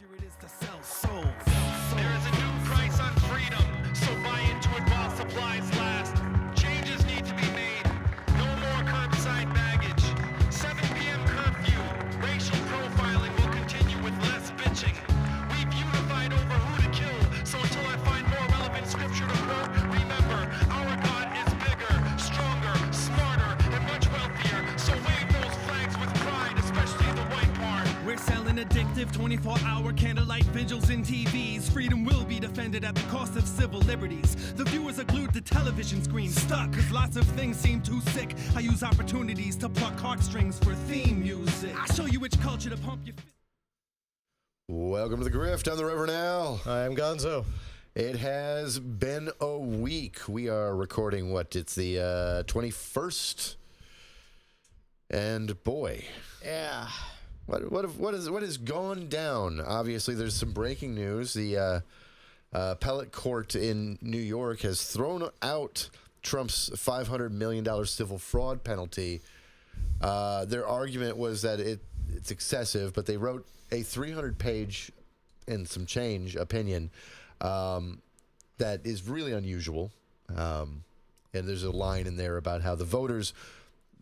easier it is to sell souls. There is a new price on freedom, so buy into it while supplies last. Changes need to be made. No more curbside baggage. 7 p.m. curfew. Racial profiling will continue with less bitching. We've unified over who to kill, so until I find more relevant scripture to quote, remember, our God is bigger, stronger, smarter, and much wealthier. So wave those flags with pride, especially the white part. We're selling addictive 24-hour candlelight vigils in TVs. Freedom will be defended at the cost of civil liberties. The viewers are glued to television screens, stuck, cause lots of things seem too sick. I use opportunities to pluck heartstrings for theme music. I show you which culture to pump your... Welcome to the Grift. I'm the Reverend Al. I am Gonzo. It has been a week. We are recording it's the 21st. And boy, Yeah. what has gone down? Obviously, there's some breaking news. The appellate court in New York has thrown out Trump's $500 million civil fraud penalty. Their argument was that it's excessive, but they wrote a 300-page and some change opinion that is really unusual. And there's a line in there about how the voters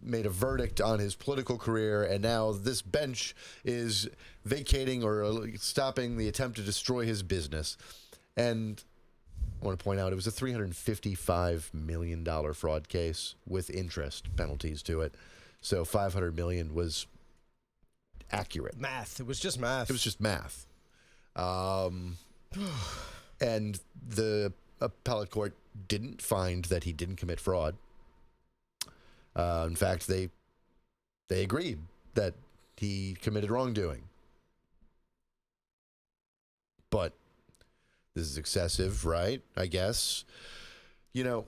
made a verdict on his political career, and now this bench is vacating or stopping the attempt to destroy his business. And I want to point out it was a $355 million fraud case with interest penalties to it. So $500 million was accurate. Math. It was just math. It was just math. And the appellate court didn't find that he didn't commit fraud. In fact, they agreed that he committed wrongdoing. But this is excessive, right? I guess. You know,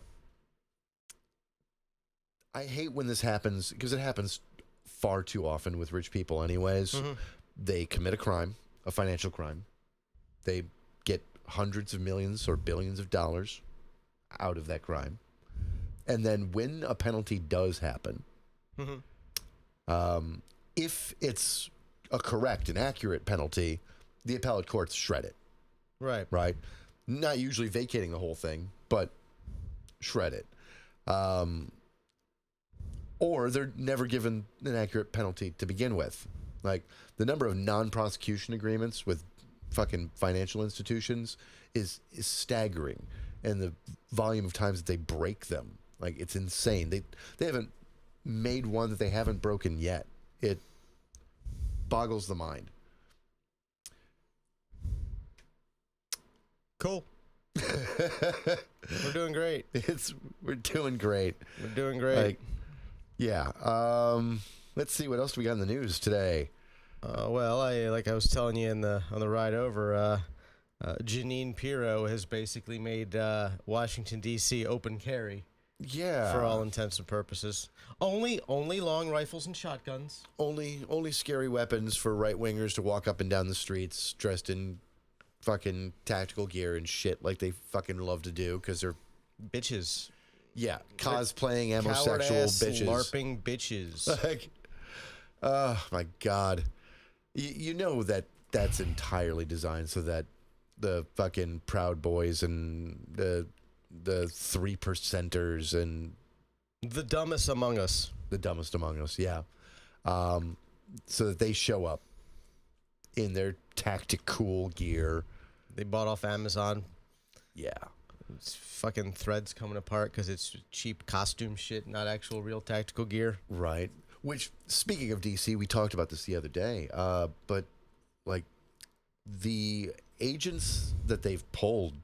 I hate when this happens because it happens far too often with rich people anyways. Mm-hmm. They commit a crime, a financial crime. They get hundreds of millions or billions of dollars out of that crime. And then when a penalty does happen, if it's a correct and accurate penalty, the appellate courts shred it. Right. Right? Not usually vacating the whole thing, but shred it. Or they're never given an accurate penalty to begin with. Like, the number of non-prosecution agreements with fucking financial institutions is staggering. And the volume of times that they break them, like, it's insane. They haven't made one that they haven't broken yet. It boggles the mind. Cool. We're doing great. We're doing great. We're doing great. Yeah. Let's see, what else do we got in the news today? Well, I was telling you on the ride over, Jeanine Pirro has basically made Washington D.C. open carry. Yeah. For all intents and purposes. Only long rifles and shotguns. Only scary weapons for right-wingers to walk up and down the streets dressed in fucking tactical gear and shit like they fucking love to do because they're bitches. Yeah, cosplaying homosexual bitches. LARPing bitches. Like, oh my God. You know that's entirely designed so that the fucking Proud Boys and the 3%ers and the dumbest among us. The dumbest among us, yeah. So that they show up in their tactical gear. They bought off Amazon. Yeah. It's fucking threads coming apart because it's cheap costume shit, not actual real tactical gear. Right. Which, speaking of DC, we talked about this the other day, but, like, the agents that they've pulled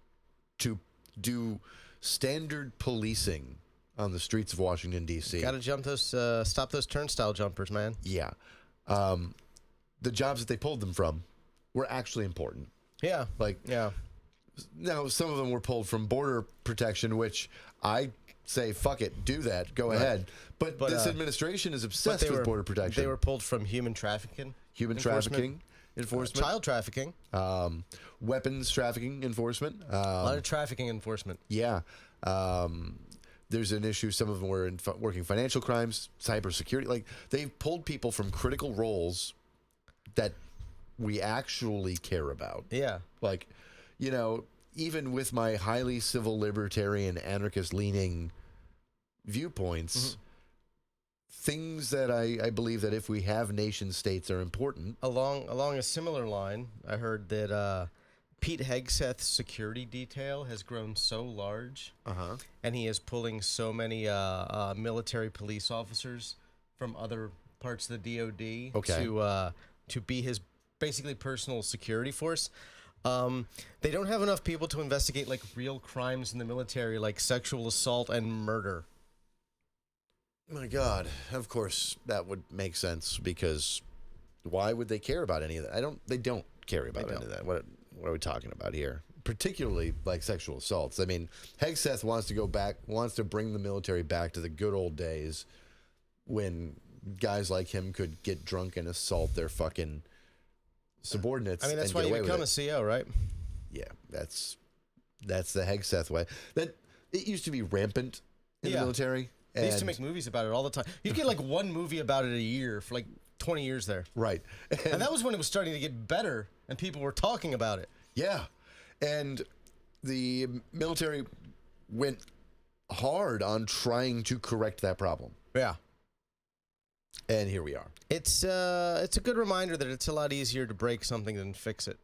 to do standard policing on the streets of Washington, D.C. Got to stop those turnstile jumpers, man. Yeah. The jobs that they pulled them from were actually important. Yeah. Yeah. Now, some of them were pulled from border protection, which I say, fuck it, do that, go ahead. But this administration is obsessed with border protection. They were pulled from human trafficking. Trafficking enforcement. Child trafficking. Weapons trafficking enforcement. A lot of trafficking enforcement. Yeah. There's an issue. Some of them were working financial crimes, cybersecurity. Like, they've pulled people from critical roles that we actually care about. Yeah. Like, you know, even with my highly civil libertarian anarchist leaning viewpoints, things that I believe that if we have nation states are important. Along a similar line, I heard that Pete Hegseth's security detail has grown so large, and he is pulling so many military police officers from other parts of the DoD to be his basically personal security force. They don't have enough people to investigate like real crimes in the military, like sexual assault and murder. My God, of course that would make sense, because why would they care about any of that? They don't care about any of that. What are we talking about here? Particularly like sexual assaults. I mean, Hegseth wants to bring the military back to the good old days when guys like him could get drunk and assault their fucking subordinates. I mean, that's why you become a CO, right? Yeah, that's the Hegseth way. That it used to be rampant in the military. They used to make movies about it all the time. You'd get like one movie about it a year for like 20 years there. Right. And that was when it was starting to get better and people were talking about it. Yeah. And the military went hard on trying to correct that problem. Yeah. And here we are. It's a good reminder that it's a lot easier to break something than fix it.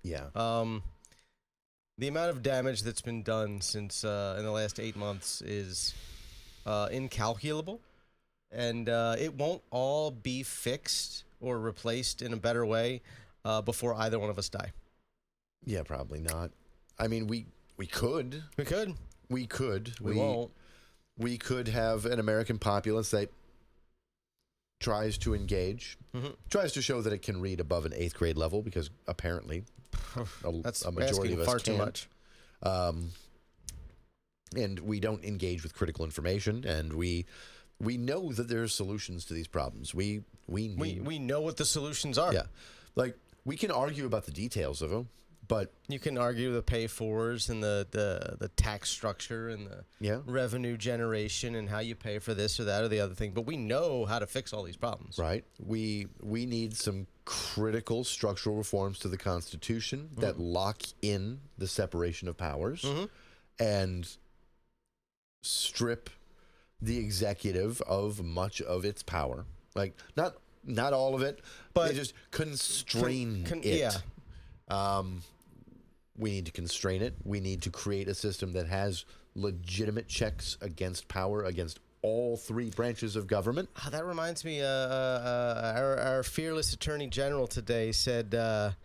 Yeah. The amount of damage that's been done since in the last 8 months is incalculable, and it won't all be fixed or replaced in a better way before either one of us die. Yeah, probably not. I mean, we could. We could. We could. We won't. We could have an American populace that tries to engage, tries to show that it can read above an 8th grade level, because apparently That's a majority of us far can't. too much. And we don't engage with critical information, and we know that there are solutions to these problems. We know what the solutions are. Yeah, like we can argue about the details of them, but You can argue the pay-fors and the tax structure and the revenue generation and how you pay for this or that or the other thing, but we know how to fix all these problems. right, we need some critical structural reforms to the Constitution that lock in the separation of powers and strip the executive of much of its power. Like not all of it, but just constrain it. Yeah. We need to constrain it. We need to create a system that has legitimate checks against power, against all 3 branches of government. That reminds me, our fearless Attorney General today said a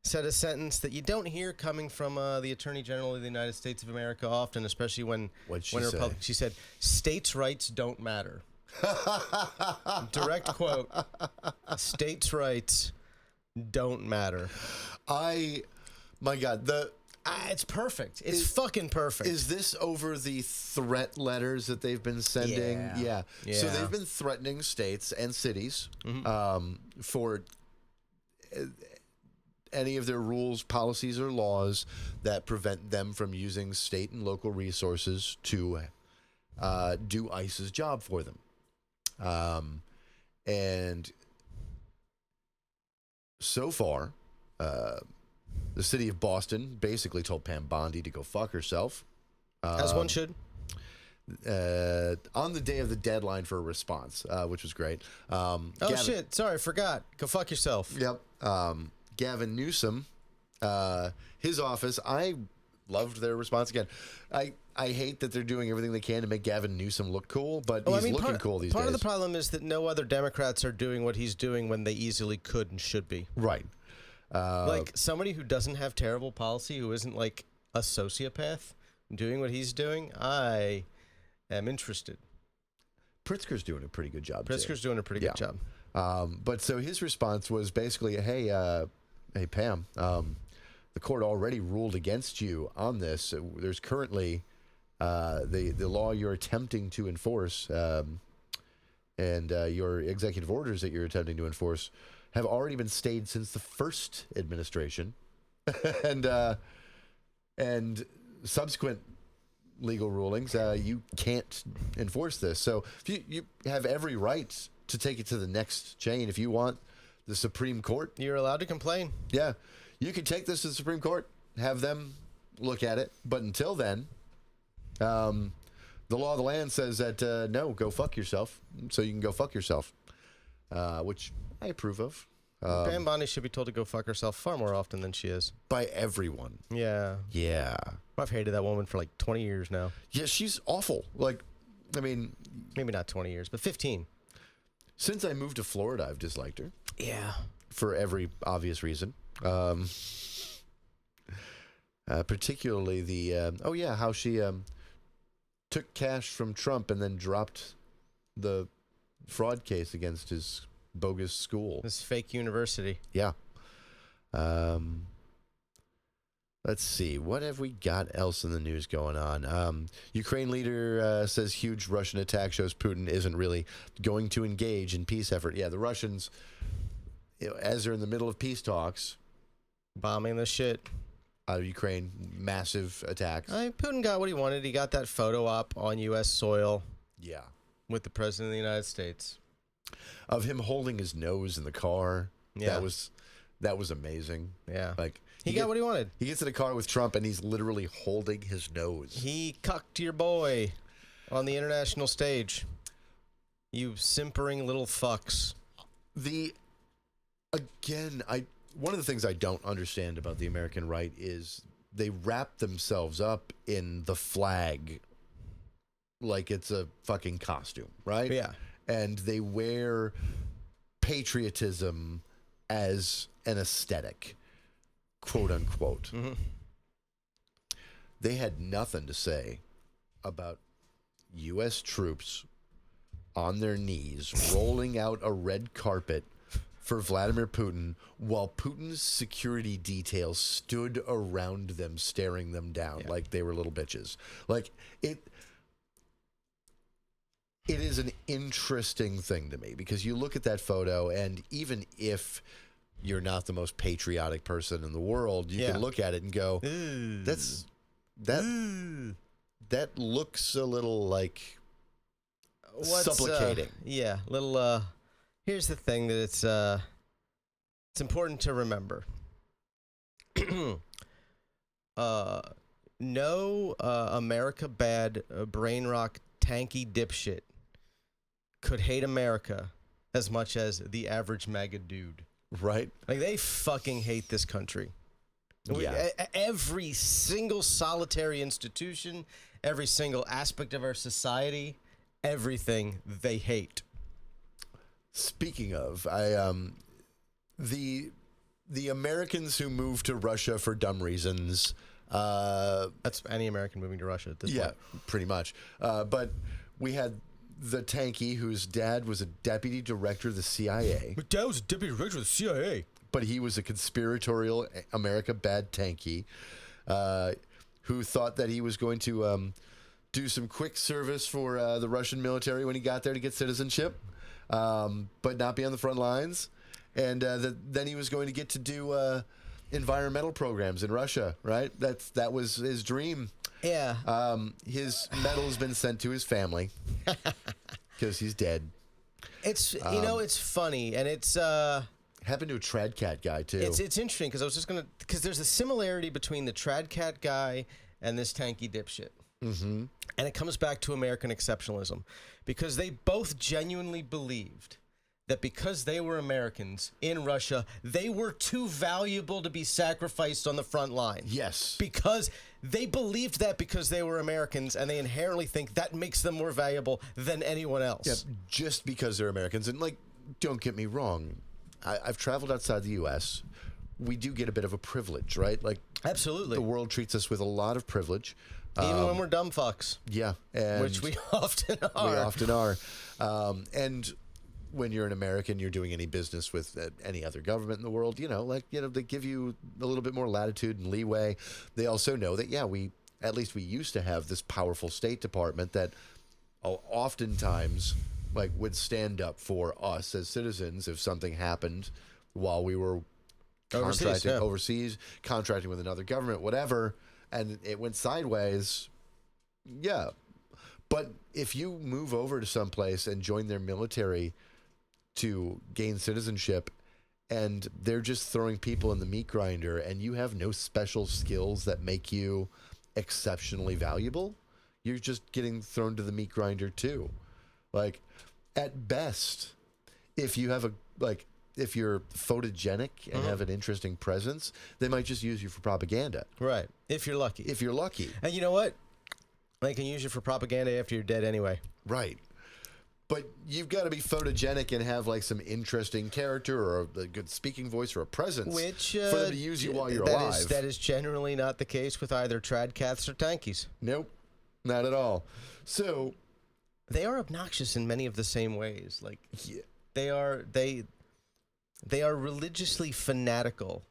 sentence that you don't hear coming from the Attorney General of the United States of America often, especially when she said, "States' rights don't matter." Direct quote. States' rights don't matter. My God, it's perfect. It's fucking perfect. Is this over the threat letters that they've been sending? Yeah. So they've been threatening states and cities for any of their rules, policies, or laws that prevent them from using state and local resources to do ICE's job for them. And so far, the city of Boston basically told Pam Bondi to go fuck herself. As one should. On the day of the deadline for a response, which was great. Shit. Sorry, I forgot. Go fuck yourself. Yep. Gavin Newsom, his office, I loved their response. Again, I hate that they're doing everything they can to make Gavin Newsom look cool, but he's looking cool these days. Part of the problem is that no other Democrats are doing what he's doing when they easily could and should be. Right. Like somebody who doesn't have terrible policy, who isn't like a sociopath, doing what he's doing, I am interested. Pritzker's doing a pretty good job. Pritzker's doing a pretty good job. But so his response was basically, hey Pam, the court already ruled against you on this. There's currently the law you're attempting to enforce and your executive orders that you're attempting to enforce have already been stayed since the first administration, and subsequent legal rulings, you can't enforce this. So if you have every right to take it to the next chain. If you want the Supreme Court. You're allowed to complain. Yeah, you could take this to the Supreme Court, have them look at it. But until then, the law of the land says that no, go fuck yourself. So you can go fuck yourself, which I approve of. Pam Bondi should be told to go fuck herself far more often than she is. By everyone. Yeah. Yeah. I've hated that woman for like 20 years now. Yeah, she's awful. Like, I mean... Maybe not 20 years, but 15. Since I moved to Florida, I've disliked her. Yeah. For every obvious reason. Particularly the... how she took cash from Trump and then dropped the fraud case against his bogus school. This fake university. Yeah. Let's see. What have we got else in the news going on? Ukraine leader says huge Russian attack shows Putin isn't really going to engage in peace effort. Yeah, the Russians, as they're in the middle of peace talks, bombing the shit out of Ukraine, massive attacks. Putin got what he wanted. He got that photo op on U.S. soil. Yeah. With the president of the United States. Of him holding his nose in the car. Yeah. That was amazing. Yeah. Like he got what he wanted. He gets in a car with Trump and he's literally holding his nose. He cucked your boy on the international stage. You simpering little fucks. One of the things I don't understand about the American right is they wrap themselves up in the flag like it's a fucking costume, right? Yeah. And they wear patriotism as an aesthetic, quote unquote. Mm-hmm. They had nothing to say about U.S. troops on their knees rolling out a red carpet for Vladimir Putin while Putin's security details stood around them staring them down like they were little bitches. Like it is an interesting thing to me because you look at that photo and even if you're not the most patriotic person in the world, you can look at it and go, that looks a little like supplicating. Here's the thing that it's important to remember. No America bad brain rock tanky dipshit could hate America as much as the average MAGA dude. Right? Like they fucking hate this country. Yeah. Every single solitary institution, every single aspect of our society, everything they hate. Speaking of, the Americans who moved to Russia for dumb reasons. That's any American moving to Russia at this point. Yeah, pretty much. But we had the tanky whose dad was a deputy director of the CIA. My dad was a deputy director of the CIA. But he was a conspiratorial America bad tanky who thought that he was going to do some quick service for the Russian military when he got there to get citizenship. But not be on the front lines. And then he was going to get to do environmental programs in Russia, right? That was his dream. Yeah. His medal has been sent to his family because he's dead. It's, it's funny, and it's... happened to a trad cat guy, too. It's interesting, because I was just going to... Because there's a similarity between the trad cat guy and this tanky dipshit. Mm-hmm. And it comes back to American exceptionalism. Because they both genuinely believed that because they were Americans in Russia, they were too valuable to be sacrificed on the front line. Yes. Because they believed that because they were Americans, and they inherently think that makes them more valuable than anyone else. Yeah, just because they're Americans. And, don't get me wrong. I've traveled outside the U.S. We do get a bit of a privilege, right? Absolutely. The world treats us with a lot of privilege. Even when we're dumb fucks. Yeah. And which we often are. We often are. And when you're an American, you're doing any business with any other government in the world, they give you a little bit more latitude and leeway. They also know that, we used to have this powerful State Department that oftentimes would stand up for us as citizens if something happened while we were overseas, contracting with another government, whatever, and it went sideways. Yeah. But if you move over to someplace and join their military to gain citizenship and they're just throwing people in the meat grinder, and you have no special skills that make you exceptionally valuable, you're just getting thrown to the meat grinder too. Like, at best, if you have if you're photogenic and have an interesting presence, they might just use you for propaganda. Right. If you're lucky. If you're lucky. And you know what? They can use you for propaganda after you're dead anyway. Right. But you've got to be photogenic and have like some interesting character or a good speaking voice or a presence Which for them to use you while you're alive. That is generally not the case with either tradcaths or tankies. Nope. Not at all. So they are obnoxious in many of the same ways. Like yeah. They are religiously fanatical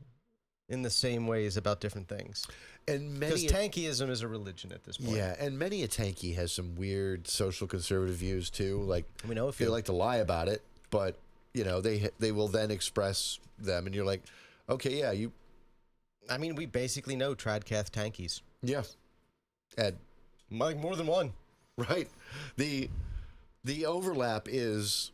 in the same ways about different things. And because tankyism is a religion at this point. Yeah, and many a tanky has some weird social conservative views too. Like, we know if they like to lie about it, but you know they will then express them, and you're like, okay, yeah, you. I mean, we basically know tradcath tankies. Yeah, and like more than one. Right. The overlap is,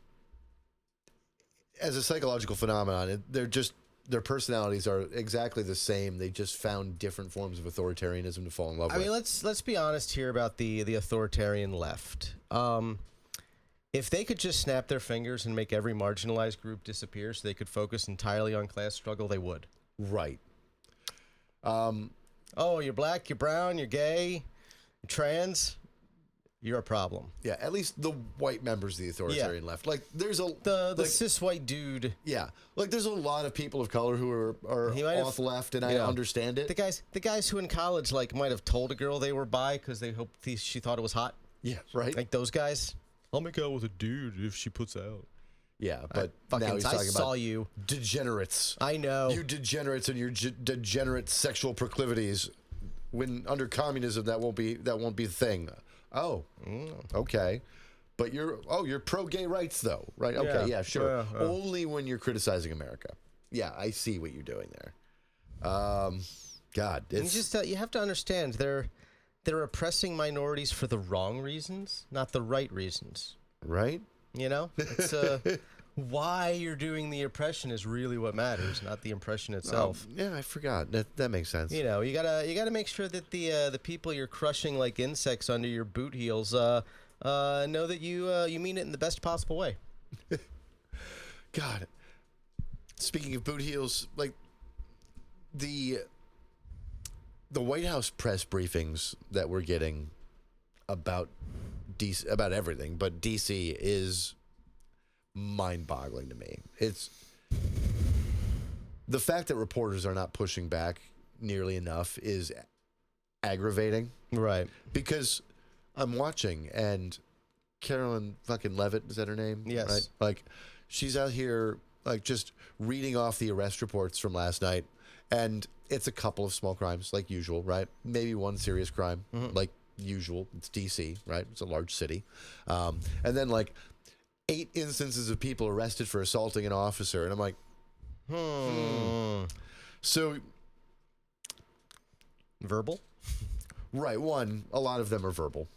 as a psychological phenomenon, their personalities are exactly the same. They just found different forms of authoritarianism to fall in love with. I mean, let's be honest here about the authoritarian left. If they could just snap their fingers and make every marginalized group disappear so they could focus entirely on class struggle, they would. Right. Oh, you're black, you're brown, you're gay, you're trans. You're a problem. Yeah, at least the white members of the authoritarian left. Like, there's the cis white dude. Yeah, like there's a lot of people of color who are off the left, and I understand it. The guys who in college like might have told a girl they were bi because they hoped she thought it was hot. Yeah, right. Like those guys. I'll make out with a dude if she puts out. Yeah, but now he's talking about you degenerates. I know you degenerates and your degenerate sexual proclivities. When under communism, that won't be the thing. Oh, okay. But you're pro-gay rights, though, right? Okay, yeah, sure. Only when you're criticizing America. Yeah, I see what you're doing there. God, it's... you have to understand, they're oppressing minorities for the wrong reasons, not the right reasons. Right? You know? It's why you're doing the oppression is really what matters, not the oppression itself. Yeah, I forgot. That makes sense. You know, you gotta make sure that the people you're crushing like insects under your boot heels know that you mean it in the best possible way. God. Speaking of boot heels, like the White House press briefings that we're getting about DC, about everything, but DC is mind-boggling to me. It's the fact that reporters are not pushing back nearly enough is aggravating. Right. Because I'm watching, and Carolyn fucking Levitt, is that her name? Yes. Right? Like, she's out here, like, just reading off the arrest reports from last night, and it's a couple of small crimes, like usual, right? Maybe one serious crime, like usual. It's D.C., right? It's a large city. And then, like, 8 instances of people arrested for assaulting an officer, and I'm like, So, verbal? Right, a lot of them are verbal.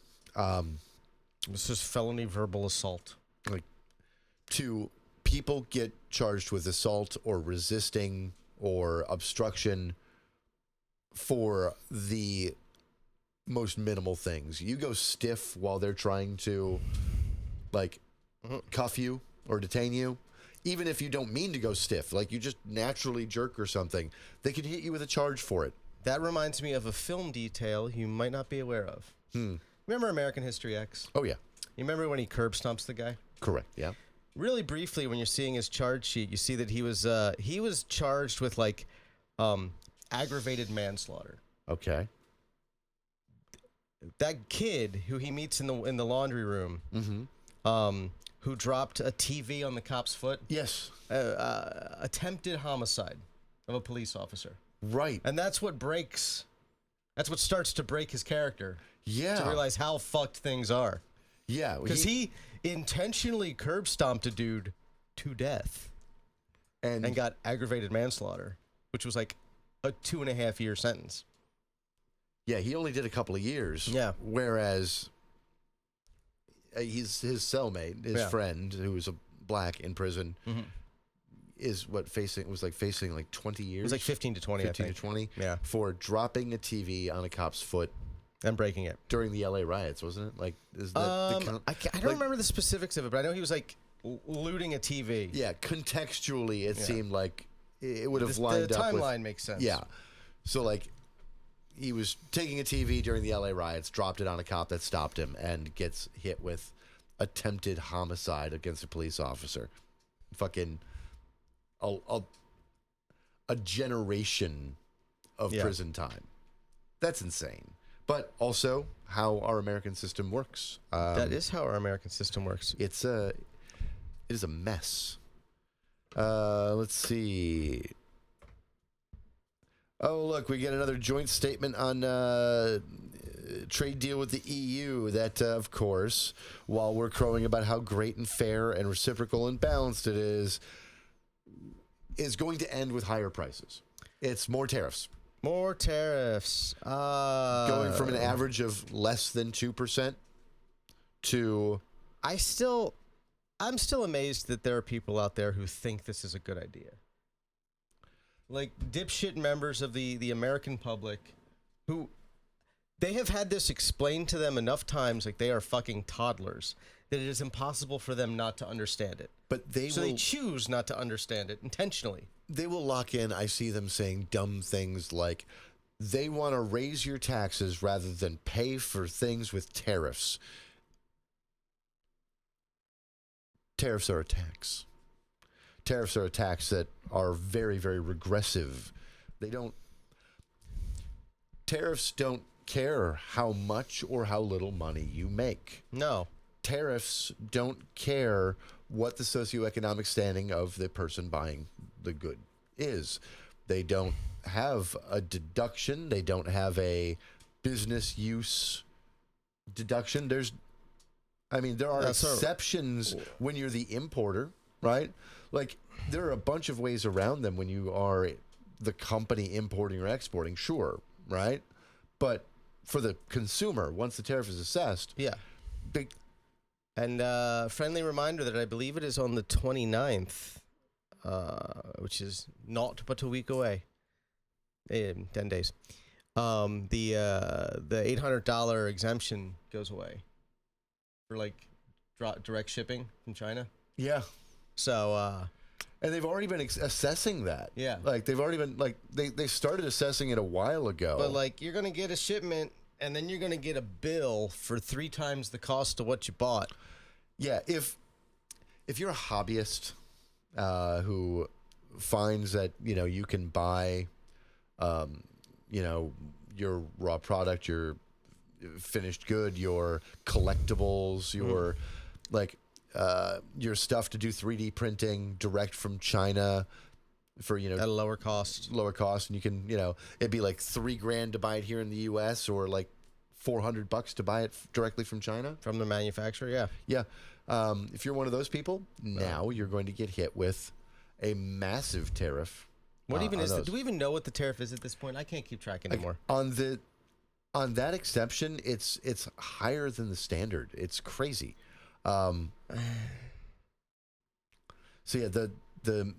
This is felony verbal assault. Like, 2, people get charged with assault or resisting or obstruction for the most minimal things. You go stiff while they're trying to, like, cuff you or detain you, even if you don't mean to go stiff, like you just naturally jerk or something, they can hit you with a charge for it. That reminds me of a film detail you might not be aware of. Remember American History X? Oh, yeah. You remember when he curb stomps the guy? Correct, yeah. Really briefly, when you're seeing his charge sheet, you see that he was charged with, like, aggravated manslaughter. Okay. That kid who he meets in the laundry room, who dropped a TV on the cop's foot. Yes. Attempted homicide of a police officer. Right. And that's what starts to break his character. Yeah. To realize how fucked things are. Yeah. Because he intentionally curb stomped a dude to death. And got aggravated manslaughter, which was like a 2.5-year sentence. Yeah, he only did a couple of years. Yeah. Whereas his cellmate, his friend, who was a black in prison, is what facing was like facing like 20 years. It was like 15 to 20, 15 I think. to 20. Yeah. For dropping a TV on a cop's foot And breaking it. during the LA riots, wasn't it? Like, is that I don't remember the specifics of it, but I know he was like looting a TV. Yeah, contextually, it seemed like it would have lined the up. The timeline makes sense. Yeah, so like he was taking a TV during the LA riots, dropped it on a cop that stopped him, and gets hit with attempted homicide against a police officer. Fucking a generation of prison time. That's insane. But also how our American system works. That is how our American system works. It is a mess. Let's see. Oh, look, we get another joint statement on trade deal with the EU that, of course, while we're crowing about how great and fair and reciprocal and balanced it is going to end with higher prices. It's more tariffs. More tariffs. Going from an average of less than 2% to... I'm still amazed that there are people out there who think this is a good idea. Like dipshit members of the American public who they have had this explained to them enough times, like they are fucking toddlers, that it is impossible for them not to understand it. But they choose not to understand it intentionally. They will lock in. I see them saying dumb things like they want to raise your taxes rather than pay for things with tariffs. Tariffs are a tax. Tariffs are a tax that are very, very regressive. Tariffs don't care how much or how little money you make. No. Tariffs don't care what the socioeconomic standing of the person buying the good is. They don't have a deduction. They don't have a business use deduction. There are exceptions when you're the importer, right? Like, there are a bunch of ways around them when you are the company importing or exporting, sure, right? But for the consumer, once the tariff is assessed, big. And friendly reminder that I believe it is on the 29th, which is not but a week away, in 10 days. The $800 exemption goes away for like direct shipping from China. Yeah. So, and they've already been assessing that. Yeah. Like they've already been they started assessing it a while ago. But like you're going to get a shipment and then you're going to get a bill for 3 times the cost of what you bought. Yeah, if you're a hobbyist who finds that, you can buy your raw product, your finished good, your collectibles, your your stuff to do 3D printing direct from China for at a lower cost, and you can it'd be like $3,000 to buy it here in the U.S. or like $400 to buy it directly from China from the manufacturer. Yeah. If you're one of those people, now you're going to get hit with a massive tariff. What even is it? Do we even know what the tariff is at this point? I can't keep track anymore. On that exception, it's higher than the standard. It's crazy. So yeah, the de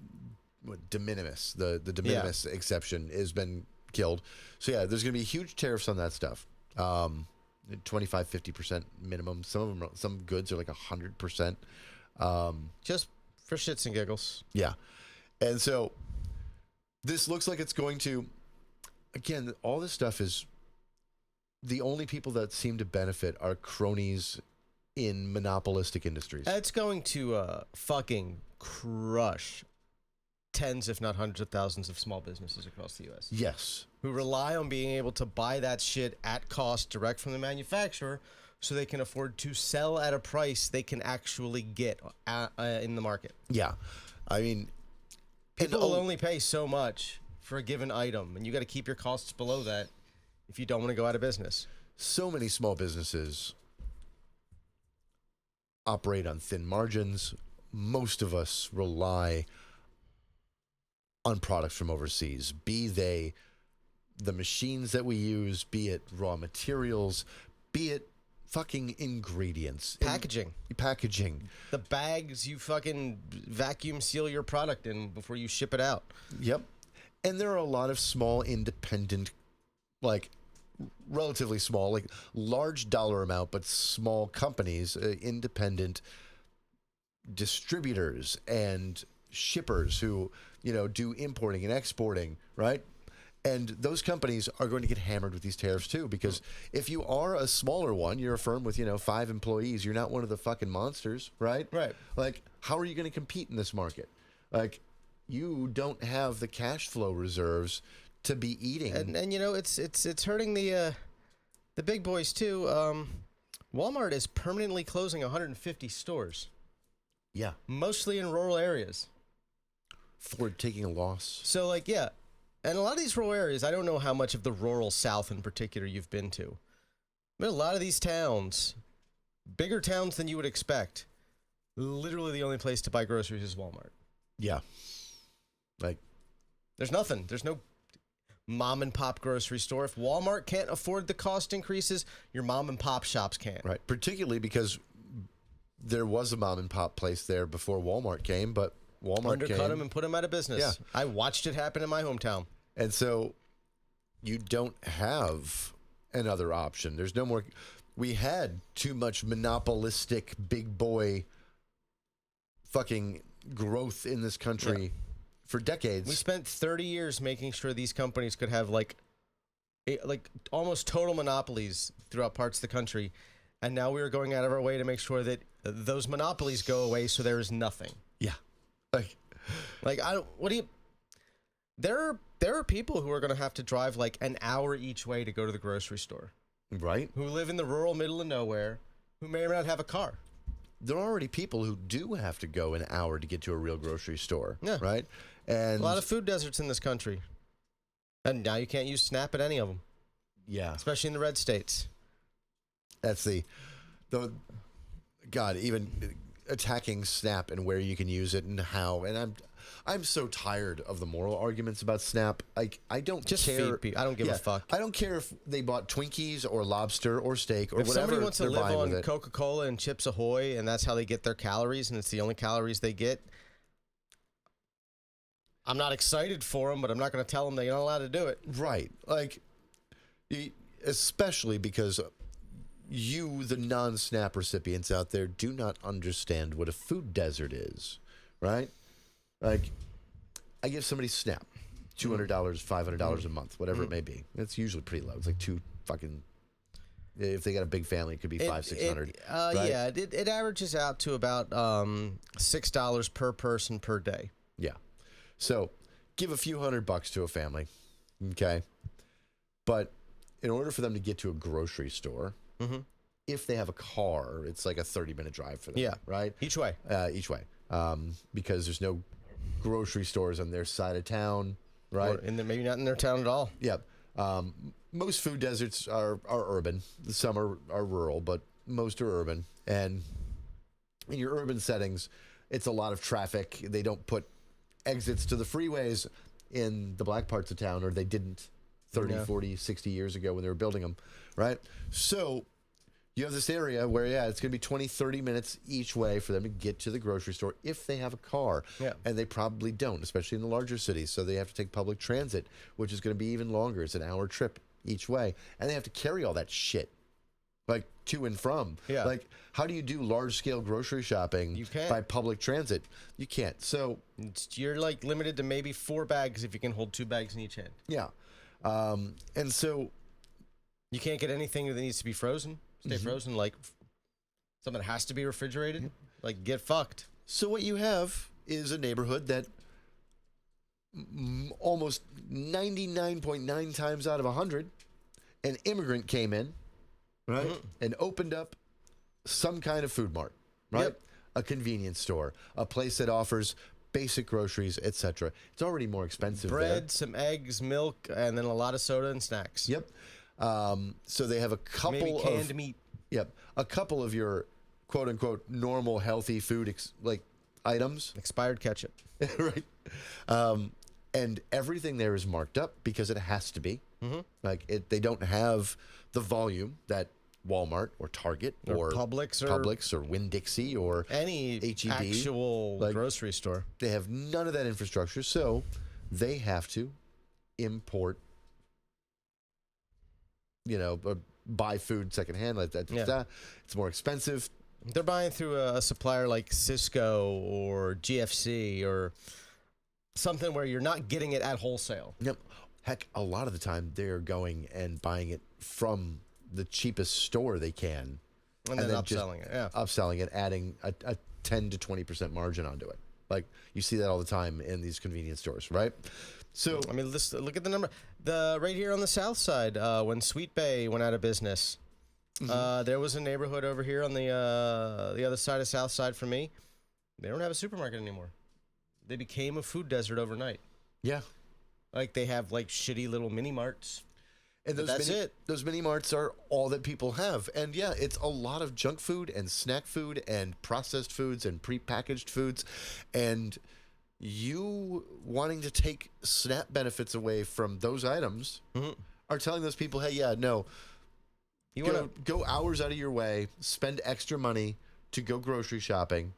minimis, the de minimis exception has been killed. So yeah, there's going to be huge tariffs on that stuff. 25-50% minimum. Some goods are like 100%. Just for shits and giggles. Yeah, and so this looks like it's going to. Again, all this stuff is. The only people that seem to benefit are cronies in monopolistic industries. It's going to fucking crush tens, if not hundreds of thousands of small businesses across the U.S. Yes. Who rely on being able to buy that shit at cost direct from the manufacturer so they can afford to sell at a price they can actually get in the market. Yeah. I mean, people will only pay so much for a given item, and you got to keep your costs below that if you don't want to go out of business. So many small businesses operate on thin margins. Most of us rely on products from overseas, be they the machines that we use, be it raw materials, be it fucking ingredients. Packaging. The bags you fucking vacuum seal your product in before you ship it out. Yep. And there are a lot of small, independent, like relatively small, like large dollar amount, but small companies, independent distributors and shippers who, do importing and exporting, right? And those companies are going to get hammered with these tariffs too, because if you are a smaller one, you're a firm with, 5 employees, you're not one of the fucking monsters, right? Right. Like, how are you going to compete in this market? Like, you don't have the cash flow reserves to be eating. And it's hurting the big boys too. Walmart is permanently closing 150 stores. Yeah. Mostly in rural areas. For taking a loss. So and a lot of these rural areas, I don't know how much of the rural South in particular you've been to. But a lot of these towns, bigger towns than you would expect, literally the only place to buy groceries is Walmart. Yeah. Like, there's nothing. There's no mom and pop grocery store. If Walmart can't afford the cost increases, your mom and pop shops can't. Right. Particularly because there was a mom and pop place there before Walmart came, but Walmart undercut them and put them out of business. Yeah. I watched it happen in my hometown. And so you don't have another option. There's no more. We had too much monopolistic big boy fucking growth in this country for decades. We spent 30 years making sure these companies could have like almost total monopolies throughout parts of the country. And now we are going out of our way to make sure that those monopolies go away so there is nothing. Yeah. There are people who are going to have to drive like an hour each way to go to the grocery store. Right. Who live in the rural middle of nowhere, who may or may not have a car. There are already people who do have to go an hour to get to a real grocery store. Yeah. Right. And a lot of food deserts in this country. And now you can't use SNAP at any of them. Yeah. Especially in the red states. That's God, even attacking SNAP and where you can use it and how. And I'm so tired of the moral arguments about SNAP. I don't just care. Feed people. I don't give a fuck. I don't care if they bought Twinkies or lobster or steak or if whatever. If somebody wants to live on with Coca-Cola and Chips Ahoy and that's how they get their calories and it's the only calories they get, I'm not excited for them, but I'm not going to tell them they're not allowed to do it. Right. Like, especially because you, the non-SNAP recipients out there, do not understand what a food desert is, right? Like, I give somebody SNAP, $200, $500 a month, whatever it may be. It's usually pretty low. It's like if they got a big family, it could be $500-$600. Right? Yeah, it averages out to about $6 per person per day. Yeah. So, give a few $100 to a family, okay? But in order for them to get to a grocery store, if they have a car, it's like a 30-minute drive for them. Yeah. Right? Each way. Because there's no grocery stores on their side of town, right? Or maybe not in their town at all. Yeah. Most food deserts are urban. Some are rural, but most are urban. And in your urban settings, it's a lot of traffic. They don't put exits to the freeways in the black parts of town, or they didn't 30, 40, 60 years ago when they were building them, right? So you have this area where, it's going to be 20, 30 minutes each way for them to get to the grocery store if they have a car. Yeah. And they probably don't, especially in the larger cities. So they have to take public transit, which is going to be even longer. It's an hour trip each way. And they have to carry all that shit, like, to and from. Yeah. Like, how do you do large-scale grocery shopping by public transit? You can't. So you're, like, limited to maybe 4 bags if you can hold 2 bags in each hand. Yeah. And so you can't get anything that needs to be frozen. Stay frozen, like something that has to be refrigerated. Like, get fucked. So what you have is a neighborhood that almost 99.9 times out of 100, an immigrant came in, right, and opened up some kind of food mart, right? Yep. A convenience store, a place that offers basic groceries, etc. It's already more expensive bread, there. some eggs, milk, and then a lot of soda and snacks. Yep. So they have a couple maybe canned meat. Yep. A couple of your quote unquote normal healthy food items. Expired ketchup. Right. And everything there is marked up because it has to be. Like, they don't have the volume that Walmart or Target Or Publix or Winn-Dixie or any H-E-B. actual grocery store. They have none of that infrastructure, so they have to import, buy food secondhand. Like that. Yeah. It's more expensive. They're buying through a supplier like Cisco or GFC or something where you're not getting it at wholesale. Yep. Heck, a lot of the time they're going and buying it from the cheapest store they can. And then upselling it, yeah. Upselling it, adding a 10 to 20% margin onto it. Like, you see that all the time in these convenience stores, right? So, I mean, look at the number. Right here on the south side, when Sweet Bay went out of business, there was a neighborhood over here on the other side of South Side from me. They don't have a supermarket anymore. They became a food desert overnight. yeah. Like, they have, like, shitty little mini-marts. And That's it. Those mini marts are all that people have. And yeah, it's a lot of junk food and snack food and processed foods and prepackaged foods. And you wanting to take SNAP benefits away from those items are telling those people, hey, yeah, no, go hours out of your way, spend extra money to go grocery shopping.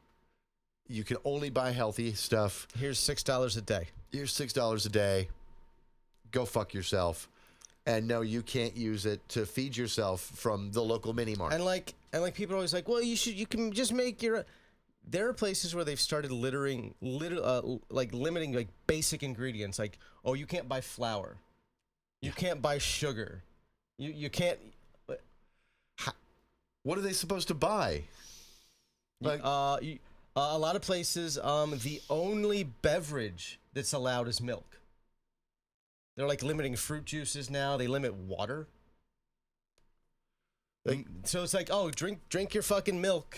You can only buy healthy stuff. Here's $6 a day. Here's $6 a day. Go fuck yourself. And no, you can't use it to feed yourself from the local mini mart. And like people are always like, well, you can just make your. There are places where they've started limiting like basic ingredients. Like, oh, you can't buy flour, you can't buy sugar, you can't. What are they supposed to buy? Like, a lot of places, the only beverage that's allowed is milk. They're like limiting fruit juices now. They limit water. So it's like, oh, drink your fucking milk.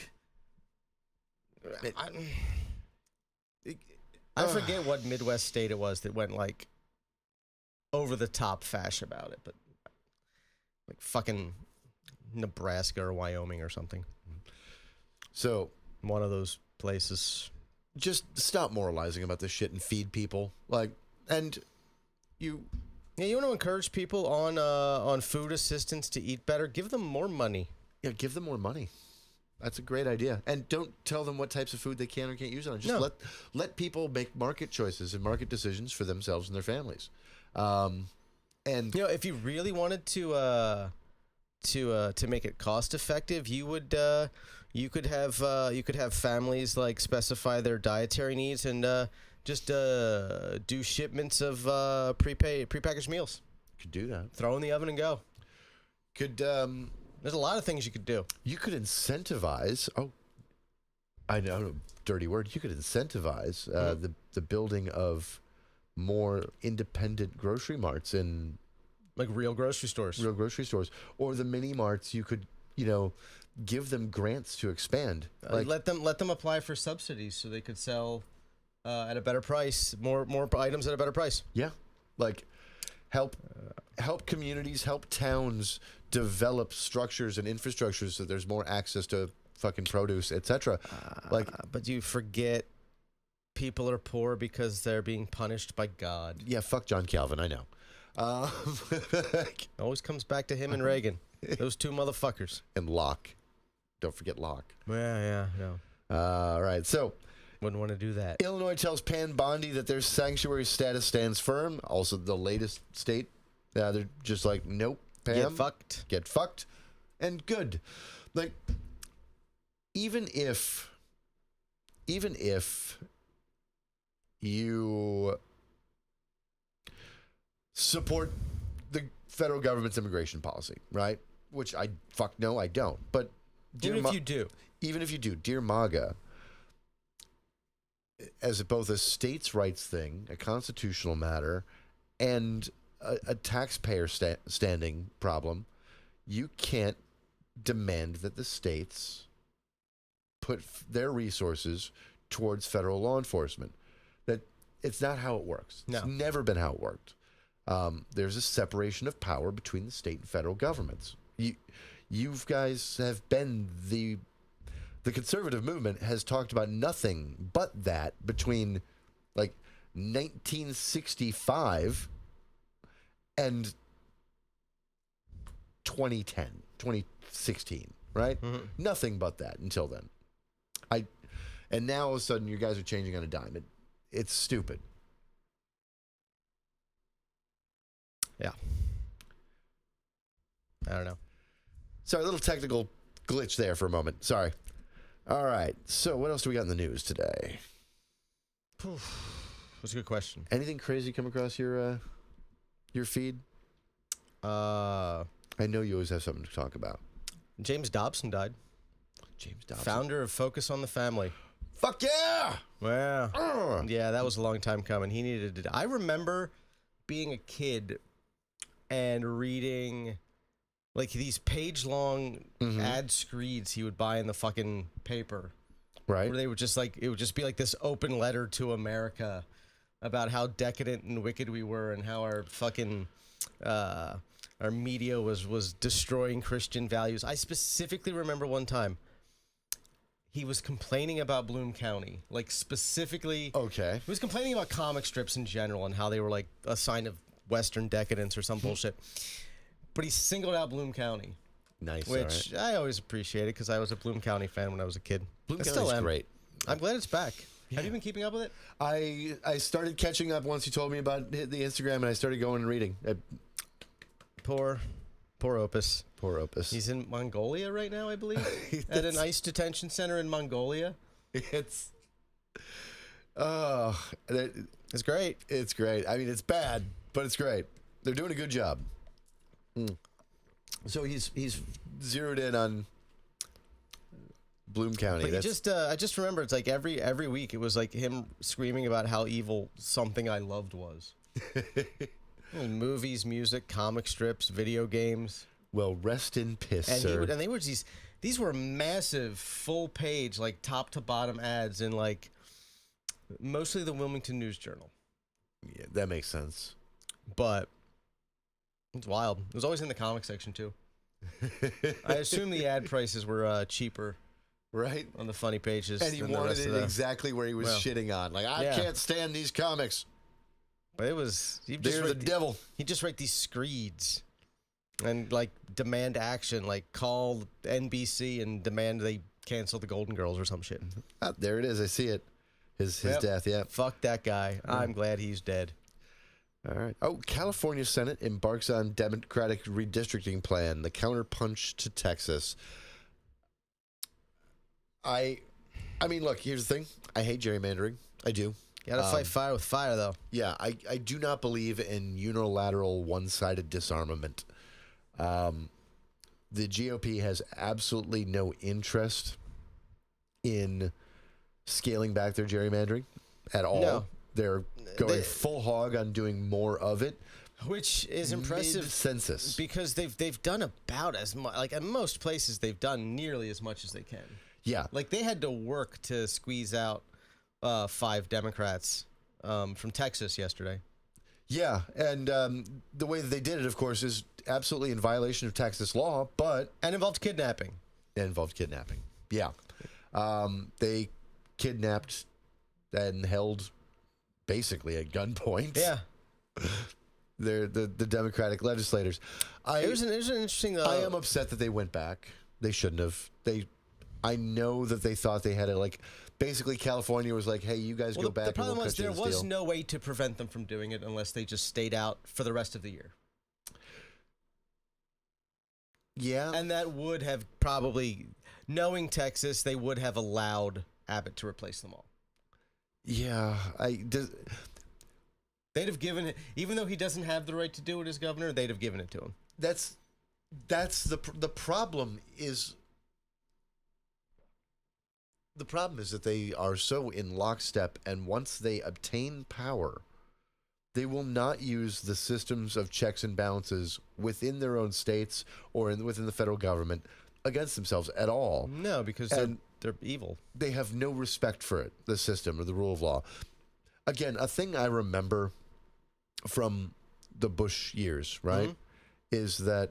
I forget what Midwest state it was that went like over the top fash about it, but like fucking Nebraska or Wyoming or something. So one of those places. Just stop moralizing about this shit and feed people. Like, and you want to encourage people on food assistance to eat better. Give them more money. Yeah, give them more money. That's a great idea. And don't tell them what types of food they can or can't use on. Just let people make market choices and market decisions for themselves and their families. And if you really wanted to make it cost effective, you could have families like specify their dietary needs and just do shipments of prepackaged meals. Could do that. Throw in the oven and go. There's a lot of things you could do. You could incentivize. Oh, I know, dirty word. You could incentivize the building of more independent grocery marts in like real grocery stores. Or the mini marts. You could, give them grants to expand. Let them apply for subsidies so they could sell at a better price, more items at a better price. Yeah, like help communities, help towns develop structures and infrastructures so there's more access to fucking produce, etc. But you forget people are poor because they're being punished by God. Yeah, fuck John Calvin, I know. Always comes back to him and Reagan, those two motherfuckers. And Locke, don't forget Locke. Yeah. All right, so. Wouldn't want to do that. Illinois tells Pan Bondi that their sanctuary status stands firm. Also, the latest state, they're just like, nope, Pam. Get fucked. And good. Like, even if you support the federal government's immigration policy, right? Which I don't. But even if you do, dear MAGA, as both a states' rights thing, a constitutional matter, and a taxpayer standing problem, you can't demand that the states put their resources towards federal law enforcement. That it's not how it works. No. It's never been how it worked. There's a separation of power between the state and federal governments. You guys have been the conservative movement has talked about nothing but that between like 1965 and 2010. 2016, right? Nothing but that until then. And now all of a sudden you guys are changing on a dime. It's stupid. Yeah. I don't know. Sorry, a little technical glitch there for a moment. Sorry. All right. So what else do we got in the news today? That's a good question. Anything crazy come across your feed? I know you always have something to talk about. James Dobson died. James Dobson. Founder of Focus on the Family. Fuck yeah! Wow. Yeah, that was a long time coming. He needed to. I remember being a kid and reading like these page-long ad screeds he would buy in the fucking paper. Right. Where they would just like, it would just be like this open letter to America about how decadent and wicked we were and how our fucking, our media was destroying Christian values. I specifically remember one time he was complaining about Bloom County, like specifically. Okay. He was complaining about comic strips in general and how they were like a sign of Western decadence or some bullshit. But he singled out Bloom County. Nice. Which I always appreciated because I was a Bloom County fan when I was a kid. Bloom I County's still am. great. I'm glad it's back. Have you been keeping up with it? I started catching up once you told me about the Instagram, and I started going and reading. Poor Opus. Poor Opus. He's in Mongolia right now, I believe, at an ICE detention center in Mongolia. It's It's great. It's great. I mean, it's bad, but it's great. They're doing a good job. So he's zeroed in on Bloom County. But I just remember it's like every week it was like him screaming about how evil something I loved was. Movies, music, comic strips, video games. Well, rest in piss, And sir. they were these were massive, full page, like top to bottom ads in like mostly the Wilmington News Journal. Yeah, that makes sense. But it's wild. It was always in the comic section too. I assume the ad prices were cheaper, right, on the funny pages. And he than the wanted rest it of the... exactly where he was shitting on. Like, I can't stand these comics. But it was They're the devil. He just write these screeds and like demand action, like call NBC and demand they cancel the Golden Girls or some shit. There it is. I see it. His death. Yeah. Fuck that guy. I'm glad he's dead. All right. Oh, California Senate embarks on Democratic redistricting plan, the counterpunch to Texas. I mean, look, here's the thing. I hate gerrymandering. I do. You gotta fight fire with fire, though. Yeah, I do not believe in unilateral, one-sided disarmament. The GOP has absolutely no interest in scaling back their gerrymandering at all. No. They're going full hog on doing more of it, which is impressive. Mid-census, because they've done about as much. Like in most places, they've done nearly as much as they can. Yeah, like they had to work to squeeze out 5 Democrats from Texas yesterday. Yeah, and the way that they did it, of course, is absolutely in violation of Texas law, and involved kidnapping. Yeah, they kidnapped and held basically at gunpoint. Yeah, they're the Democratic legislators. It was an interesting. I am upset that they went back. They shouldn't have. I know that they thought they had it. Like, basically, California was like, "Hey, you guys go back." The problem and we'll was there was deal. no way to prevent them from doing it unless they just stayed out for the rest of the year. Yeah, and that would have probably, knowing Texas, they would have allowed Abbott to replace them all. Yeah, they'd have given it, even though he doesn't have the right to do it as governor. They'd have given it to him. That's the problem is. The problem is that they are so in lockstep, and once they obtain power, they will not use the systems of checks and balances within their own states or within the federal government against themselves at all. No, because they're evil. They have no respect for it, the system or the rule of law. Again, a thing I remember from the Bush years, right, is that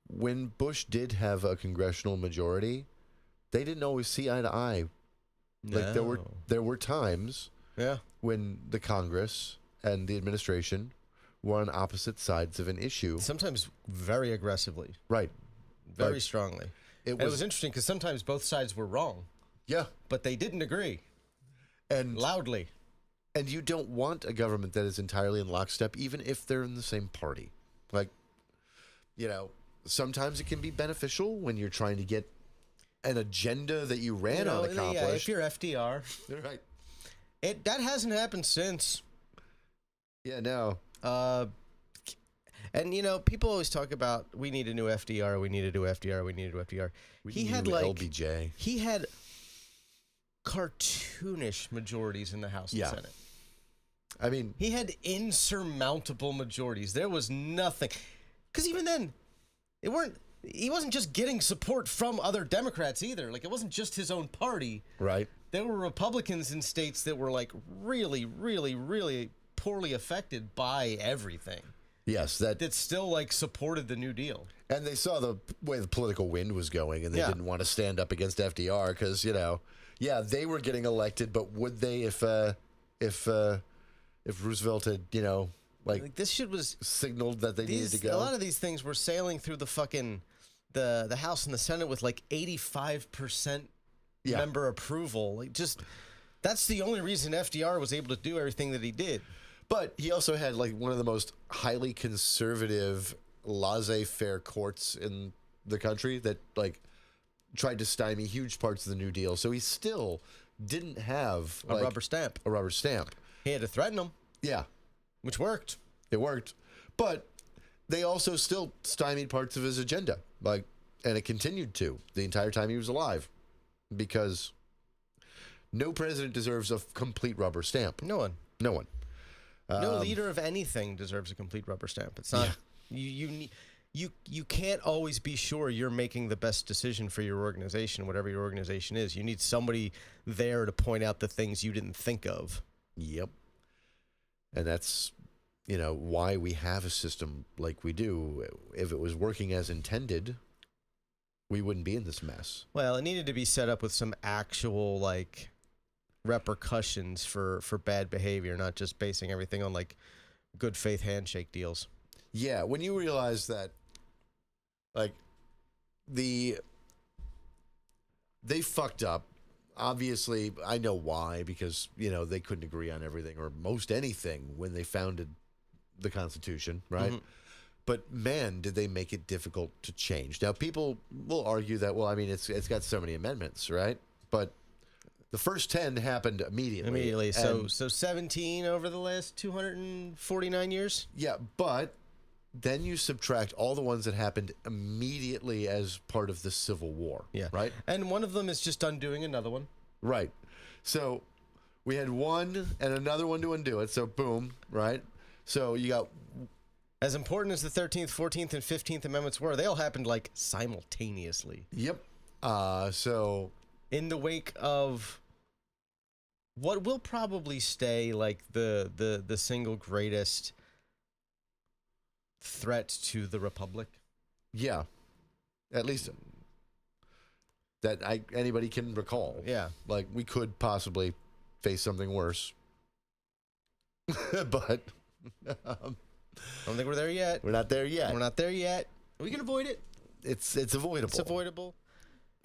when Bush did have a congressional majority, they didn't always see eye to eye. No. Like there were times when the Congress and the administration were on opposite sides of an issue. Sometimes very aggressively, Right. very Like, strongly. It And it was interesting because sometimes both sides were wrong, yeah. but they didn't agree And loudly. And you don't want a government that is entirely in lockstep, even if they're in the same party. Like, sometimes it can be beneficial when you're trying to get an agenda that you ran on accomplished. Yeah, if you're FDR, Right. that hasn't happened since. Yeah, no. And people always talk about we need a new FDR, we need a new FDR, we need a new FDR. He had LBJ. He had cartoonish majorities in the House and Senate. I mean, He had insurmountable majorities. There was nothing. Because even then, he wasn't just getting support from other Democrats either. Like, it wasn't just his own party. right. There were Republicans in states that were, like, really, really, really poorly affected by everything. Yes, That still, like, supported the New Deal. and they saw the way the political wind was going, and they Yeah. didn't want to stand up against FDR because, they were getting elected, but would they if Roosevelt had, Like, this shit was... signaled that they needed to go? A lot of these things were sailing through the fucking... The House and the Senate with, like, 85% member approval. Like, just... That's the only reason FDR was able to do everything that he did. But he also had like one of the most highly conservative, laissez-faire courts in the country that like tried to stymie huge parts of the New Deal. So he still didn't have A rubber stamp. A rubber stamp. He had to threaten them, Yeah, which worked. it worked. But they also still stymied parts of his agenda, and it continued to the entire time he was alive, because no president deserves a complete rubber stamp. No one. No one. No leader of anything deserves a complete rubber stamp. It's not... You can't always be sure you're making the best decision for your organization, whatever your organization is. You need somebody there to point out the things you didn't think of. Yep. And that's, why we have a system like we do. If it was working as intended, we wouldn't be in this mess. Well, it needed to be set up with some actual, like, repercussions for bad behavior, not just basing everything on, like, good faith handshake deals. Yeah, when you realize that, like, they fucked up. Obviously, I know why, because, they couldn't agree on everything or most anything when they founded the Constitution, right? Mm-hmm. But, man, did they make it difficult to change. Now, people will argue that, well, I mean, it's got so many amendments, right? But the first 10 happened immediately. So 17 over the last 249 years? Yeah, but then you subtract all the ones that happened immediately as part of the Civil War. Yeah. Right? And one of them is just undoing another one. Right. So we had one and another one to undo it. So boom, right? So you got... As important as the 13th, 14th, and 15th Amendments were, they all happened, like, simultaneously. Yep. So... In the wake of what will probably stay, like, the single greatest threat to the Republic. Yeah. At least that anybody can recall. Yeah. Like, we could possibly face something worse. But... I don't think we're there yet. we're not there yet. We're not there yet. We can avoid it. It's avoidable. It's avoidable.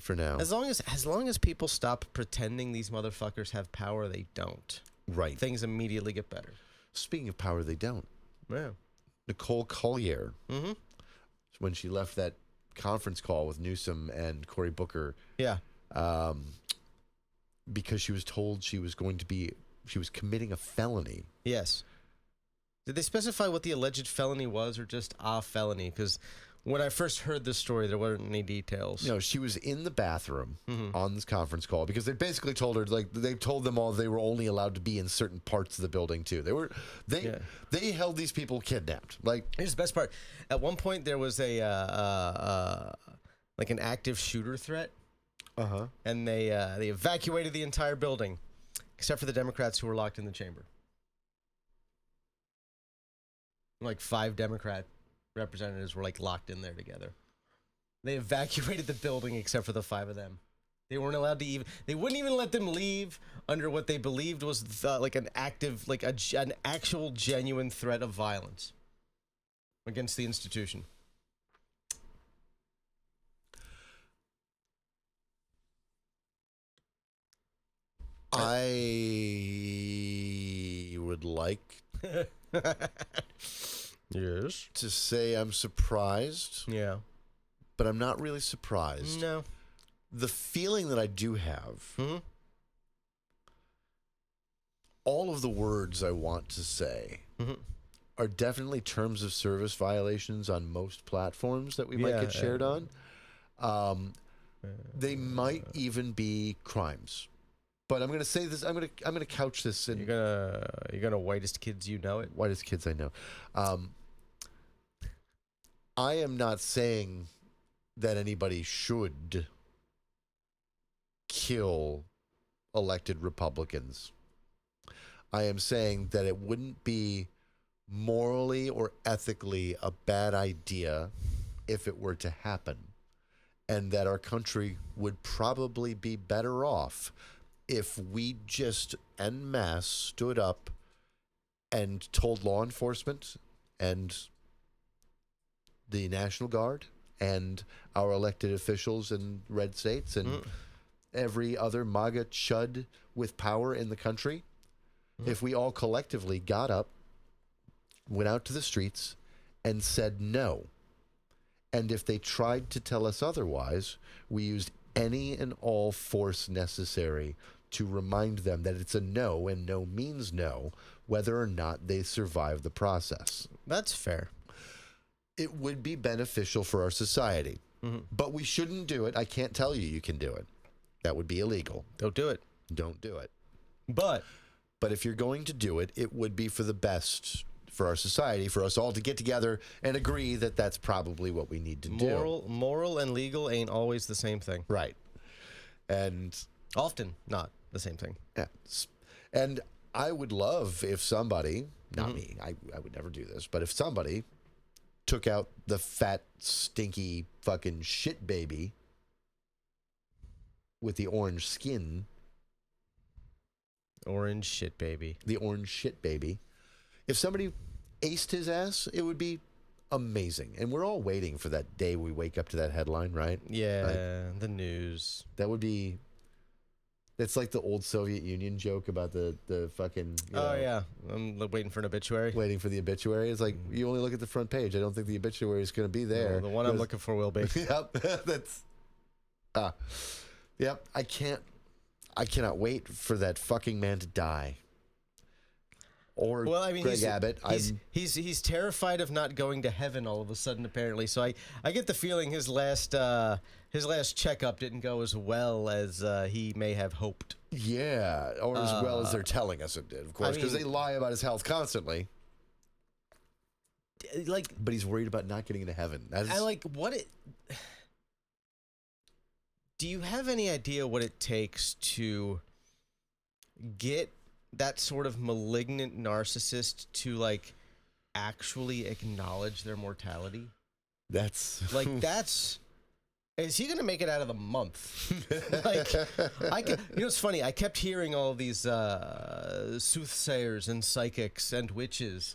For now. As long as people stop pretending these motherfuckers have power, they don't. Right. Things immediately get better. Speaking of power, they don't. Yeah. Nicole Collier, Mm-hmm. when she left that conference call with Newsom and Cory Booker, Yeah. because she was told she was committing a felony. Yes. Did they specify what the alleged felony was, or just a felony? Because when I first heard this story, there weren't any details. She was in the bathroom Mm-hmm. on this conference call because they basically told her, like, they told them all they were only allowed to be in certain parts of the building too. They held these people kidnapped. Like, Here's the best part. At one point, there was a like an active shooter threat, and they evacuated the entire building, except for the Democrats who were locked in the chamber. Like 5 Democrat representatives were like locked in there together. They evacuated the building except for the 5 of them. They weren't allowed to even. They wouldn't even let them leave under what they believed was like an active, like an actual genuine threat of violence. against the institution? I would like Yes. to say I'm surprised, Yeah. but I'm not really surprised. No. The feeling that I do have, Mhm. all of the words I want to say Mhm. are definitely terms of service violations on most platforms that we might Yeah, get shared on. They might even be crimes. But I'm going to say this. I'm going to couch this in You're gonna whitest kids you know it. whitest kids I know. I am not saying that anybody should kill elected Republicans. I am saying that it wouldn't be morally or ethically a bad idea if it were to happen, and that our country would probably be better off if we just en masse stood up and told law enforcement and the National Guard and our elected officials in red states and every other MAGA chud with power in the country, if we all collectively got up, went out to the streets, and said no. And if they tried to tell us otherwise, we used any and all force necessary to remind them that it's a no, and no means no, whether or not they survive the process. That's fair. It would be beneficial for our society, but we shouldn't do it. I can't tell you can do it. That would be illegal. Don't do it. Don't do it. But But if you're going to do it, it would be for the best for our society, for us all to get together and agree that that's probably what we need to do. moral and legal ain't always the same thing. Right. And Often not the same thing. yeah. And I would love if somebody, not me, I would never do this, but if somebody took out the fat, stinky fucking shit baby with the orange skin, Orange shit, baby. the orange shit baby, if somebody aced his ass, it would be amazing. And we're all waiting for that day we wake up to that headline, right? Yeah, the news. That would be... It's like the old Soviet Union joke about the fucking... Oh, yeah. I'm waiting for an obituary. Waiting for the obituary. It's like, you only look at the front page. I don't think the obituary is going to be there. The one I'm looking for will be. Yep. That's... Yep. I cannot wait for that fucking man to die. Or Well, I mean, Greg Abbott. he's terrified of not going to heaven all of a sudden, apparently. So I get the feeling his last checkup didn't go as well as he may have hoped. Yeah, or as well as they're telling us it did, of course, because they lie about his health constantly. Like, But he's worried about not getting into heaven. That's, do you have any idea what it takes to get that sort of malignant narcissist to, like, actually acknowledge their mortality? that's Is he gonna make it out of the month? It's funny. I kept hearing all these soothsayers and psychics and witches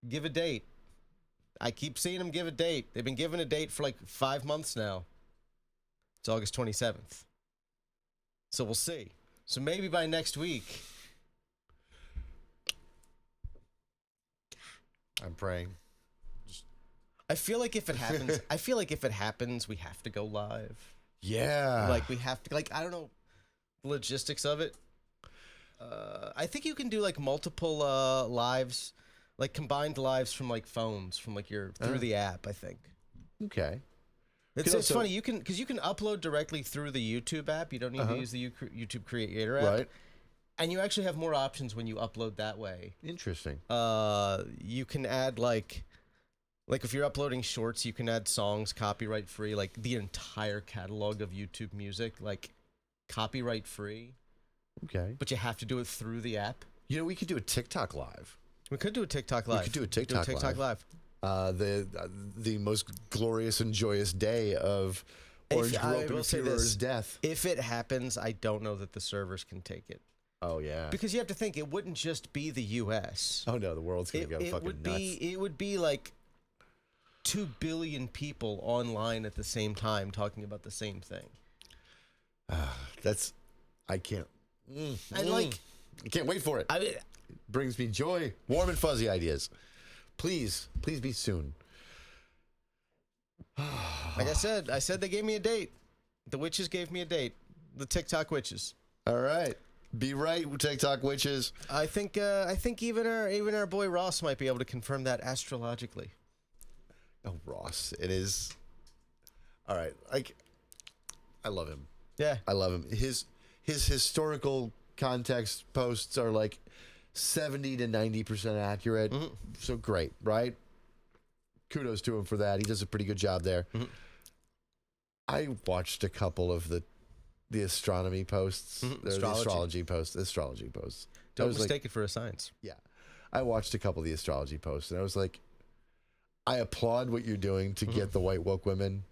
give a date. I keep seeing them give a date. They've been giving a date for like 5 months now. It's August 27th. So we'll see. So maybe by next week. I'm praying. I feel like if it happens, we have to go live. Yeah. Like, we have to, like, I don't know the logistics of it. I think you can do, like, multiple lives, like, combined lives from, like, phones, from, like, through the app, I think. Okay. It's funny, because you can upload directly through the YouTube app. You don't need to use the YouTube Creator app. Right. And you actually have more options when you upload that way. Interesting. You can add, like if you're uploading shorts, you can add songs copyright free, like the entire catalog of YouTube music, like copyright free. Okay. But you have to do it through the app. You know, we could do a TikTok live. We could do a TikTok live. We could do a TikTok live. The most glorious and joyous day of Orange Rope and Fuhrer's death. If it happens, I don't know that the servers can take it. Oh, yeah. Because you have to think, it wouldn't just be the U.S. Oh, no, the world's going to go fucking nuts. It would be like 2 billion people online at the same time talking about the same thing. I can't. I can't wait for it. it Brings me joy, warm and fuzzy ideas. Please be soon. Like I said they gave me a date. The witches gave me a date. The TikTok witches. All right, be right, TikTok witches. I think even our boy Ross might be able to confirm that astrologically. Oh, Ross, it is. All right, I love him. Yeah, I love him. His historical context posts are like 70 to 90% accurate. Mm-hmm. So great, right? Kudos to him for that. He does a pretty good job there. Mm-hmm. I watched a couple of the astronomy posts, Mm-hmm. or the astrology posts. don't mistake it for a science. Yeah, I watched a couple of the astrology posts, and I was like, I applaud what you're doing to get the white woke women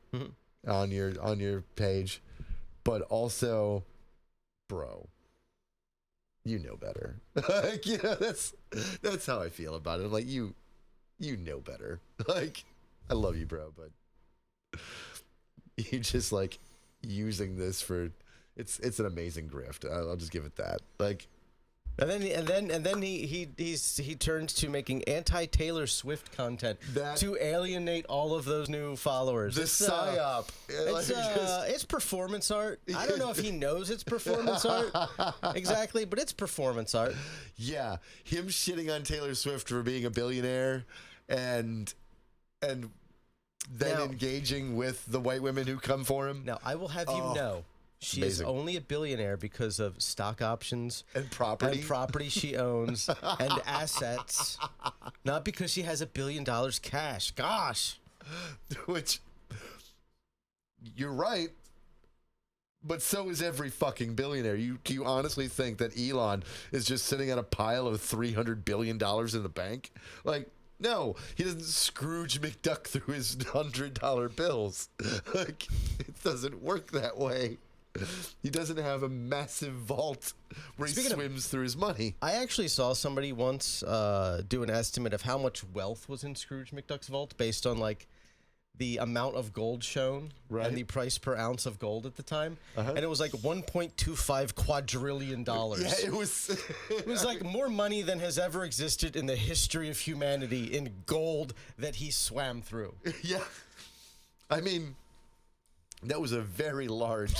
on your page, but also, bro, you know better. Like, you know, that's how I feel about it. I'm like, you know better. Like, I love you, bro, but you just like using this for it's an amazing grift. I'll just give it that. Like, And then he turns to making anti-Taylor Swift content to alienate all of those new followers. the psyop. It's performance art. I don't know if he knows it's performance art exactly, but it's performance art. Yeah, him shitting on Taylor Swift for being a billionaire, and then Now- engaging with the white women who come for him. Now, I will have you know, she amazing. is only a billionaire because of stock options And property. she owns and assets, not because she has $1 billion cash. Gosh. Which, you're right, but so is every fucking billionaire. Do you honestly think that Elon is just sitting on a pile of $300 billion in the bank? Like, no, he doesn't Scrooge McDuck through his $100 bills. Like, it doesn't work that way. He doesn't have a massive vault where he swims through his money. I actually saw somebody once do an estimate of how much wealth was in Scrooge McDuck's vault based on like the amount of gold shown and the price per ounce of gold at the time, and it was like $1.25 quadrillion. Yeah, it was. It was like more money than has ever existed in the history of humanity in gold that he swam through. Yeah, I mean, that was a very large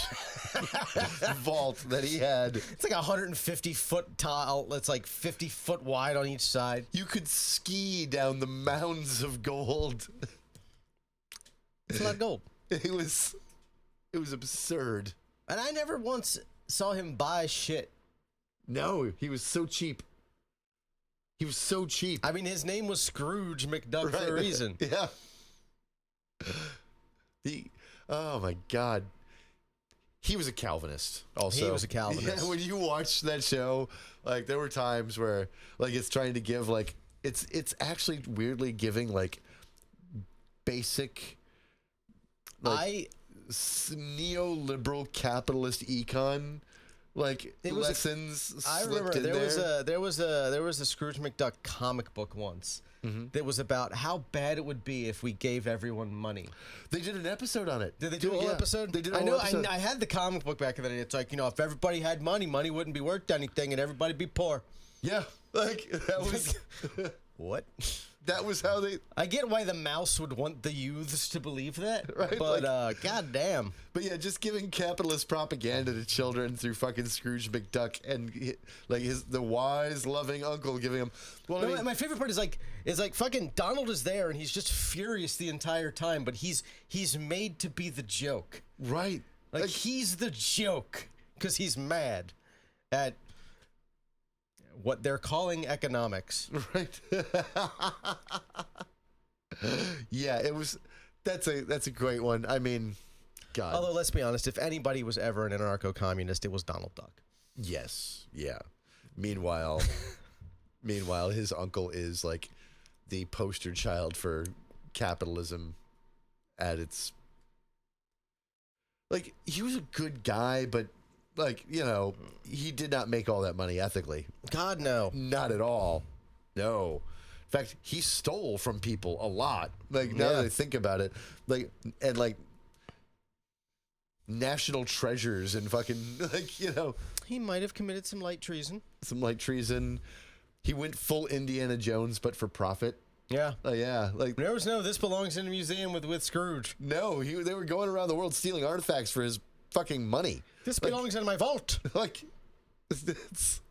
vault that he had. It's like 150-foot tall. It's like 50 foot wide on each side. You could ski down the mounds of gold. It's not gold. It was absurd. And I never once saw him buy shit. No, he was so cheap. He was so cheap. I mean, his name was Scrooge McDuck for a reason. Yeah. Oh my God. He was a Calvinist also. He was a Calvinist. Yeah, when you watch that show, like there were times where like it's trying to give like it's actually weirdly giving like basic neoliberal capitalist econ like lessons. I remember there was a Scrooge McDuck comic book once that was about how bad it would be if we gave everyone money. They did an episode on it. Did they do a whole episode? They did a I whole know. episode. I had the comic book back in the day. It's like, you know, if everybody had money, money wouldn't be worth anything, and everybody'd be poor. Yeah, like that was What? that was how they. I get why the mouse would want the youths to believe that, Right, but like- goddamn. But yeah, just giving capitalist propaganda to children through fucking Scrooge McDuck and like the wise, loving uncle giving him. Well, I No, mean, my favorite part is like fucking Donald is there and he's just furious the entire time, but he's made to be the joke. right? Like he's the joke because he's mad at what they're calling economics. Right. Yeah, it was. That's a great one. I mean, God. Although let's be honest, if anybody was ever an anarcho-communist, it was Donald Duck. Yes. Yeah. Meanwhile, his uncle is like the poster child for capitalism at its. Like, he was a good guy, but like, you know, he did not make all that money ethically. God no. Not at all. No. fact, he stole from people a lot. Like, now that I think about it, like, and like national treasures and fucking, like, you know. He might have committed some light treason. He went full Indiana Jones, but for profit. Yeah. Yeah. Like, There was no, this belongs in a museum with Scrooge. no, they were going around the world stealing artifacts for his fucking money. This belongs in my vault. Like, it's,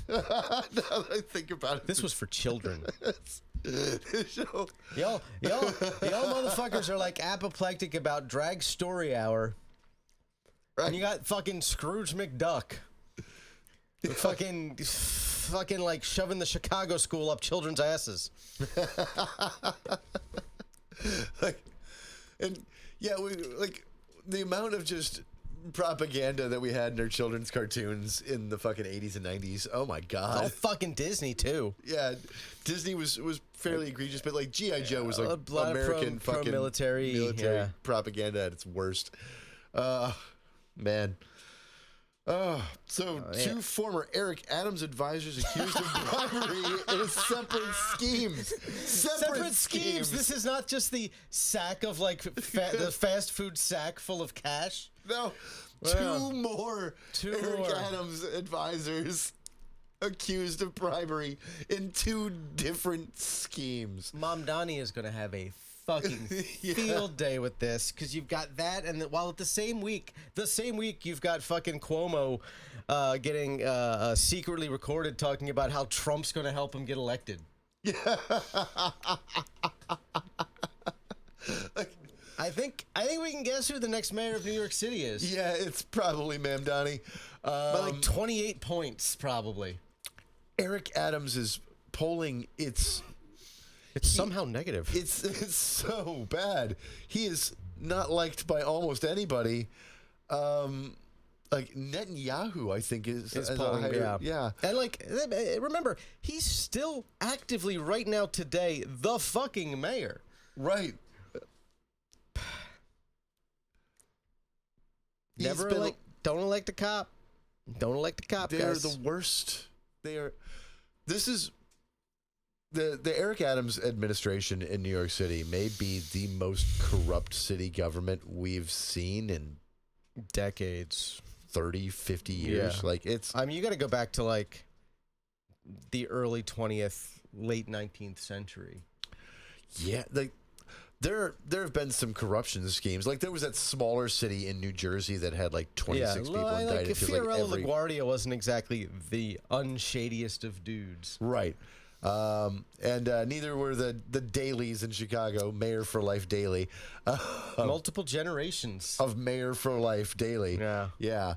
now that I think about it. This was for children. Show. Y'all motherfuckers are like apoplectic about Drag Story Hour. Right. And you got fucking Scrooge McDuck. Fucking like shoving the Chicago school up children's asses. Like, and yeah, we like the amount of just propaganda that we had in our children's cartoons in the fucking 80s and 90s. Oh my god. Oh, fucking Disney too. Yeah, Disney was fairly egregious, but like G.I. Joe was like a lot of American fucking military propaganda at its worst. Man. Two former Eric Adams advisors accused of bribery in separate schemes. Separate schemes. This is not just the sack of like the fast food sack full of cash. No, Wow. two more Eric Adams advisors accused of bribery in two different schemes. Mom Donnie is going to have a fucking field day with this, because you've got that, and while at the same week you've got fucking Cuomo getting secretly recorded talking about how Trump's going to help him get elected. Yeah. I think we can guess who the next mayor of New York City is. Yeah, it's probably Ma'am Donnie. By like 28 points, probably. Eric Adams is polling It's somehow negative. It's so bad. He is not liked by almost anybody. Like Netanyahu, I think is polling, higher, yeah. And like, remember, he's still actively right now today the fucking mayor. Right. Never don't elect a cop. Don't elect a cop. They're guys. the worst. This is the Eric Adams administration in New York City may be the most corrupt city government we've seen in decades, 30, 50 years. Yeah. Like, it's, I mean, you got to go back to like the early 20th, late 19th century. Yeah, like there have been some corruption schemes. Like, there was that smaller city in New Jersey that had like 26 people indicted. Like Fiorello LaGuardia wasn't exactly the unshadiest of dudes. Right. And neither were the Dailies in Chicago, Mayor for Life Daily. Multiple generations of Mayor for Life Daily. Yeah. Yeah.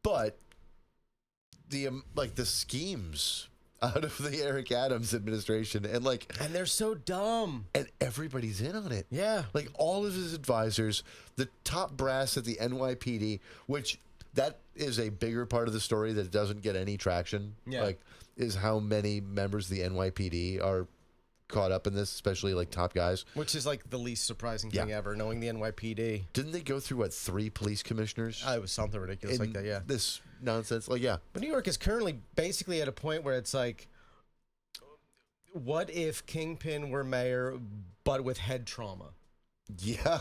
But the the schemes out of the Eric Adams administration, and they're so dumb, and everybody's in on it. Yeah. Like, all of his advisors, the top brass at the NYPD, which that is a bigger part of the story that doesn't get any traction. Yeah. Like, is how many members of the NYPD are caught up in this, especially like top guys. Which is like the least surprising thing ever, knowing the NYPD. Didn't they go through, 3 police commissioners? It was something ridiculous like that, yeah. This nonsense, yeah. But New York is currently basically at a point where it's like, what if Kingpin were mayor, but with head trauma? Yeah.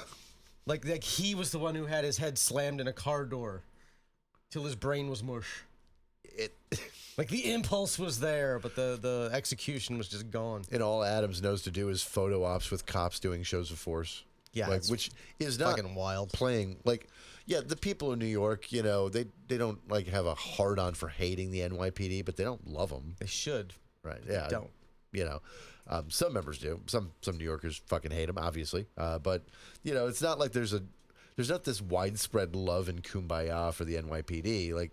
Like he was the one who had his head slammed in a car door till his brain was mush. Like, the impulse was there, but the execution was just gone. And all Adams knows to do is photo ops with cops doing shows of force. Yeah, which is not fucking wild. Playing the people in New York, they don't have a hard on for hating the NYPD, but they don't love them. They should. Right? Yeah. They don't. Some members do. Some New Yorkers fucking hate them, obviously. But it's not like there's not this widespread love and kumbaya for the NYPD.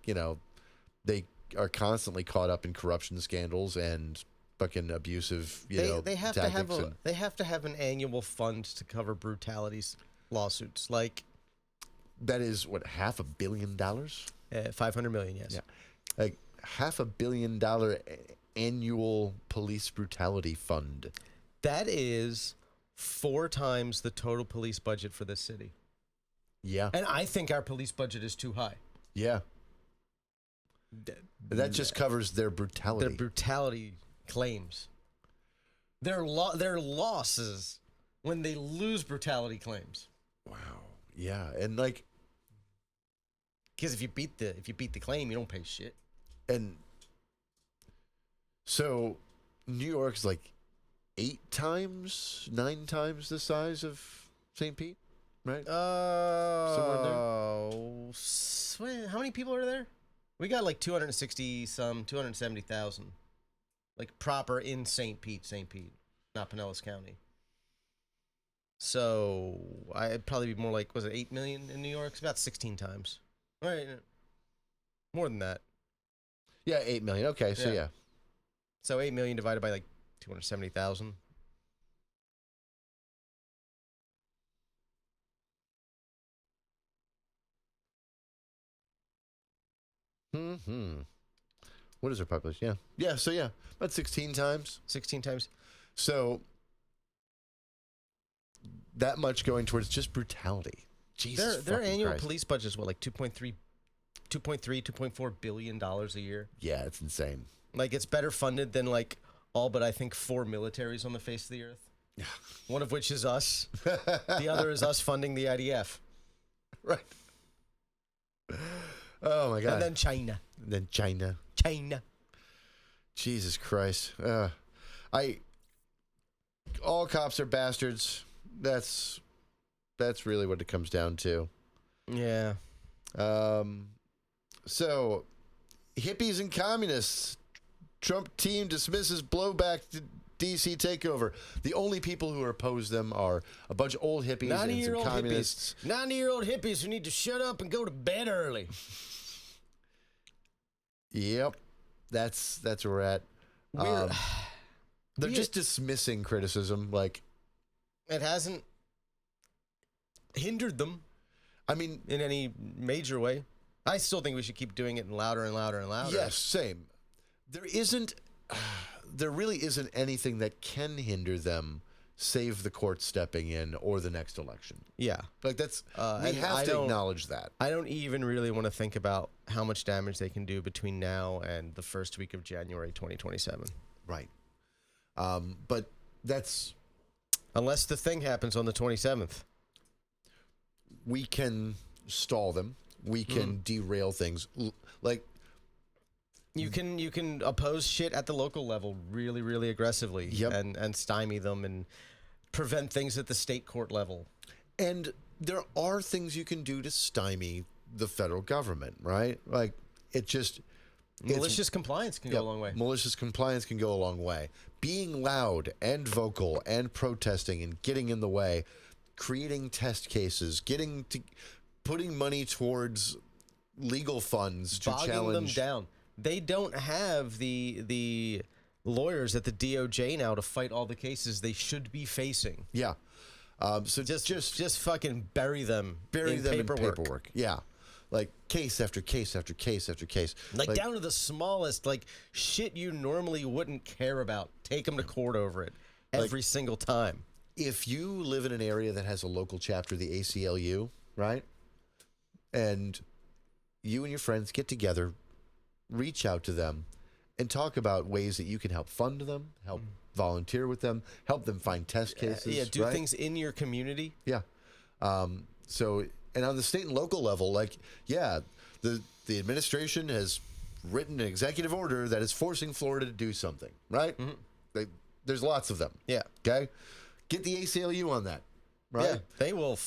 They are constantly caught up in corruption scandals and fucking abusive, they have tactics. They have to have an annual fund to cover brutalities lawsuits. Like, that is what, $500 million? $500 million, yes. Yeah, like $500 million annual police brutality fund. That is 4 times the total police budget for this city. Yeah, and I think our police budget is too high. Yeah. That just covers their brutality. Their brutality claims. Their losses when they lose brutality claims. Wow. Yeah, and like, because if you beat the claim, you don't pay shit. and so New York's like 9 times the size of St. Pete, right? How many people are there? We got like 270,000. Like proper in St. Pete, not Pinellas County. So I'd probably be more like, was it 8 million in New York? It's about 16 times. Right. More than that. Yeah, 8 million. Okay, so yeah. So 8 million divided by like 270,000. What is our population? Yeah. Yeah, so yeah, about 16 times. 16 times. So that much going towards just brutality. Jesus Their fucking annual Christ. police budget is what, like 2.4 billion dollars a year? Yeah, it's insane. Like, it's better funded than like all but I think 4 militaries on the face of the earth. One of which is us. The other is us funding the IDF. Right. Oh my God. And then China. China. Jesus Christ. All cops are bastards. That's really what it comes down to. Yeah. So, hippies and communists. Trump team dismisses blowback to D.C. takeover. The only people who oppose them are a bunch of old hippies and some communists. 90-year-old hippies who need to shut up and go to bed early. Yep. That's where we're at. They're just dismissing criticism. Like, it hasn't hindered them. I mean, in any major way. I still think we should keep doing it louder and louder and louder. Yes, same. There really isn't anything that can hinder them, save the court stepping in or the next election. Yeah. Like, that's, we have to acknowledge that. I don't even really want to think about how much damage they can do between now and the first week of January 2027. Right. But that's... Unless the thing happens on the 27th. We can stall them. We can derail things. Like... You can oppose shit at the local level really, really aggressively. Yep. And stymie them and prevent things at the state court level. And there are things you can do to stymie the federal government, right? Like, it just... Malicious compliance can go a long way. Malicious compliance can go a long way. Being loud and vocal and protesting and getting in the way, creating test cases, putting money towards legal funds to bogging challenge them down. They don't have the lawyers at the DOJ now to fight all the cases they should be facing. Yeah. So just fucking bury them in paperwork. Yeah. Like case after case after case after case. Like down to the smallest, like shit you normally wouldn't care about. Take them to court over it every single time. If you live in an area that has a local chapter of the ACLU, right? And you and your friends get together, reach out to them, and talk about ways that you can help fund them, help volunteer with them, help them find test cases. Do things in your community. Yeah. So, and on the state and local level, the administration has written an executive order that is forcing Florida to do something, right? Mm-hmm. There's lots of them. Yeah. Okay? Get the ACLU on that, right? Yeah, they will.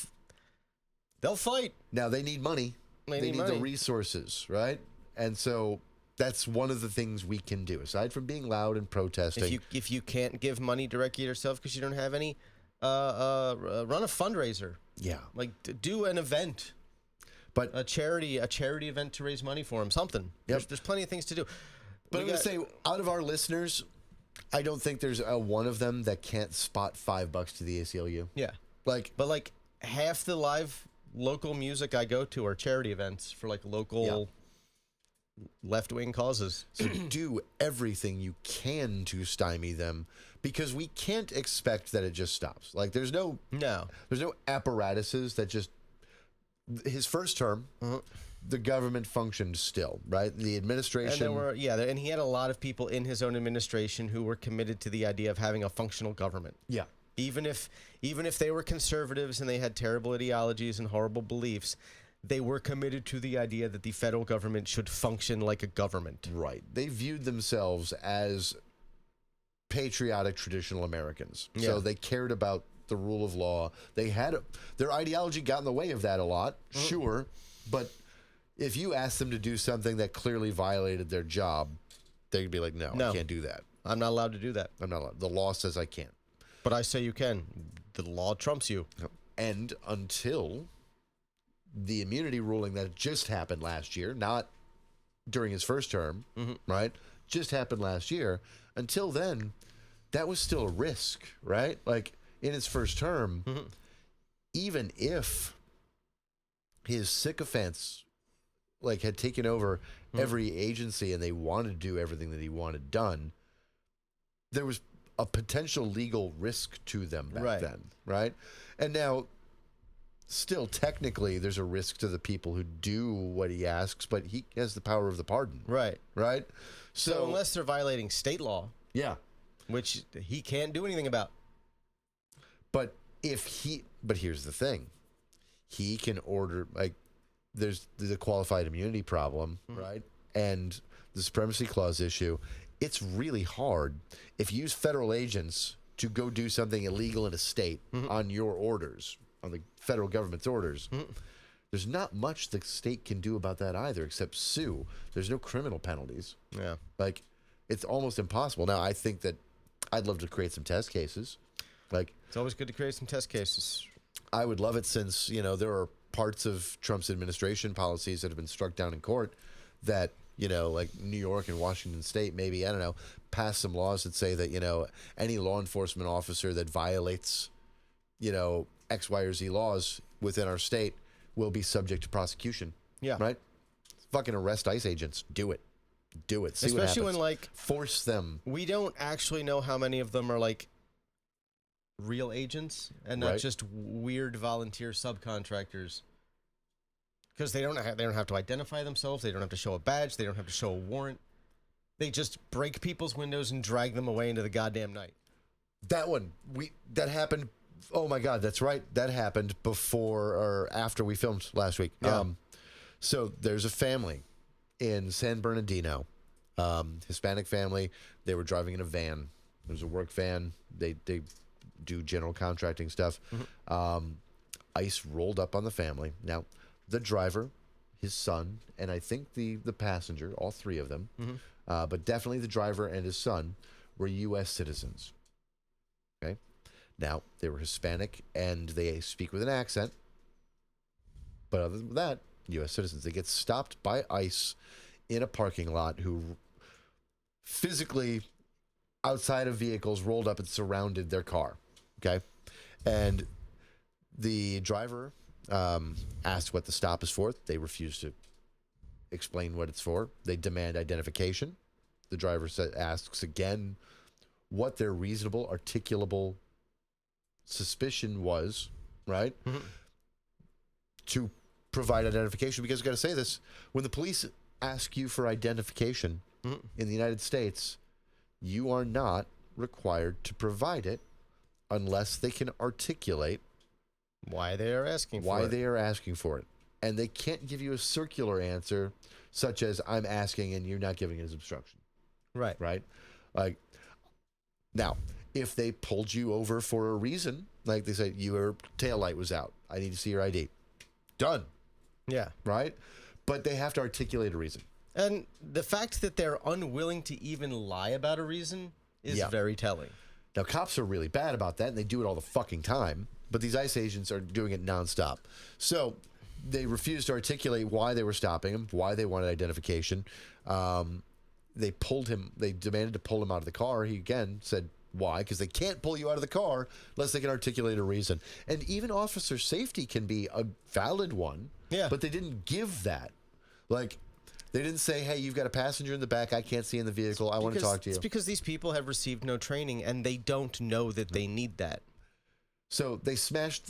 They'll fight. Now, they need money. They need the resources, right? And so that's one of the things we can do, aside from being loud and protesting. If you can't give money directly yourself because you don't have any, run a fundraiser. Yeah. Like, do an event. But a charity event to raise money for them. Something. Yep. There's plenty of things to do. But I'm going to say, out of our listeners, I don't think there's one of them that can't spot $5 to the ACLU. Yeah. But half the live local music I go to are charity events for local left-wing causes. So do everything you can to stymie them, because we can't expect that it just stops. Like, there's no apparatuses that just... His first term, the government functioned still, right? The administration. And there were, and he had a lot of people in his own administration who were committed to the idea of having a functional government. Yeah. Even if they were conservatives and they had terrible ideologies and horrible beliefs, they were committed to the idea that the federal government should function like a government. Right. They viewed themselves as patriotic, traditional Americans. Yeah. So they cared about the rule of law. They had their ideology got in the way of that a lot, sure, but if you asked them to do something that clearly violated their job, they'd be like, no, I can't do that. I'm not allowed to do that. I'm not allowed. The law says I can't. But I say you can. The law trumps you. And until the immunity ruling that just happened last year, not during his first term, right? Just happened last year. Until then, that was still a risk, right? Like in his first term, even if his sycophants like had taken over every agency and they wanted to do everything that he wanted done, there was a potential legal risk to them back then, right? And now, still technically, there's a risk to the people who do what he asks, but he has the power of the pardon, right? So unless they're violating state law, which he can't do anything about. But here's the thing, he can order, like, there's the qualified immunity problem, right? And the supremacy clause issue. It's really hard if you use federal agents to go do something illegal in a state on your orders, on the federal government's orders. There's not much the state can do about that either, except sue. There's no criminal penalties. Yeah. Like, it's almost impossible. Now, I think that I'd love to create some test cases. Like, it's always good to create some test cases. I would love it since, there are parts of Trump's administration policies that have been struck down in court that, like New York and Washington State, maybe, I don't know, pass some laws that say that, any law enforcement officer that violates, X, Y, or Z laws within our state will be subject to prosecution. Yeah. Right? Fucking arrest ICE agents. Do it. See Especially what happens. when, like, force them. We don't actually know how many of them are, like, real agents and not just weird volunteer subcontractors. Because they don't have to identify themselves. They don't have to show a badge. They don't have to show a warrant. They just break people's windows and drag them away into the goddamn night. That happened. Oh my God, that's right. That happened before or after we filmed last week. Yeah. So there's a family in San Bernardino, Hispanic family. They were driving in a van. It was a work van. They do general contracting stuff. ICE rolled up on the family. Now, the driver, his son, and I think the passenger, all three of them, but definitely the driver and his son were U.S. citizens. Okay? Now, they were Hispanic, and they speak with an accent. But other than that, U.S. citizens. They get stopped by ICE in a parking lot who physically, outside of vehicles, rolled up and surrounded their car. Okay? And the driver asked what the stop is for. They refuse to explain what it's for. They demand identification. The driver asks again what their reasonable, articulable suspicion was, right? To provide identification, because I've got to say this, when the police ask you for identification in the United States, you are not required to provide it unless they can articulate why they are asking for it. And they can't give you a circular answer such as I'm asking and you're not giving it as obstruction. Right. Like, now, if they pulled you over for a reason, like they said, your taillight was out, I need to see your ID. Done. Yeah. Right? But they have to articulate a reason. And the fact that they're unwilling to even lie about a reason is very telling. Now, cops are really bad about that, and they do it all the fucking time. But these ICE agents are doing it nonstop. So they refused to articulate why they were stopping him, why they wanted identification. They pulled him. They demanded to pull him out of the car. He, again, said, why? Because they can't pull you out of the car unless they can articulate a reason. And even officer safety can be a valid one. Yeah. But they didn't give that. Like, they didn't say, hey, you've got a passenger in the back. I can't see in the vehicle. I want to talk to you. It's because these people have received no training, and they don't know that they need that. So they start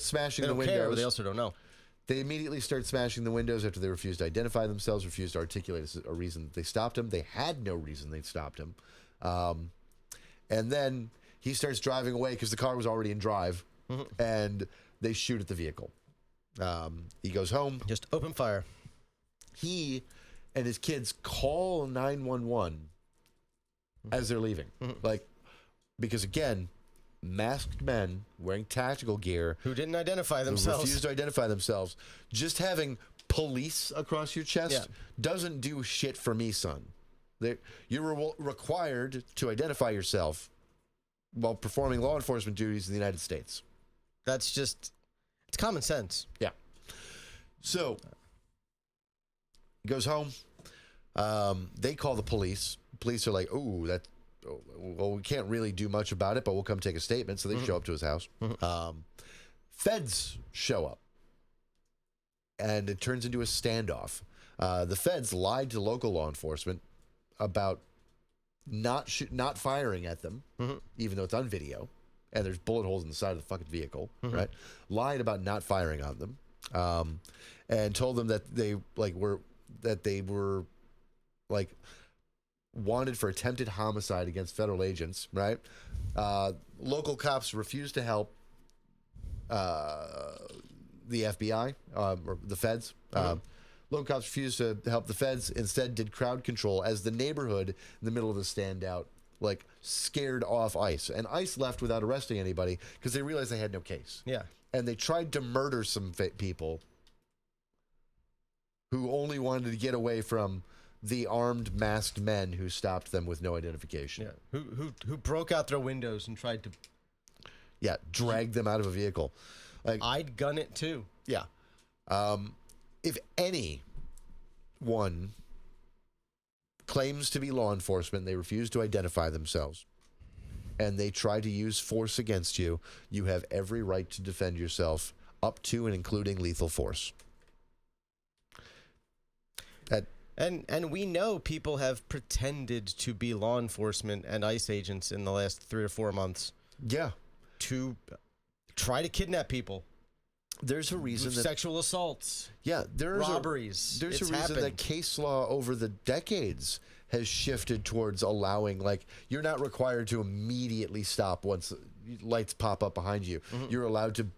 smashing the They don't windows. care, but they also don't know. They immediately start smashing the windows after they refused to identify themselves, refused to articulate a reason that they stopped him. They had no reason they stopped him. And then he starts driving away because the car was already in drive, and they shoot at the vehicle. He goes home. Just open fire. He and his kids call 911 as they're leaving. Like, because again, masked men wearing tactical gear Who didn't identify who themselves. refuse to identify themselves. Just having police across your chest doesn't do shit for me, son. You're required to identify yourself while performing law enforcement duties in the United States. That's just, it's common sense. Yeah. So, he goes home. They call the police. Police are like, well, we can't really do much about it, but we'll come take a statement. So they show up to his house. Feds show up. And it turns into a standoff. The feds lied to local law enforcement about not firing at them, even though it's on video, and there's bullet holes in the side of the fucking vehicle, right? Lied about not firing on them, and told them that they were wanted for attempted homicide against federal agents, right? Local cops refused to help the FBI or the feds. Local cops refused to help the feds, instead did crowd control as the neighborhood in the middle of the standout scared off ICE. And ICE left without arresting anybody because they realized they had no case. Yeah. And they tried to murder some people who only wanted to get away from the armed, masked men who stopped them with no identification. Yeah. Who broke out their windows and tried to... Yeah, drag them out of a vehicle. I'd gun it too. Yeah. If anyone claims to be law enforcement, they refuse to identify themselves, and they try to use force against you, you have every right to defend yourself, up to and including lethal force. And we know people have pretended to be law enforcement and ICE agents in the last 3 or 4 months. Yeah. To try to kidnap people. There's a reason that sexual assaults. Yeah, robberies. There's a reason that case law over the decades has shifted towards allowing, you're not required to immediately stop once lights pop up behind you. You're allowed to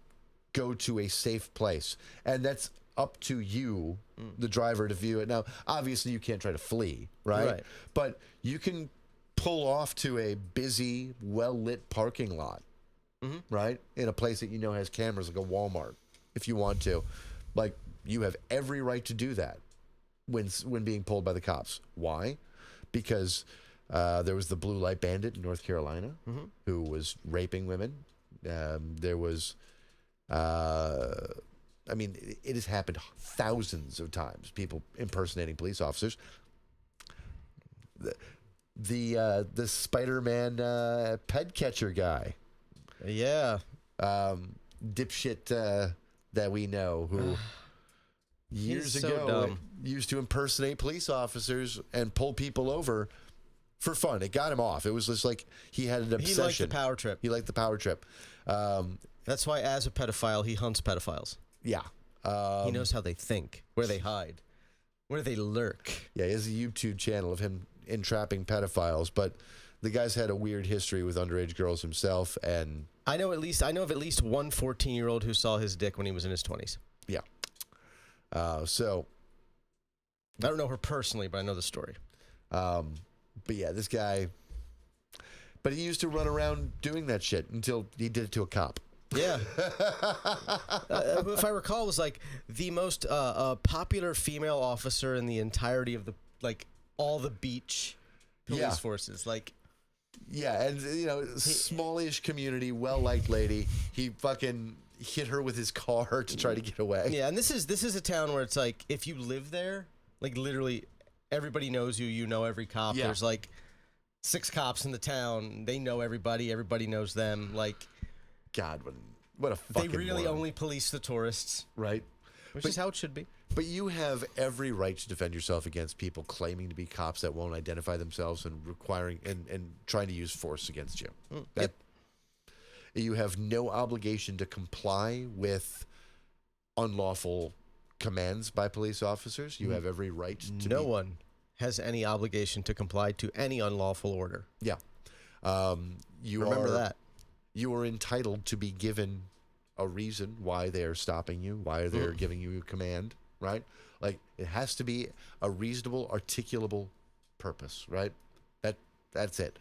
go to a safe place, and that's up to you, the driver, to view it. Now, obviously, you can't try to flee, right? But you can pull off to a busy, well-lit parking lot, right, in a place that you know has cameras, like a Walmart, if you want to. You have every right to do that when being pulled by the cops. Why? Because there was the blue light bandit in North Carolina who was raping women. There was... it has happened thousands of times, people impersonating police officers. The Spider-Man pet catcher guy. Yeah. Dipshit that we know who years ago used to impersonate police officers and pull people over for fun. It got him off. It was just he had an obsession. He liked the power trip. That's why, as a pedophile, he hunts pedophiles. Yeah. He knows how they think, where they hide, where they lurk. Yeah, he has a YouTube channel of him entrapping pedophiles, but the guy's had a weird history with underage girls himself, and I know of at least one 14-year-old who saw his dick when he was in his 20s. Yeah. So I don't know her personally, but I know the story. But yeah, this guy. But he used to run around doing that shit until he did it to a cop. Yeah. If I recall, it was the most popular female officer in the entirety of the all the beach police forces. Yeah, and smallish community, well-liked lady. He fucking hit her with his car to try to get away. Yeah, and this is a town where it's if you live there, literally everybody knows you. You know every cop. Yeah. There's 6 cops in the town. They know everybody. Everybody knows them. God, what a fucking They really moron. only police the tourists. Right. Which is how it should be. But you have every right to defend yourself against people claiming to be cops that won't identify themselves and requiring and trying to use force against you. Yep. You have no obligation to comply with unlawful commands by police officers. You have every right to No one has any obligation to comply to any unlawful order. Yeah. You Remember that. You are entitled to be given a reason why they are stopping you, why they're giving you a command, right? Like, it has to be a reasonable, articulable purpose, right? That's it.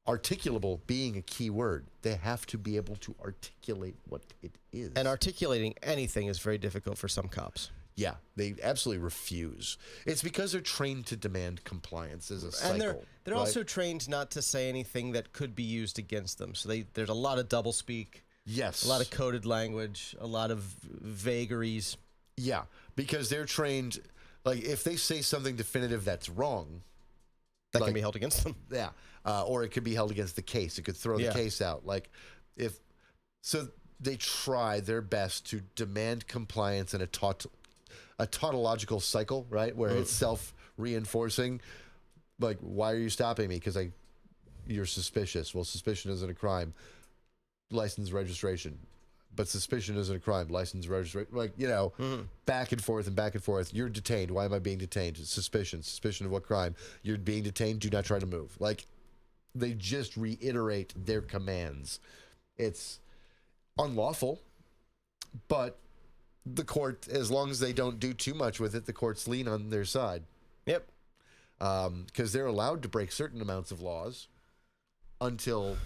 Articulable being a key word. They have to be able to articulate what it is. And articulating anything is very difficult for some cops. Yeah, they absolutely refuse. It's because they're trained to demand compliance as a cycle. And they're right? also trained not to say anything that could be used against them. So there's a lot of doublespeak. Yes. A lot of coded language, a lot of vagaries. Yeah, because they're trained, like, if they say something definitive that's wrong, That can be held against them. yeah, or it could be held against the case. It could throw the case out. Like, so they try their best to demand compliance in a tautological cycle, right, where it's self-reinforcing. Like, why are you stopping me? Because you're suspicious. Well, suspicion isn't a crime. License, registration. But suspicion isn't a crime. License, registration. Like, back and forth and back and forth. You're detained. Why am I being detained? Suspicion. Suspicion of what crime? You're being detained. Do not try to move. Like, they just reiterate their commands. It's unlawful, but the court, as long as they don't do too much with it, the courts lean on their side. Yep. Because they're allowed to break certain amounts of laws until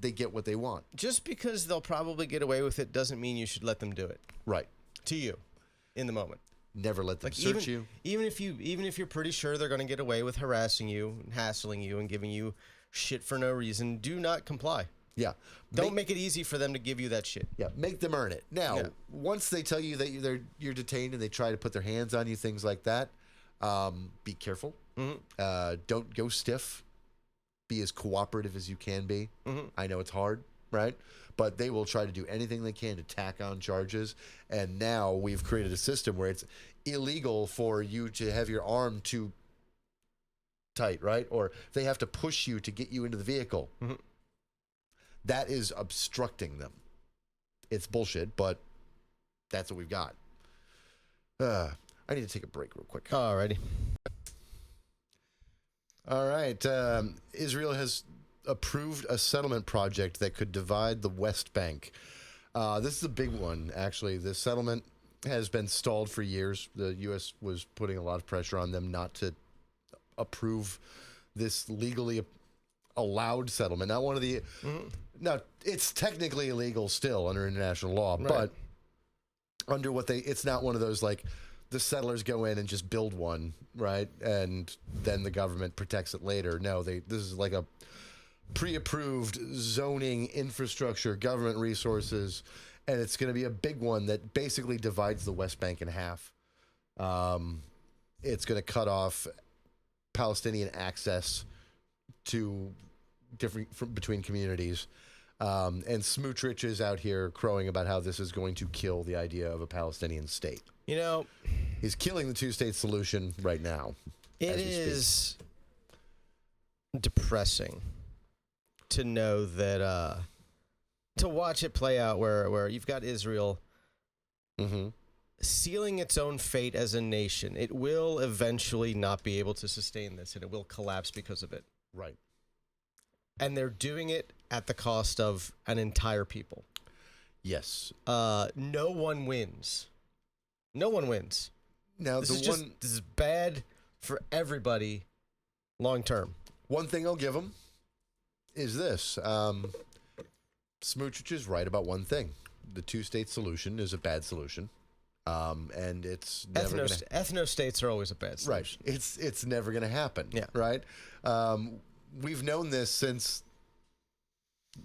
they get what they want. Just because they'll probably get away with it doesn't mean you should let them do it. Right. To you, in the moment. Never let them search you. Even if you're pretty sure they're going to get away with harassing you, and hassling you, and giving you shit for no reason, do not comply. Yeah. Don't make it easy for them to give you that shit. Yeah, make them earn it. Now, once they tell you that you're detained and they try to put their hands on you, things like that, be careful. Don't go stiff. Be as cooperative as you can be. I know it's hard, right? But they will try to do anything they can to tack on charges. And now we've created a system where it's illegal for you to have your arm too tight, right? Or they have to push you to get you into the vehicle. That is obstructing them. It's bullshit, but that's what we've got. I need to take a break real quick. Alrighty. All right. Israel has approved a settlement project that could divide the West Bank. This is a big one, actually. The settlement has been stalled for years. The U.S. was putting a lot of pressure on them not to approve this legally allowed settlement. Not one of the... Now, it's technically illegal still under international law, but under what it's not one of those, like, the settlers go in and just build one, right? And then the government protects it later. No, this is like a pre-approved zoning infrastructure, government resources, and it's going to be a big one that basically divides the West Bank in half. It's going to cut off Palestinian access to between communities. And Smootrich is out here crowing about how this is going to kill the idea of a Palestinian state. You know, he's killing the two-state solution right now. It is depressing to know that, to watch it play out where you've got Israel sealing its own fate as a nation. It will eventually not be able to sustain this, and it will collapse because of it. Right. And they're doing it at the cost of an entire people. Yes. No one wins. No one wins. Now, this is bad for everybody long term. One thing I'll give them is this. Smootrich is right about one thing. The two-state solution is a bad solution. And it's never going to... Ethno-states are always a bad solution. Right. It's never going to happen. Yeah. Right? We've known this since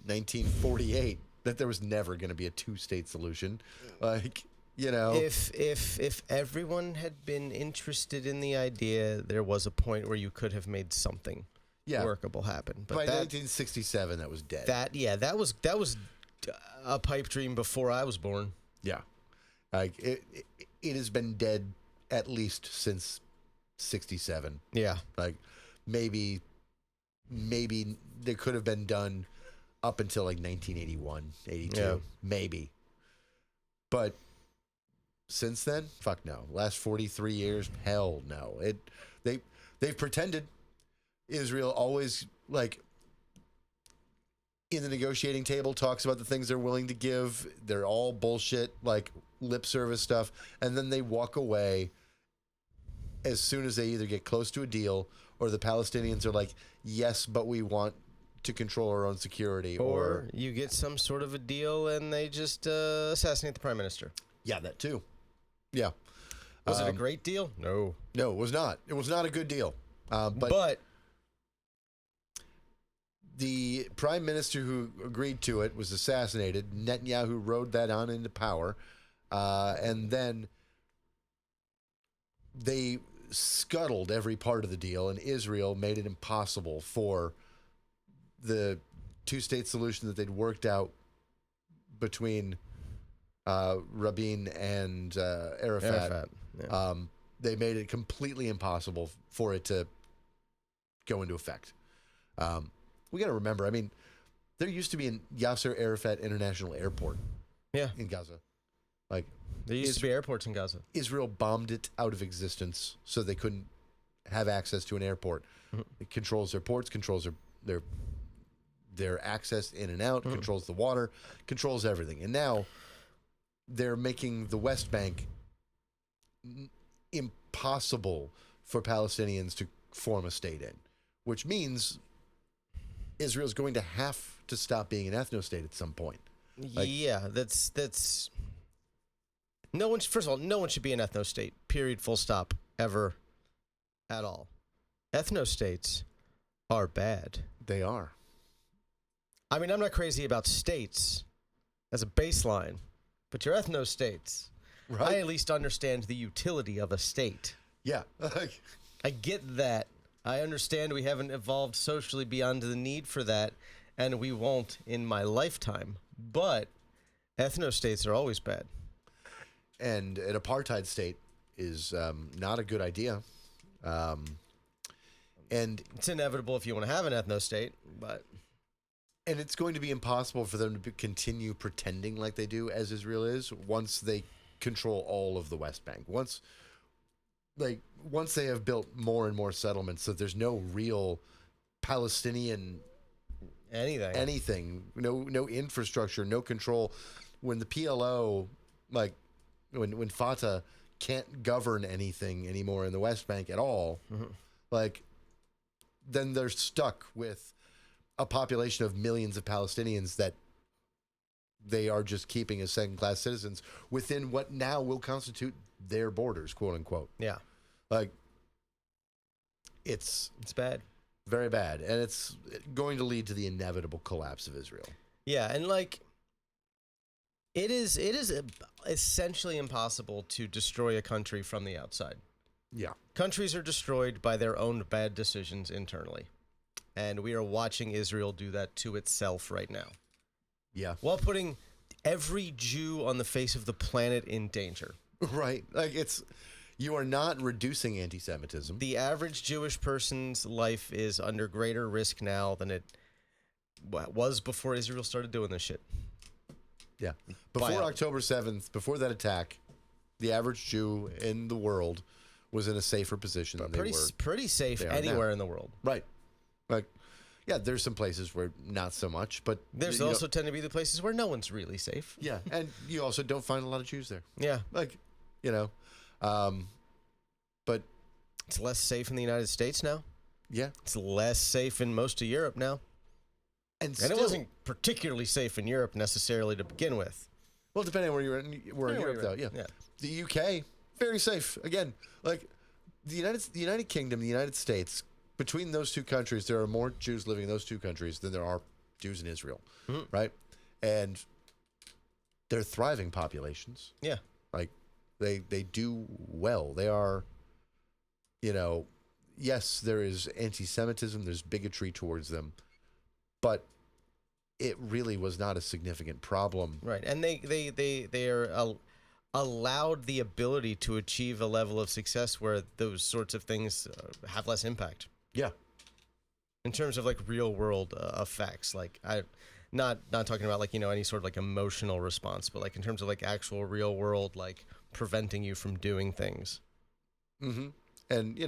1948, that there was never going to be a two-state solution. Like... You know, if everyone had been interested in the idea, there was a point where you could have made something workable happen. But by 1967, that was dead. That was a pipe dream before I was born. Yeah, like it has been dead at least since 67. Yeah, like maybe they could have been done up until like 1981, 82, maybe, but. since then, fuck no. Last 43 years, hell no. They've pretended. Israel always, like, in the negotiating table talks about the things they're willing to give. They're all bullshit, like lip service stuff, and then they walk away as soon as they either get close to a deal or the Palestinians are like, yes, but we want to control our own security. Or you get some sort of a deal and they just assassinate the prime minister. Yeah, that too. Yeah. Was it a great deal? No. No, it was not. It was not a good deal. But the prime minister who agreed to it was assassinated. Netanyahu rode that on into power. And then they scuttled every part of the deal, and Israel made it impossible for the two-state solution that they'd worked out between Rabin and Arafat. Yeah. They made it completely impossible for it to go into effect. We got to remember, I mean, there used to be an Yasser Arafat International Airport in Gaza. Like, there used to be airports in Gaza. Israel bombed it out of existence so they couldn't have access to an airport. It controls their ports, controls their access in and out, controls the water, controls everything. And now they're making the West Bank impossible for Palestinians to form a state in, which means Israel's going to have to stop being an ethno-state at some point. Like, yeah, that's no one. First of all, no one should be an ethno-state. Period. Full stop. Ever. At all. Ethno-states are bad. they are. I mean, I'm not crazy about states as a baseline, but your ethno-states. Right. I at least understand the utility of a state. Yeah. I get that. I understand we haven't evolved socially beyond the need for that, and we won't in my lifetime. But ethno-states are always bad. And an apartheid state is not a good idea. And it's inevitable if you want to have an ethno-state, but... And it's going to be impossible for them to continue pretending like they do, as Israel is, once they control all of the West Bank. Once they have built more and more settlements, so there's no real Palestinian anything, no infrastructure, no control. When the PLO, when Fatah can't govern anything anymore in the West Bank at all, then they're stuck with a population of millions of Palestinians that they are just keeping as second-class citizens within what now will constitute their borders, quote unquote. Yeah. It's bad. Very bad. And it's going to lead to the inevitable collapse of Israel. Yeah, and it is essentially impossible to destroy a country from the outside. Yeah. Countries are destroyed by their own bad decisions internally. And we are watching Israel do that to itself right now. Yeah. While putting every Jew on the face of the planet in danger. Right. You are not reducing anti-Semitism. The average Jewish person's life is under greater risk now than it was before Israel started doing this shit. Yeah. Before October 7th, before that attack, the average Jew in the world was in a safer position than they were. Pretty safe anywhere in the world. Right. Yeah, there's some places where not so much, but... There's also tend to be the places where no one's really safe. Yeah, and you also don't find a lot of Jews there. Yeah. But... It's less safe in the United States now. Yeah. It's less safe in most of Europe now. And it wasn't particularly safe in Europe necessarily to begin with. Well, depending on where you're in Europe, though, yeah. The UK, very safe. Again, the United Kingdom, the United States... Between those two countries, there are more Jews living in those two countries than there are Jews in Israel, right? And they're thriving populations. Yeah. They do well. They are, yes, there is anti-Semitism, there's bigotry towards them, but it really was not a significant problem. Right, and they are allowed the ability to achieve a level of success where those sorts of things have less impact. Yeah. In terms of real world effects, I'm not talking about any sort of emotional response, but in terms of actual real world preventing you from doing things. Mm-hmm. And,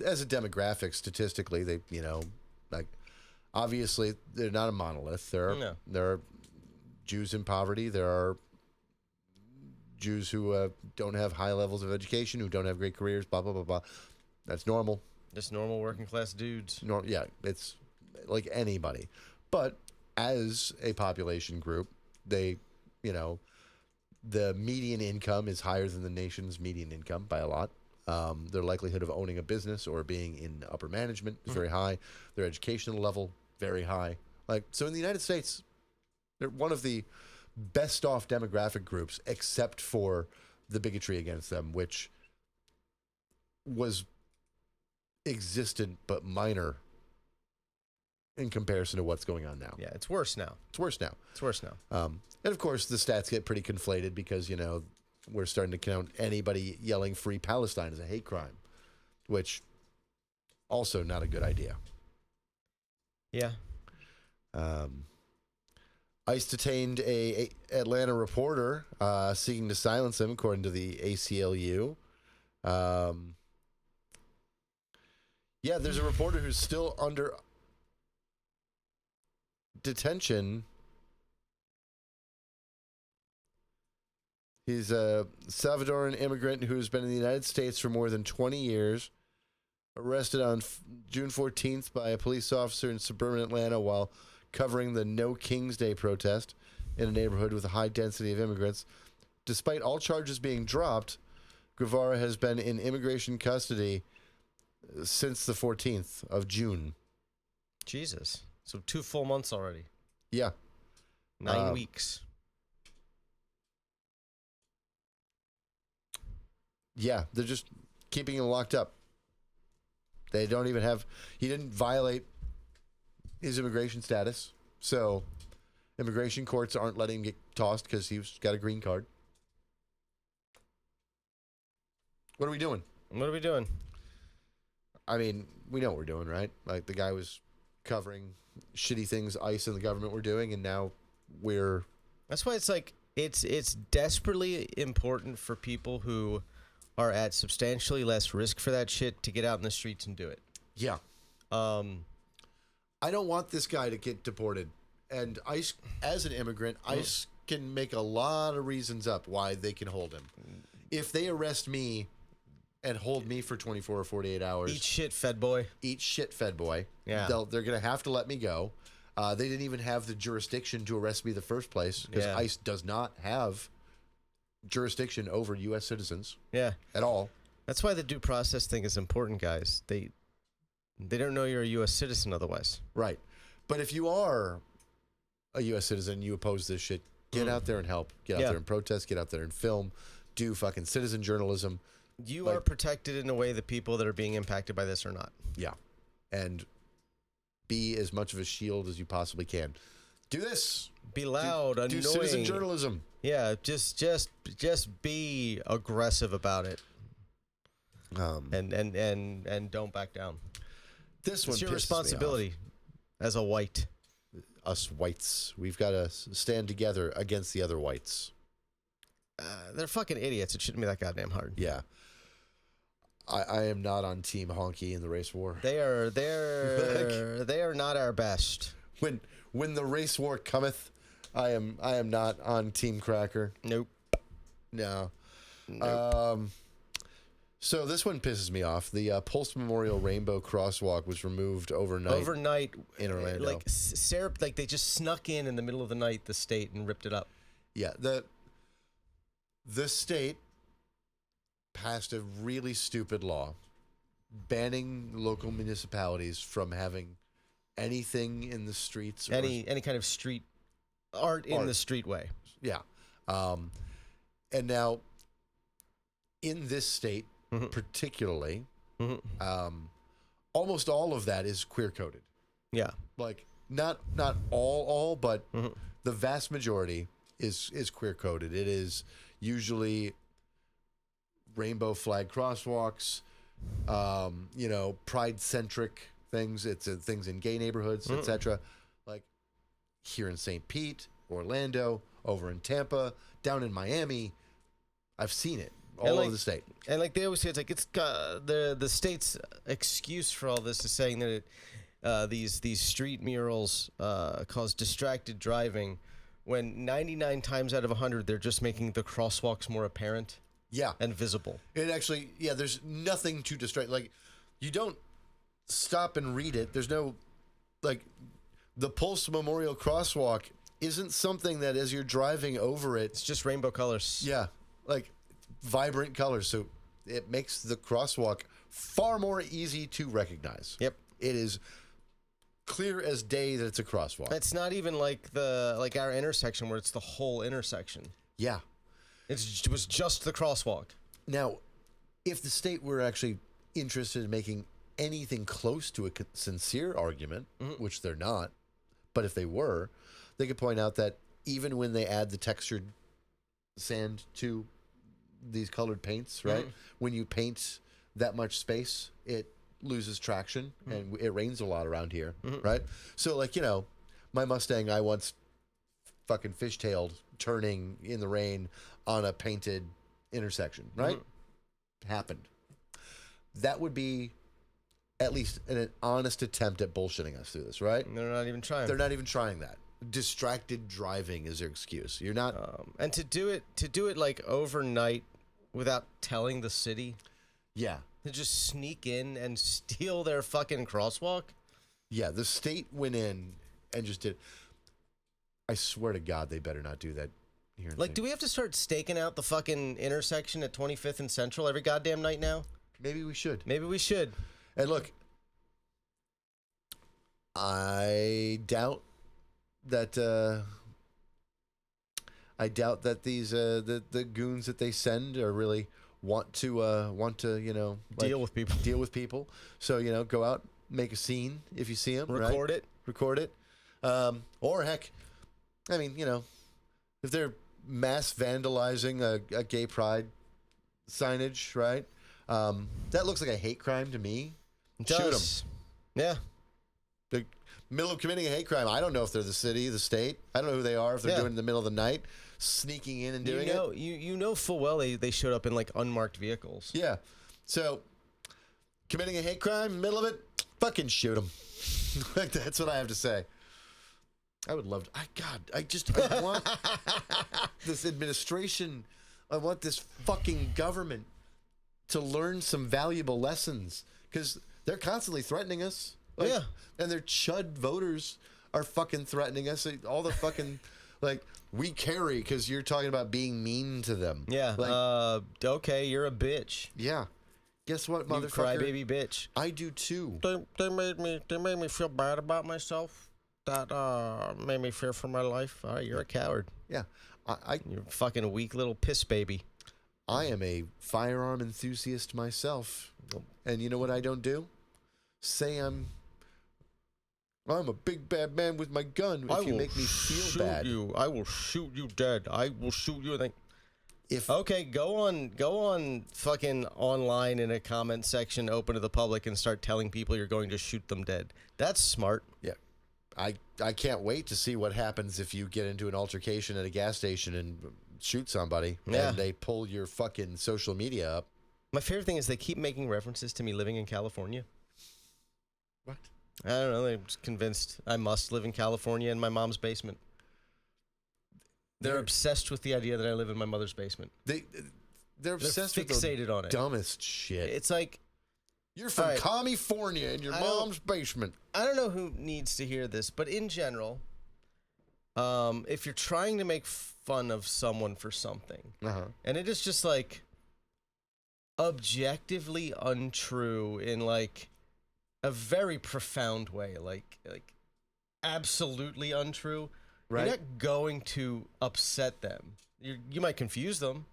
as a demographic, statistically, they, like, obviously, they're not a monolith. There are Jews in poverty. There are Jews who don't have high levels of education, who don't have great careers, blah, blah, blah, blah. That's normal. Just normal working class dudes. Yeah, it's like anybody. But as a population group, they, the median income is higher than the nation's median income by a lot. Their likelihood of owning a business or being in upper management is very high. Their educational level, very high. So in the United States, they're one of the best off demographic groups, except for the bigotry against them, which was existent but minor in comparison to what's going on now. Yeah, it's worse now. And of course, the stats get pretty conflated because, we're starting to count anybody yelling Free Palestine as a hate crime, which also not a good idea. Yeah. ICE detained a Atlanta reporter seeking to silence him, according to the ACLU. Yeah, there's a reporter who's still under detention. He's a Salvadoran immigrant who's been in the United States for more than 20 years, arrested on June 14th by a police officer in suburban Atlanta while covering the No King's Day protest in a neighborhood with a high density of immigrants. Despite all charges being dropped, Guevara has been in immigration custody since the 14th of June. Jesus. So 2 full months already. Yeah. 9 weeks. Yeah, they're just keeping him locked up. They don't even have... He didn't violate his immigration status, so immigration courts aren't letting him get tossed because he's got a green card. What are we doing? I mean, we know what we're doing, right? Like, the guy was covering shitty things ICE and the government were doing, and now we're... That's why it's like, it's desperately important for people who are at substantially less risk for that shit to get out in the streets and do it. Yeah. I don't want this guy to get deported. And ICE, as an immigrant, ICE can make a lot of reasons up why they can hold him. If they arrest me and hold me for 24 or 48 hours... Eat shit, Fed boy. Yeah. They're going to have to let me go. They didn't even have the jurisdiction to arrest me in the first place because ICE does not have jurisdiction over U.S. citizens. Yeah. At all. That's why the due process thing is important, guys. They don't know you're a U.S. citizen otherwise. Right. But if you are a U.S. citizen, you oppose this shit, get out there and help. Get out there and protest. Get out there and film. Do fucking citizen journalism. You are protected in a way that people that are being impacted by this are not. Yeah. And be as much of a shield as you possibly can. Do this. Be loud, annoying. Do citizen journalism. Yeah, just be aggressive about it. And don't back down. This one it's your pisses responsibility me as a white. Us whites. We've got to stand together against the other whites. They're fucking idiots. It shouldn't be that goddamn hard. Yeah. I am not on Team Honky in the race war. They are not our best. When the race war cometh, I am not on Team Cracker. Nope. No. Nope. So this one pisses me off. The Pulse Memorial Rainbow Crosswalk was removed overnight. Overnight in Orlando. Like they just snuck in the middle of the night, the state, and ripped it up. Yeah. The state passed a really stupid law banning local municipalities from having anything in the streets. Any kind of street art in the streetway. Yeah. And now, in this state, particularly, almost all of that is queer-coded. Yeah. Like, not all, but the vast majority is queer-coded. It is usually rainbow flag crosswalks, pride-centric things. It's things in gay neighborhoods, etc. Like here in St. Pete, Orlando, over in Tampa, down in Miami, I've seen it all over the state. And like they always say, it's like the state's excuse for all this is saying that these street murals cause distracted driving, when 99 times out of 100 they're just making the crosswalks more apparent. Yeah. And visible. It actually, there's nothing to distract. Like, you don't stop and read it. There's no, like, the Pulse Memorial Crosswalk isn't something that as you're driving over it. It's just rainbow colors. Yeah. Like, vibrant colors. So it makes the crosswalk far more easy to recognize. Yep. It is clear as day that it's a crosswalk. It's not even like our intersection where it's the whole intersection. Yeah. It was just the crosswalk. Now, if the state were actually interested in making anything close to a sincere argument, which they're not, but if they were, they could point out that even when they add the textured sand to these colored paints, right? When you paint that much space, it loses traction, and it rains a lot around here, right? So, like, my Mustang, I once fucking fishtailed turning in the rain on a painted intersection, right? Happened. That would be at least an honest attempt at bullshitting us through this, right? They're not even trying. They're not even trying that. Distracted driving is their excuse. You're not. And to do it like overnight without telling the city. Yeah. To just sneak in and steal their fucking crosswalk. Yeah, the state went in and just did. I swear to God, they better not do that here. Like, do we have to start staking out the fucking intersection at 25th and Central every goddamn night now? Maybe we should. Maybe we should. And look, I doubt that these the goons that they send are really want to Deal with people. So go out, make a scene if you see them, Record it, or heck, I mean, if they're mass vandalizing a gay pride signage, right? That looks like a hate crime to me. Shoot them. Yeah. The middle of committing a hate crime. I don't know if they're the city, the state. I don't know who they are. If they're doing it in the middle of the night, sneaking in and doing it. You know full well they showed up in like unmarked vehicles. Yeah. So, committing a hate crime, middle of it, fucking shoot them. That's what I have to say. I would love to. I want this administration. I want this fucking government to learn some valuable lessons, because they're constantly threatening us. Like, yeah. And their chud voters are fucking threatening us. All the fucking, like, we carry because you're talking about being mean to them. Yeah. Like, okay, you're a bitch. Yeah. Guess what, You motherfucker? crybaby bitch. I do too. They made me feel bad about myself. That made me fear for my life. All right, you're a coward. Yeah. You're a fucking weak little piss baby. I am a firearm enthusiast myself. And you know what I don't do? Say I'm a big bad man with my gun if you make me feel bad. I will shoot you dead. I will shoot you. Okay, go on fucking online in a comment section open to the public and start telling people you're going to shoot them dead. That's smart. Yeah. I can't wait to see what happens if you get into an altercation at a gas station and shoot somebody and they pull your fucking social media up. My favorite thing is they keep making references to me living in California. What? I don't know. They're just convinced I must live in California in my mom's basement. They're obsessed with the idea that I live in my mother's basement. They're obsessed fixated with the on it. Dumbest shit. It's like, you're from California in your mom's basement. I don't know who needs to hear this, but in general, if you're trying to make fun of someone for something, and it is just like objectively untrue in like a very profound way, like absolutely untrue, right? You're not going to upset them. You might confuse them,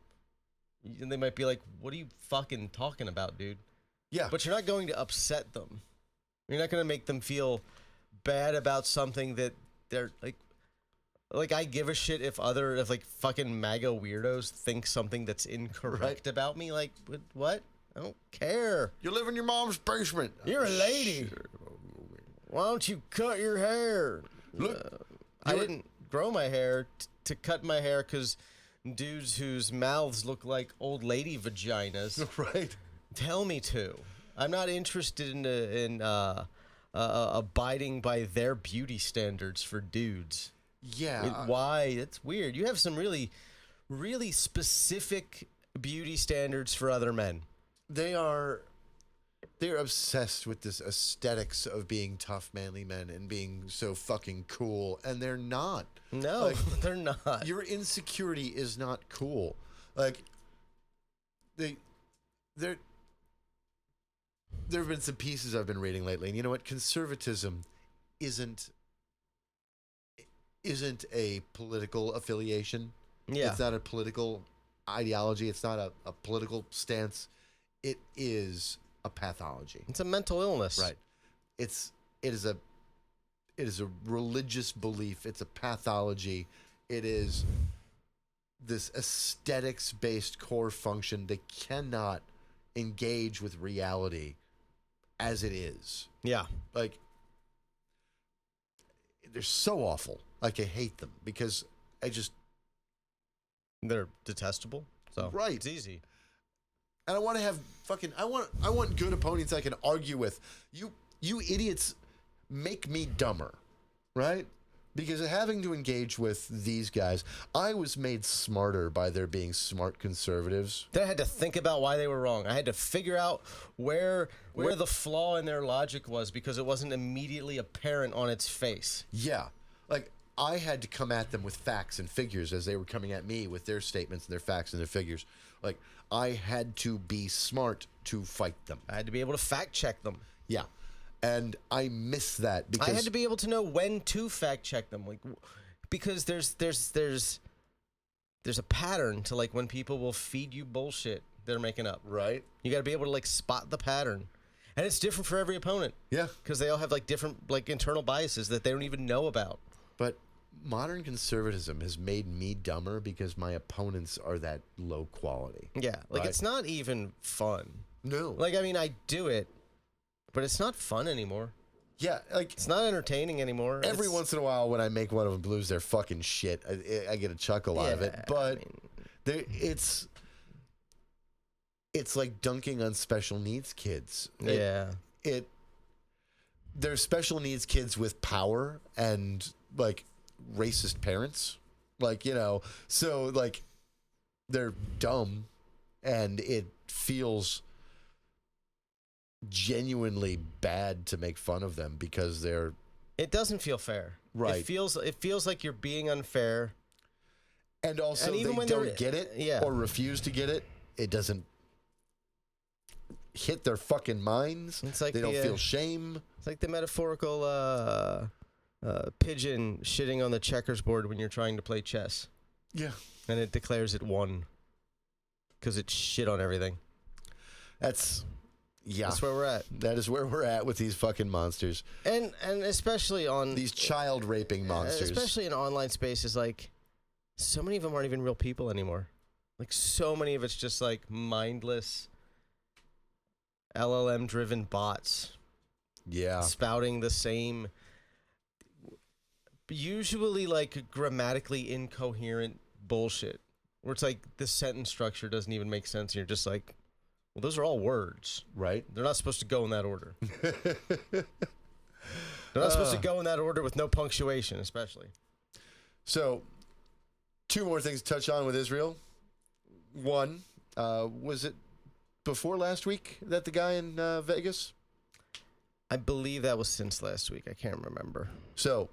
and they might be like, "What are you fucking talking about, dude?" Yeah. But you're not going to upset them. You're not going to make them feel bad about something that they're like I give a shit if like fucking MAGA weirdos think something that's incorrect about me. Like, what? I don't care. You live in your mom's basement. You're a lady. Why don't you cut your hair? Look, I didn't grow my hair to cut my hair because dudes whose mouths look like old lady vaginas. Right. Tell me to. I'm not interested in abiding by their beauty standards for dudes. Yeah. Why? It's weird. You have some really, really specific beauty standards for other men. They're obsessed with this aesthetics of being tough, manly men and being so fucking cool, and they're not. No, they're not. Your insecurity is not cool. Like, there have been some pieces I've been reading lately, and you know what? Conservatism isn't a political affiliation. Yeah. It's not a political ideology. It's not a political stance. It is a pathology. It's a mental illness. Right. It is a religious belief. It's a pathology. It is this aesthetics-based core function that cannot engage with reality as it is. Yeah. Like, they're so awful. Like, I hate them because They're detestable. So Right. it's easy. and I want to have I want good opponents I can argue with. You idiots make me dumber, right? Because of having to engage with these guys, I was made smarter by their being smart conservatives. Then I had to think about why they were wrong. I had to figure out where the flaw in their logic was because it wasn't immediately apparent on its face. Yeah. Like, I had to come at them with facts and figures as they were coming at me with their statements and their facts and their figures. Like, I had to be smart to fight them. I had to be able to fact check them. Yeah. And I miss that because I had to be able to know when to fact check them, like, because there's a pattern to, like, when people will feed you bullshit they're making up. right? You got to be able to, like, spot the pattern, and it's different for every opponent. Yeah. Because they all have, like, different, like, internal biases that they don't even know about. But modern conservatism has made me dumber because my opponents are that low quality. Yeah, like, Right. it's not even fun. No. Like, I mean, I do it, but it's not fun anymore. Yeah, like It's not entertaining anymore. every It's- once in a while when I make one of them lose their fucking shit, I get a chuckle out of it. Yeah, But I mean- it's like dunking on special needs kids. Yeah. They're special needs kids with power and, like, racist parents. Like, you know, so, like, they're dumb and it feels genuinely bad to make fun of them because they're It doesn't feel fair. Right. It feels like you're being unfair. and also And even they when don't they're- get it yeah. or refuse to get it. It doesn't hit their fucking minds. It's like they don't the, feel shame. It's like the metaphorical pigeon shitting on the checkers board when you're trying to play chess, Yeah. and it declares it won because it shit on everything. That's That's where we're at. That is where we're at with these fucking monsters. And especially on These child raping monsters. especially in online spaces, like, so many of them aren't even real people anymore. Like, so many of it's just, like, mindless LLM driven bots Yeah. spouting the same, usually, like, grammatically incoherent bullshit where it's like the sentence structure doesn't even make sense and you're just like, well, those are all words. Right? They're not supposed to go in that order. They're not supposed to go in that order with no punctuation, especially. So, two more things to touch on with Israel. One, was it before last week that the guy in Vegas? I believe that was since last week. I can't remember. So,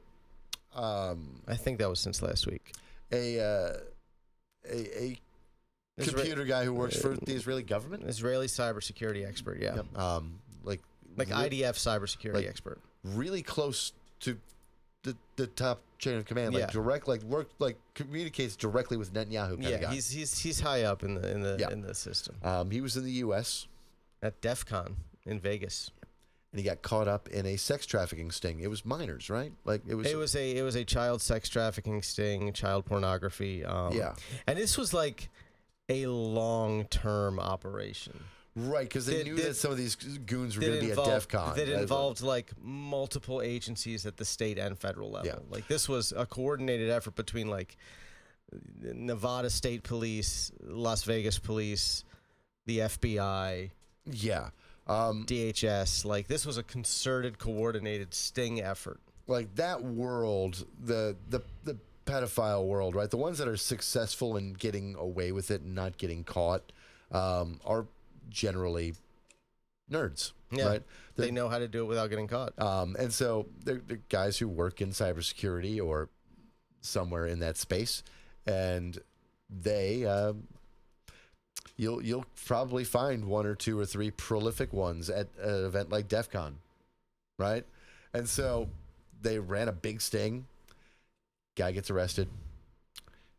I think that was since last week. a computer guy who works for the Israeli government. Israeli cybersecurity expert, yeah. Yep. Like IDF cybersecurity like- expert. really close to the top chain of command. Like Yeah. communicates directly with Netanyahu kind of Yeah, guy. he's high up in the Yeah. in the system. He was in the U.S. At DEF CON in Vegas. and he got caught up in a sex trafficking sting. It was minors, right? Like it was a child sex trafficking sting, child pornography. Yeah. And this was like a long-term operation. right because they knew that some of these goons were that going to be at involved- DEF CON. That involved like multiple agencies at the state and federal level. Yeah. Like this was a coordinated effort between like Nevada State Police, Las Vegas Police, the FBI, Yeah. DHS. Like, this was a concerted, coordinated sting effort. Like that world, the pedophile world, right? The ones that are successful in getting away with it and not getting caught are generally nerds, Yeah, right? they know how to do it without getting caught. And so they're guys who work in cybersecurity or somewhere in that space, and they you'll probably find one or two or three prolific ones at an event like DEF CON, right? And so they ran a big sting. Guy gets arrested.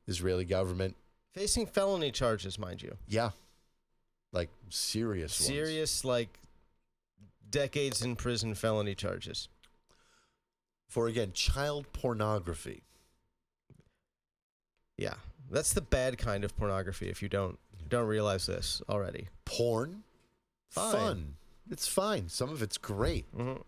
Israeli government. Facing felony charges, mind you. Yeah. Like serious ones. Serious, like, decades in prison felony charges. For, again, child pornography. Yeah. That's the bad kind of pornography if you don't realize this already. Porn. Fine. Fun. It's fine. Some of it's great. Mm-hmm.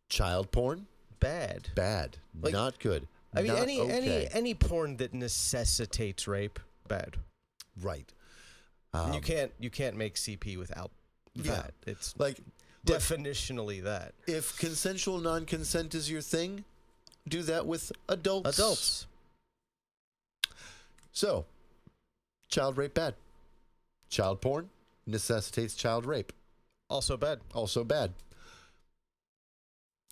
Child porn. Bad. Bad. Like, Not good. I mean, Not okay. any porn that necessitates rape, bad. Right. And you can't make CP without that. It's Like, definitionally that. if consensual non-consent is your thing, do that with adults. Adults. So, child rape bad. Child porn necessitates child rape. Also bad. Also bad.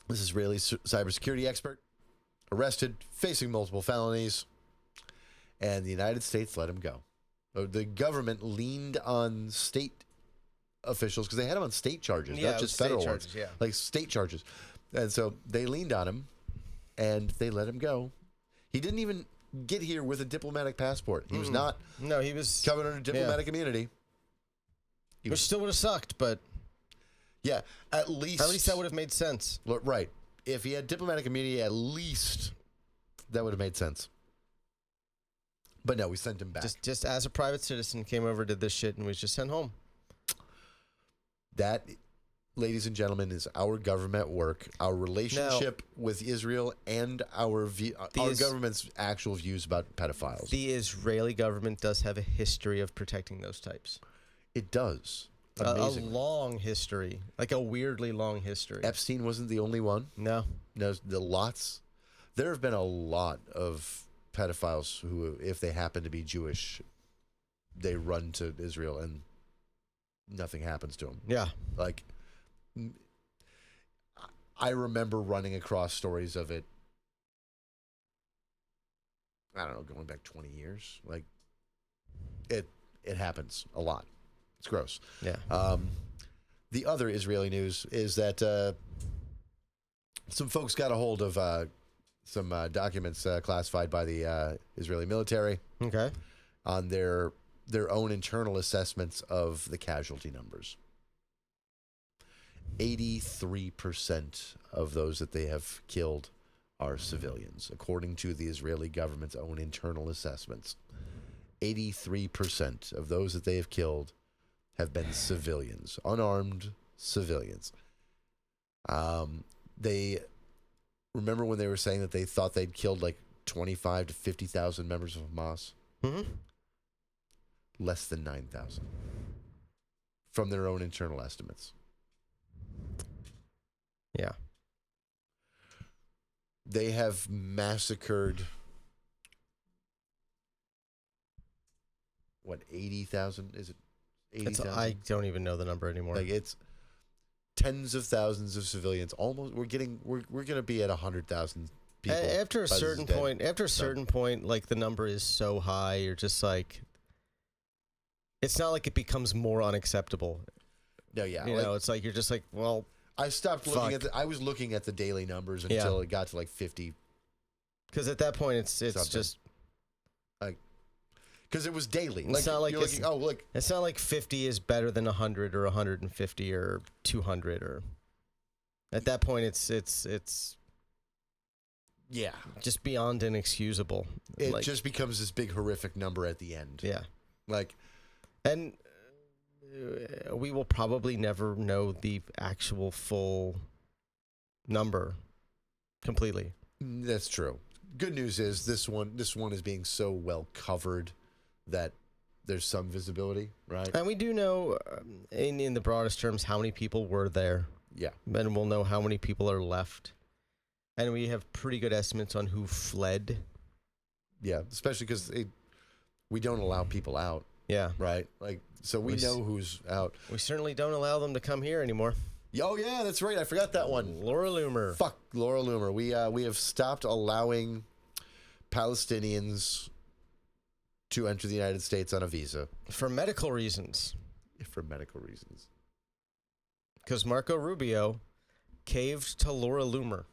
This Israeli cybersecurity expert arrested, facing multiple felonies, and the United States let him go. The government leaned on state officials because they had him on state charges, Yeah, not it was just federal state ones, charges, yeah. like state charges. And so they leaned on him, and they let him go. He didn't even get here with a diplomatic passport. He was not No, he was covered under diplomatic immunity. He which was, still would have sucked, but yeah, at least that would have made sense. right. If he had diplomatic immunity, at least that would have made sense. But no, we sent him back. Just as a private citizen, came over, did this shit, and was just sent home. That, ladies and gentlemen, is our government work, our relationship with Israel, and our government's actual views about pedophiles. The Israeli government does have a history of protecting those types. It does. A Amazing. long history, like a weirdly long history. Epstein wasn't the only one. No. No, there have been a lot of pedophiles who, if they happen to be Jewish, they run to Israel and nothing happens to them. Yeah. Like, I remember running across stories of it. I don't know, going back 20 years. Like, it happens a lot. It's gross. Yeah. The other Israeli news is that some folks got a hold of some documents classified by the Israeli military Okay. on their own internal assessments of the casualty numbers. 83% of those that they have killed are civilians, according to the Israeli government's own internal assessments. 83% of those that they have killed have been civilians, unarmed civilians. They remember when they were saying that they thought they'd killed like 25 to 50,000 members of Hamas? Mm-hmm. Less than 9,000 from their own internal estimates. Yeah. They have massacred, what, 80,000? Is it 80,000? I don't even know the number anymore. Like, it's tens of thousands of civilians. Almost, we're going to be at 100,000 people. After a certain point, like, the number is so high, you're just like, it's not like it becomes more unacceptable. No, yeah. You know, it's like, you're just like, well, I stopped looking at I was looking at the daily numbers until it got to like 50. Because at that point, it's just like, because it was daily. It's not like you're looking, oh, look. It's not like 50 is better than 100 or 150 or 200 or. At that point, it's yeah, just beyond inexcusable. It like, just becomes this big horrific number at the end. Yeah, like, and we will probably never know the actual full number completely. That's true. good news is this one is being so well covered that there's some visibility, right? And we do know, in the broadest terms, how many people were there. Yeah. And we'll know how many people are left. And we have pretty good estimates on who fled. Yeah, especially because we don't allow people out, Yeah. right? Like, so we know who's out. We certainly don't allow them to come here anymore. Oh, yeah, that's right. I forgot that one. Laura Loomer. Fuck Laura Loomer. We have stopped allowing Palestinians to enter the United States on a visa. For medical reasons. For medical reasons. Because Marco Rubio caved to Laura Loomer.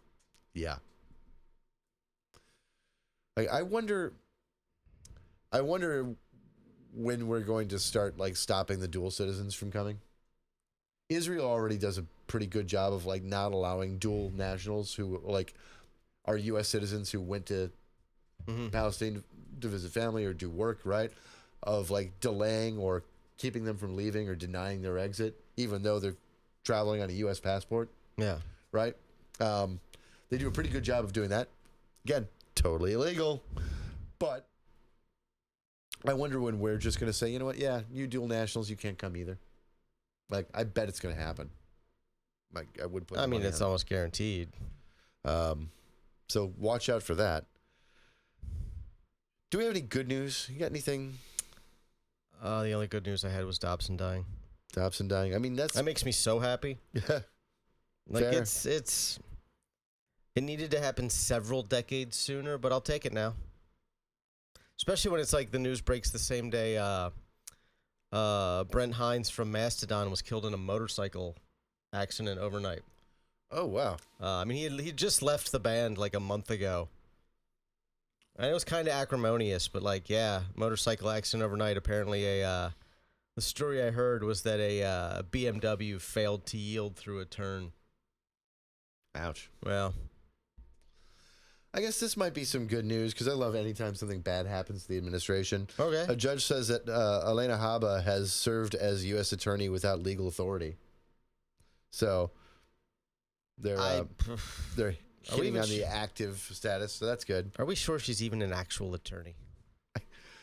Yeah. Like, I wonder when we're going to start, like, stopping the dual citizens from coming. Israel already does a pretty good job of, like, not allowing dual nationals who, like, are U.S. citizens who went to Palestine to visit family or do work, right? Of, like, delaying or keeping them from leaving or denying their exit, even though they're traveling on a U.S. passport. Yeah. Right? They do a pretty good job of doing that. Again, totally illegal. But I wonder when we're just going to say, you know what? Yeah, you dual nationals, you can't come either. Like, I bet it's going to happen. Like, I would put. I mean, money it's on it. almost guaranteed. So watch out for that. Do we have any good news? You got anything? The only good news I had was Dobson dying. Dobson dying. I mean, That makes me so happy. yeah. Like, Fair. it needed to happen several decades sooner, but I'll take it now. Especially when it's like the news breaks the same day Brent Hines from Mastodon was killed in a motorcycle accident overnight. Oh wow. I mean, he just left the band like a month ago. And it was kind of acrimonious, but like, yeah, motorcycle accident overnight. Apparently, the story I heard was that a BMW failed to yield through a turn. Ouch. Well, I guess this might be some good news because I love anytime something bad happens to the administration. okay. A judge says that Elena Haba has served as U.S. attorney without legal authority. So they're hitting even on the active status, so that's good. Are we sure she's even an actual attorney?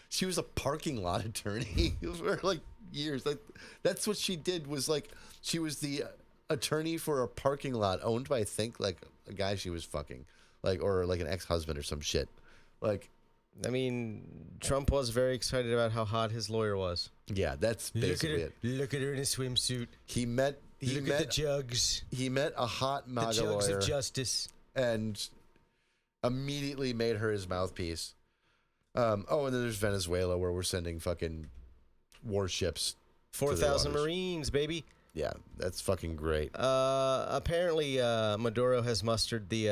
She was a parking lot attorney for like years. Like, that's what she did. Was like she was the attorney for a parking lot owned by, I think, like a guy she was fucking, like, or like an ex-husband or some shit. Like, I mean, Trump was very excited about how hot his lawyer was. yeah, that's basically it. Look at her in a swimsuit. He met Look at the jugs. he met a hot The MAGA jugs lawyer of justice. and immediately made her his mouthpiece. And then there's Venezuela, where we're sending fucking warships. 4,000 waters. Marines, baby. Yeah, that's fucking great. Apparently, Maduro has mustered the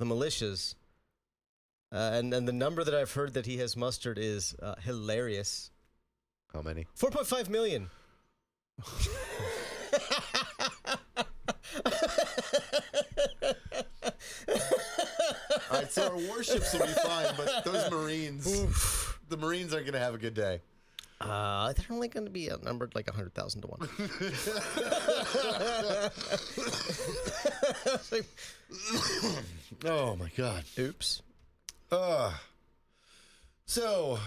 militias. And the number that I've heard that he has mustered is hilarious. How many? 4.5 million. All right, so our warships will be fine, but those Marines, the Marines aren't going to have a good day. They're only going to be outnumbered like 100,000 to 1. Oh my God. Oops. So,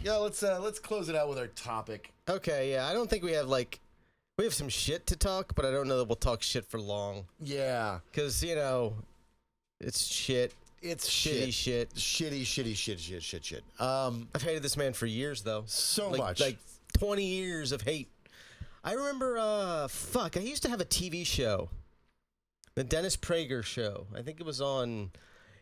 yeah, let's close it out with our topic. Okay, yeah, I don't think we have some shit to talk, but I don't know that we'll talk shit for long. Yeah, Because, it's shit. it's Shitty shit. Shitty shit. I've hated this man for years, though. So Like- much. Like 20 years of hate. I remember, I used to have a TV show. The Dennis Prager show. I think it was on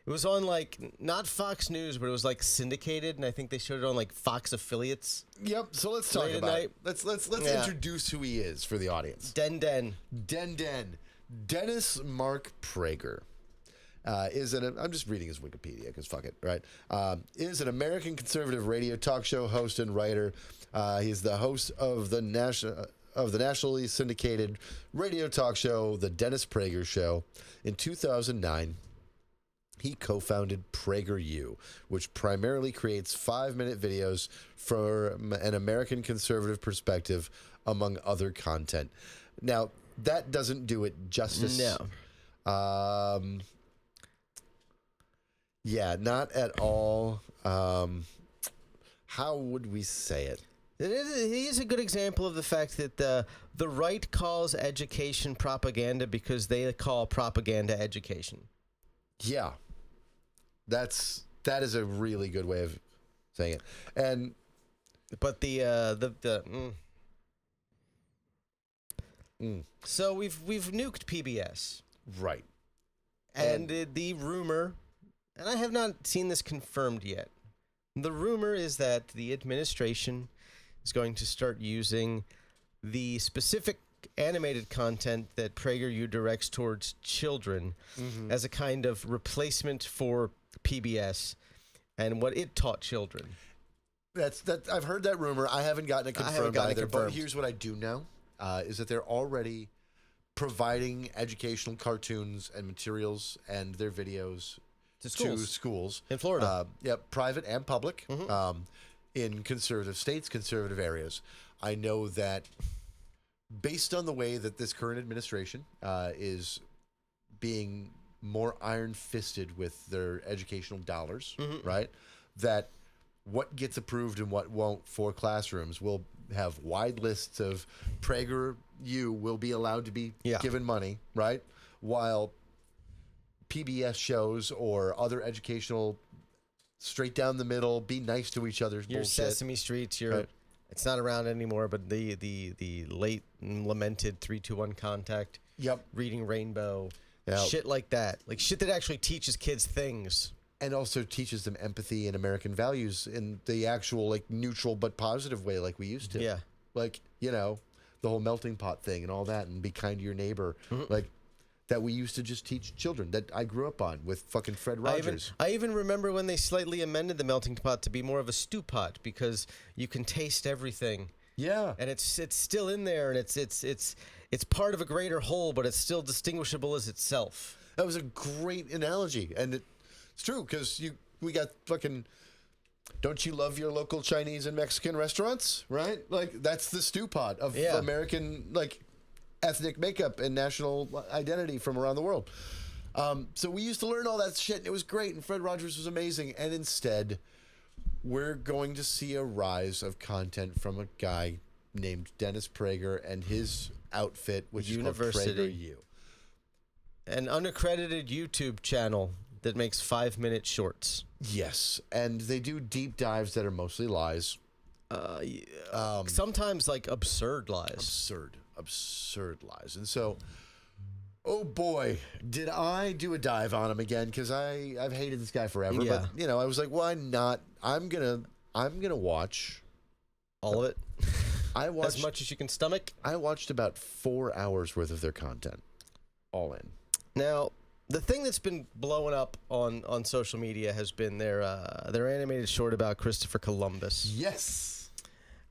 like, not Fox News, but it was like syndicated, and I think they showed it on like Fox affiliates. Yep. So let's talk Late at about night. it. Let's Yeah. introduce who he is for the audience. Den. Dennis Mark Prager I'm just reading his Wikipedia because fuck it, right? Is an American conservative radio talk show host and writer. He's the host of the nationally syndicated radio talk show, The Dennis Prager Show. In 2009, he co-founded PragerU, which primarily creates 5-minute videos from an American conservative perspective, among other content. Now, that doesn't do it justice. No. Yeah, not at all. How would we say it? He is a good example of the fact that the right calls education propaganda because they call propaganda education. Yeah, that is a really good way of saying it. And but so we've nuked PBS, right, and the rumor, and I have not seen this confirmed yet. The rumor is that the administration is going to start using the specific animated content that PragerU directs towards children as a kind of replacement for PBS and what it taught children. That I've heard that rumor. I haven't gotten it confirmed either. But here's what I do know: is that they're already providing educational cartoons and materials and their videos to schools in Florida. Private and public, in conservative states, conservative areas. I know that based on the way that this current administration is being more iron-fisted with their educational dollars, right? That what gets approved and what won't for classrooms will have wide lists of PragerU will be allowed to be given money, right? While PBS shows or other educational straight down the middle, be nice to each other. Your bullshit. Sesame Streets, it's not around anymore, but the late lamented 3-2-1 Contact. Yep. Reading Rainbow. Yep. Shit like that. Like shit that actually teaches kids things. And also teaches them empathy and American values in the actual, like, neutral but positive way like we used to. Yeah. Like, you know, the whole melting pot thing and all that, and be kind to your neighbor. Like, that we used to just teach children, that I grew up on with fucking Fred Rogers. I even remember when they slightly amended the melting pot to be more of a stew pot because you can taste everything. Yeah. And it's still in there, and it's part of a greater whole, but it's still distinguishable as itself. That was a great analogy, and it's true, because we got fucking... Don't you love your local Chinese and Mexican restaurants, right? Like, that's the stew pot of American, like, ethnic makeup and national identity from around the world. So we used to learn all that shit, and it was great, and Fred Rogers was amazing. And instead, we're going to see a rise of content from a guy named Dennis Prager and his outfit, which is called PragerU. An unaccredited YouTube channel that makes 5-minute shorts. Yes, and they do deep dives that are mostly lies. Sometimes, like, absurd lies. Absurd lies. And so, oh boy, did I do a dive on him again, because I've hated this guy forever. Yeah. But, you know, I was like, why not? I'm gonna watch all of it. I watched as much as you can stomach. I watched about 4 hours worth of their content, all in. Now, the thing that's been blowing up on social media has been their animated short about Christopher Columbus. Yes.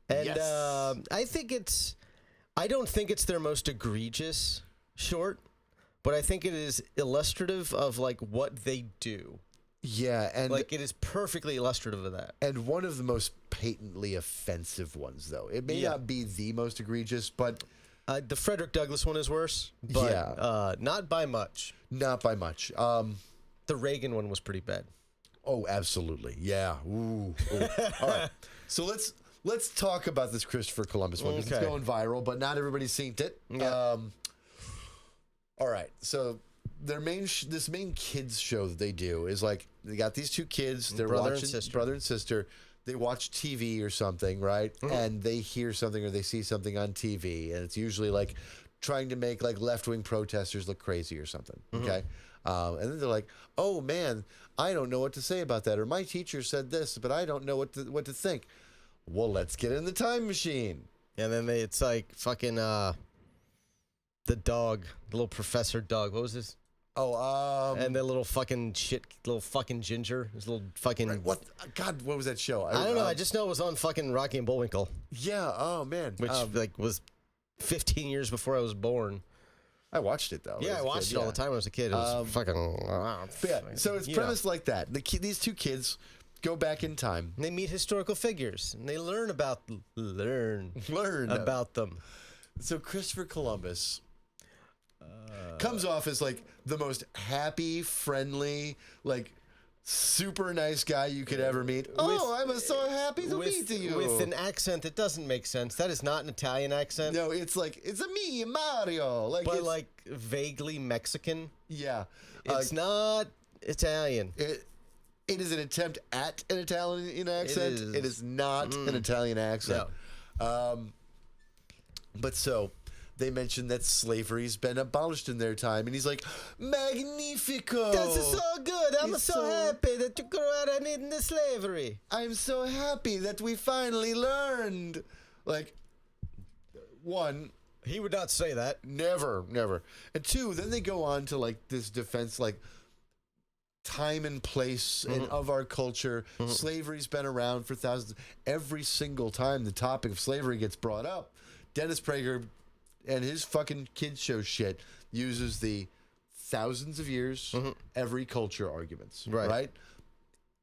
And I don't think it's their most egregious short, but I think it is illustrative of, like, what they do. Yeah, and like, it is perfectly illustrative of that. And one of the most patently offensive ones, though. It may not be the most egregious, but the Frederick Douglass one is worse, but not by much. Not by much. The Reagan one was pretty bad. Oh, absolutely. Yeah. Ooh. All right. So let's talk about this Christopher Columbus one, because it's going viral, but not everybody's seen it. Yeah. All right. So their this main kids show that they do is, like, they got these two kids. They're brother and sister. They watch TV or something, right? And they hear something or they see something on TV, and it's usually, like, trying to make, like, left-wing protesters look crazy or something. Okay. And then they're like, oh man, I don't know what to say about that, or my teacher said this, but I don't know what to think. Well, let's get in the time machine. And then it's like fucking the dog, the little professor dog. What was this? Oh, and the little fucking ginger, his little fucking. Right, what was that show? I don't know. I just know it was on fucking Rocky and Bullwinkle. Yeah. Oh man. Which was 15 years before I was born. I watched it though. Yeah, I watched it all the time when I was a kid. It was fucking. So it's premised like that. These two kids go back in time. And they meet historical figures and they learn about them. So Christopher Columbus comes off as, like, the most happy, friendly, like, super nice guy you could ever meet. I'm so happy to meet you. With an accent that doesn't make sense. That is not an Italian accent. No, it's like, it's a me, Mario. Like, But it's, like vaguely Mexican. yeah. It's not Italian. It is an attempt at an Italian accent. It is not an Italian accent. No. But so they mentioned that slavery's been abolished in their time, and he's like, "Magnifico! This is so good. I'm It's so so- happy that you grew out of needing the slavery." I'm so happy that we finally learned." Like, one, He would not say that. never. And two, then they go on to like this defense, like time and place and of our culture. Slavery's been around for thousands. Every single time the topic of slavery gets brought up, Dennis Prager and his fucking kids show shit uses the thousands of years, every culture arguments. Right?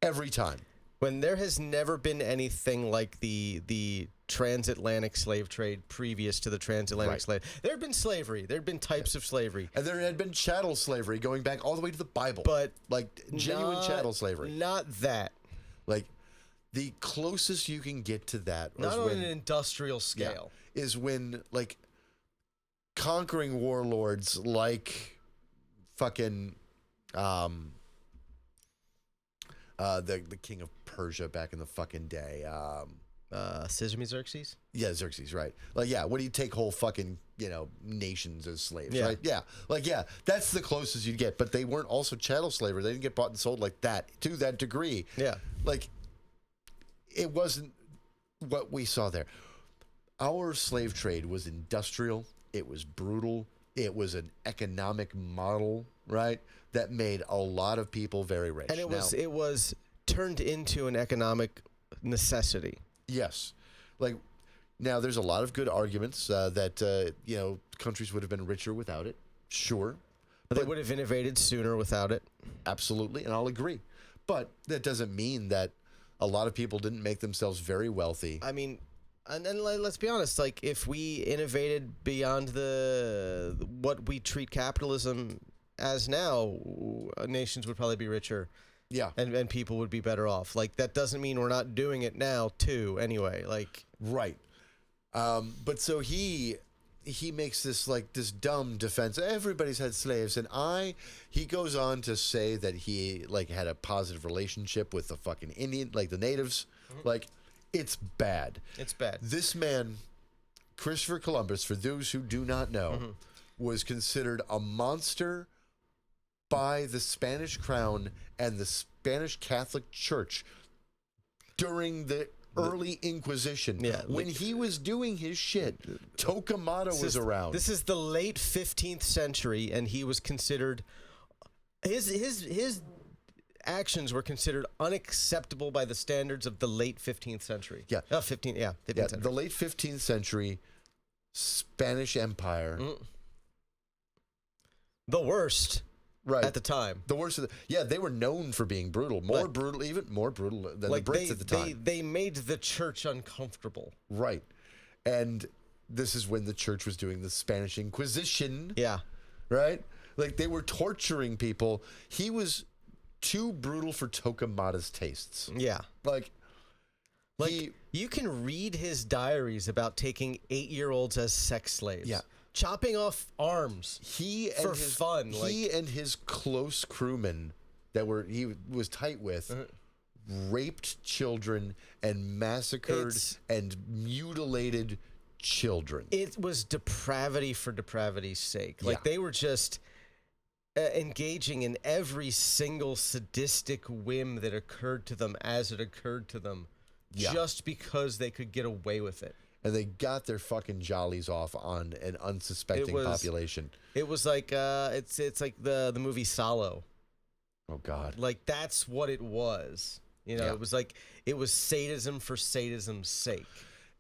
Every time. When there has never been anything like the transatlantic slave trade previous to the transatlantic slave. There had been slavery. There had been types of slavery. And there had been chattel slavery going back all the way to the Bible. But like genuine chattel slavery. Not that. Like the closest you can get to that Not is on when, an industrial scale. is when like conquering warlords like fucking the king of Persia back in the fucking day. Xerxes? Yeah, Xerxes, right. Like, yeah, what do you take whole fucking, nations as slaves, Yeah. right? Yeah. Like, yeah, that's the closest you'd get. But they weren't also chattel slavery. They didn't get bought and sold like that, to that degree. Yeah. Like, it wasn't what we saw there. Our slave trade was industrial. It was brutal. It was an economic model, right? That made a lot of people very rich. And it was turned into an economic necessity. Yes. Like, now there's a lot of good arguments that, countries would have been richer without it. Sure. They would have innovated sooner without it. Absolutely. And I'll agree. But that doesn't mean that a lot of people didn't make themselves very wealthy. I mean, and then let's be honest, like if we innovated beyond what we treat capitalism as now, nations would probably be richer. Yeah. And people would be better off. Like, that doesn't mean we're not doing it now, too, anyway. Like, right. But so he makes this, like, this dumb defense. Everybody's had slaves. And he goes on to say that he, like, had a positive relationship with the fucking Indian, like, the natives. Like, it's bad. it's bad. This man, Christopher Columbus, for those who do not know, was considered a monster by the Spanish crown and the Spanish Catholic Church during the early Inquisition. Yeah, when he was doing his shit, Torquemada was around. This is the late 15th century, and he was considered... His actions were considered unacceptable by the standards of the late 15th century. Yeah. 15th century. The late 15th century Spanish Empire. The worst. Right. At the time. The worst of they were known for being brutal. Even more brutal than the Brits at the time. They made the church uncomfortable. Right. And this is when the church was doing the Spanish Inquisition. Yeah. Right? Like, they were torturing people. He was too brutal for Torquemada's tastes. Yeah. Like you can read his diaries about taking 8-year-olds as sex slaves. Yeah. Chopping off arms. For fun. He and his close crewmen that he was tight with raped children and massacred and mutilated children. It was depravity for depravity's sake. Like, they were just engaging in every single sadistic whim that occurred to them as it occurred to them, just because they could get away with it. And they got their fucking jollies off on an unsuspecting population. It was like it's like the movie Salo. Oh God! Like, that's what it was. It was like, it was sadism for sadism's sake.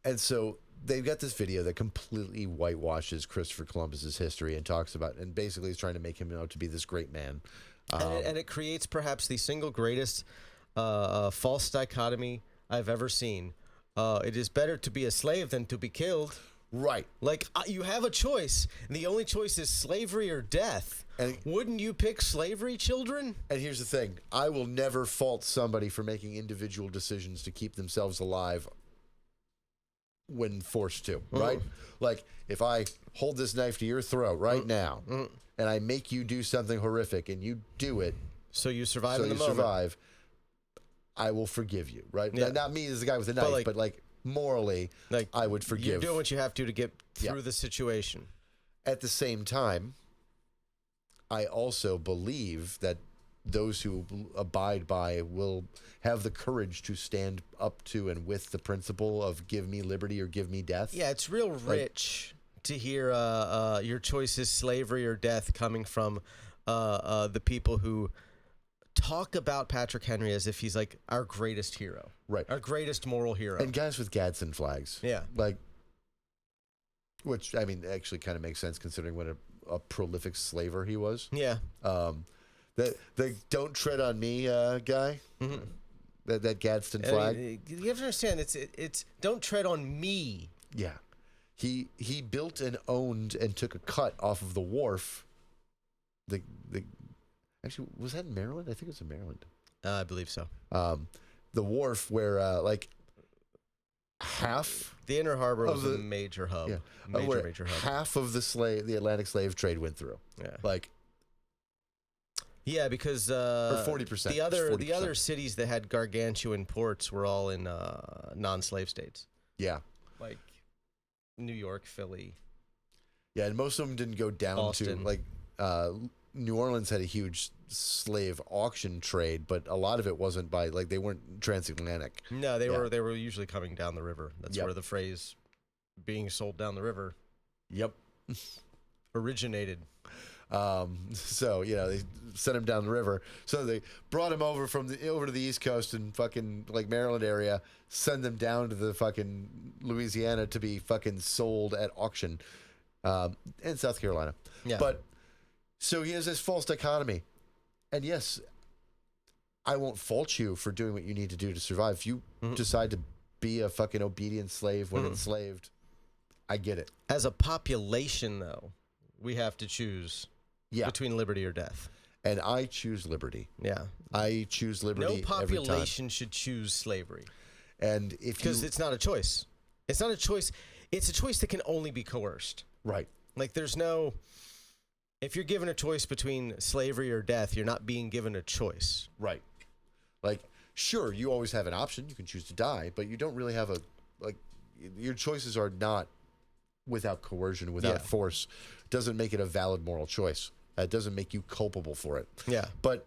And so they've got this video that completely whitewashes Christopher Columbus's history and talks about, and basically is trying to make him out to be this great man. And it creates perhaps the single greatest false dichotomy I've ever seen. It is better to be a slave than to be killed. Right. Like, you have a choice, and the only choice is slavery or death. And wouldn't you pick slavery, children? And here's the thing. I will never fault somebody for making individual decisions to keep themselves alive when forced to, right? Like, if I hold this knife to your throat right now, and I make you do something horrific, and you do it, so you survive so in the you moment. survive, I will forgive you, right? Yeah. Not me as the guy with the knife, but like morally, Like, I would forgive. You're doing what you have to get through the situation. At the same time, I also believe that those who abide by will have the courage to stand up to and with the principle of give me liberty or give me death. Yeah, it's real rich to hear your choice is slavery or death coming from the people who talk about Patrick Henry as if he's like our greatest hero. Right. Our greatest moral hero. And guys with Gadsden flags. Yeah. Like, which, I mean, actually kind of makes sense considering what a prolific slaver he was. Yeah. The don't tread on me guy. Mm-hmm. That Gadsden flag. I mean, you have to understand, it's don't tread on me. Yeah. He built and owned and took a cut off of the wharf. Actually, was that in Maryland? I think it was in Maryland. I believe so. The wharf where like half the Inner Harbor was a major hub. Yeah, major hub. Half of the Atlantic slave trade went through. Yeah. Like. Yeah, because or 40%. The other cities that had gargantuan ports were all in non-slave states. Yeah. Like New York, Philly. Yeah, and most of them didn't go down Boston. to like New Orleans had a huge slave auction trade, but a lot of it wasn't by like they weren't transatlantic. No, they were usually coming down the river. That's where the phrase being sold down the river originated. So they sent him down the river. So they brought him over over to the East Coast and fucking like Maryland area, send them down to the fucking Louisiana to be fucking sold at auction, in South Carolina. Yeah. But so he has this false dichotomy, and yes, I won't fault you for doing what you need to do to survive. If you decide to be a fucking obedient slave when enslaved, I get it. As a population, though, we have to choose. Yeah. Between liberty or death. And I choose liberty. Yeah. I choose liberty. No population should choose slavery. And because it's not a choice. It's not a choice. It's a choice that can only be coerced. Right. Like there's no. If you're given a choice between slavery or death, you're not being given a choice. Right. Like, sure, you always have an option. You can choose to die, but you don't really have your choices are not without coercion, without force. Doesn't make it a valid moral choice. It doesn't make you culpable for it. Yeah. But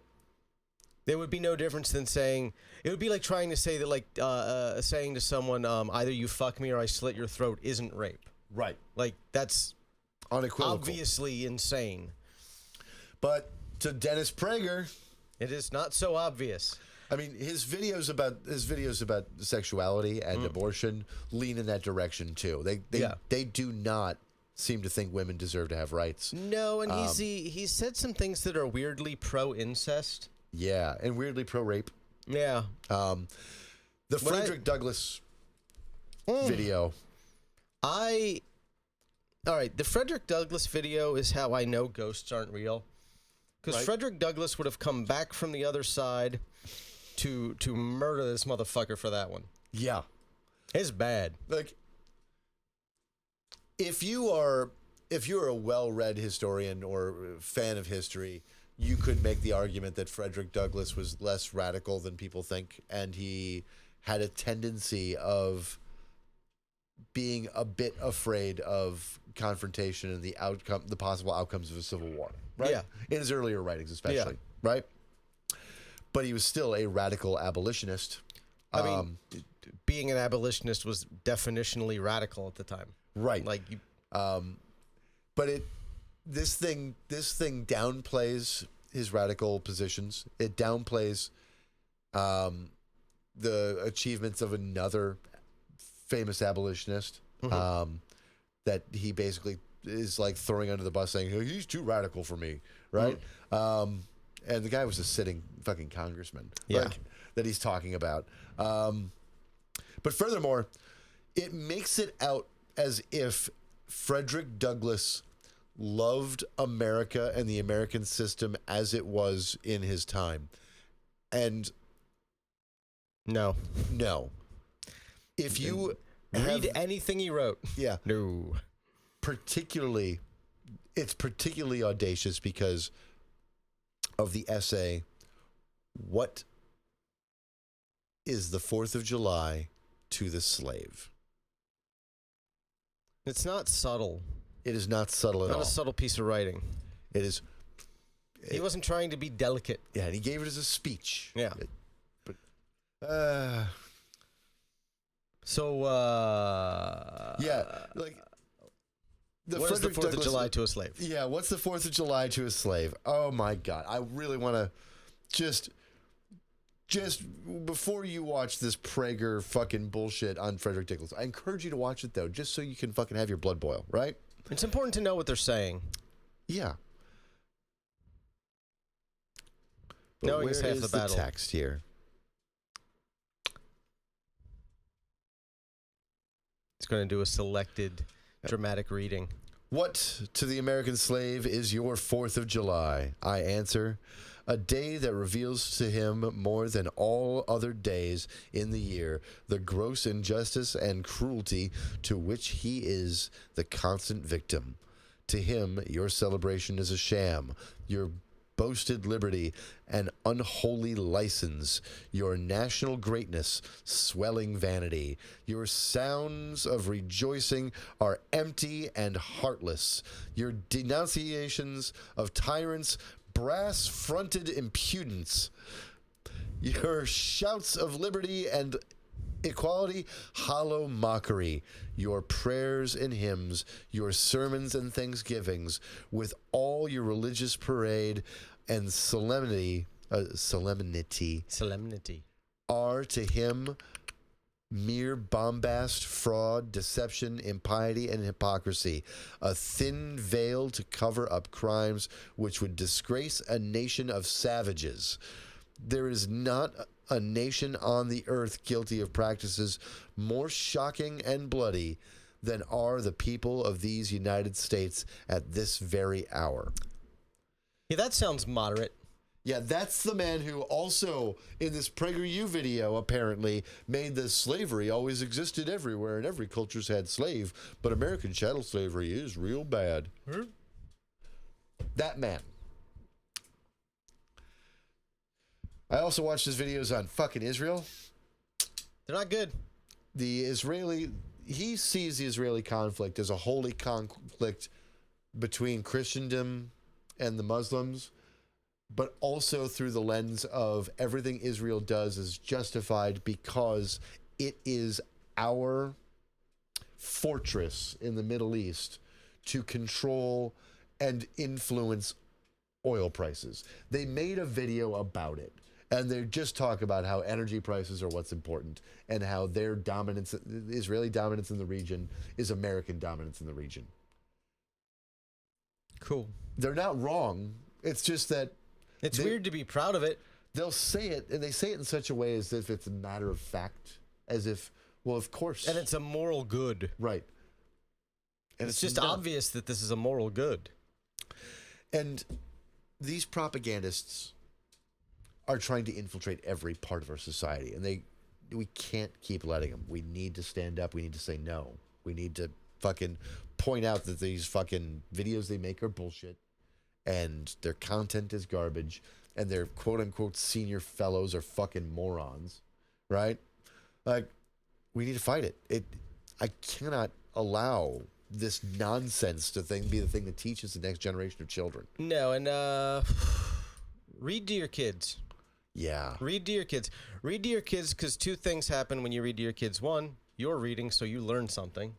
there would be no difference than saying, it would be like trying to say that, like, saying to someone, either you fuck me or I slit your throat isn't rape. Right. Like, that's unequivocal. Obviously insane. But to Dennis Prager, it is not so obvious. I mean, his videos about sexuality and abortion lean in that direction too. They do not seem to think women deserve to have rights. No, and he's said some things that are weirdly pro-incest. Yeah, and weirdly pro-rape. Yeah. The Frederick Douglass video. All right, the Frederick Douglass video is how I know ghosts aren't real. Because Frederick Douglass would have come back from the other side to murder this motherfucker for that one. Yeah. It's bad. Like, if you're a well-read historian or fan of history, you could make the argument that Frederick Douglass was less radical than people think, and he had a tendency of being a bit afraid of confrontation and the possible outcomes of a civil war. Right? Yeah. In his earlier writings, especially. Yeah. Right? But he was still a radical abolitionist. I mean, being an abolitionist was definitionally radical at the time. Right. Like, but this thing downplays his radical positions. It downplays the achievements of another famous abolitionist that he basically is like throwing under the bus, saying he's too radical for me, right? And the guy was a sitting fucking congressman, that he's talking about. But furthermore, it makes it out as if Frederick Douglass loved America and the American system as it was in his time. And No. If you read anything he wrote. Yeah. No. It's particularly audacious because of the essay, What is the 4th of July to the Slave? It's not subtle. It is not subtle at all. Not a subtle piece of writing. It is. He wasn't trying to be delicate. Yeah, and he gave it as a speech. Yeah. Yeah, like what is the 4th of July to a slave? Yeah, what's the 4th of July to a slave? Oh my God, I really want to just before you watch this Prager fucking bullshit on Frederick Douglass, I encourage you to watch it though, just so you can fucking have your blood boil, right? It's important to know what they're saying. Yeah. But Knowing is half the battle. The text here. It's going to do a selected dramatic reading. What to the American slave is your 4th of July? I answer, a day that reveals to him more than all other days in the year the gross injustice and cruelty to which he is the constant victim. To him, your celebration is a sham, your boasted liberty an unholy license, your national greatness swelling vanity. Your sounds of rejoicing are empty and heartless. Your denunciations of tyrants brass-fronted impudence. Your shouts of liberty and equality, hollow mockery. Your prayers and hymns, your sermons and thanksgivings, with all your religious parade and solemnity, are to him mere bombast, fraud, deception, impiety, and hypocrisy, a thin veil to cover up crimes which would disgrace a nation of savages. There is not a nation on the earth guilty of practices more shocking and bloody than are the people of these United States at this very hour. Yeah, that sounds moderate. Yeah, that's the man who also, in this PragerU video, apparently made the slavery always existed everywhere and every culture's had slave, but American chattel slavery is real bad. That man. I also watched his videos on fucking Israel. They're not good. He sees the Israeli conflict as a holy conflict between Christendom and the Muslims, but also through the lens of everything Israel does is justified because it is our fortress in the Middle East to control and influence oil prices. They made a video about it. And they just talk about how energy prices are what's important and how their dominance, Israeli dominance in the region, is American dominance in the region. Cool. They're not wrong. It's just that... It's weird to be proud of it. They'll say it, and they say it in such a way as if it's a matter of fact. As if, well, of course... And it's a moral good. Right. And it's just obvious that this is a moral good. And these propagandists are trying to infiltrate every part of our society, and we can't keep letting them. We need to stand up. We need to say no. We need to fucking point out that these fucking videos they make are bullshit, and their content is garbage, and their quote-unquote senior fellows are fucking morons, right? Like, we need to fight it. I cannot allow this nonsense to be the thing that teaches the next generation of children. No, and read to your kids. Yeah. Read to your kids. Read to your kids because two things happen when you read to your kids. One, you're reading, so you learn something.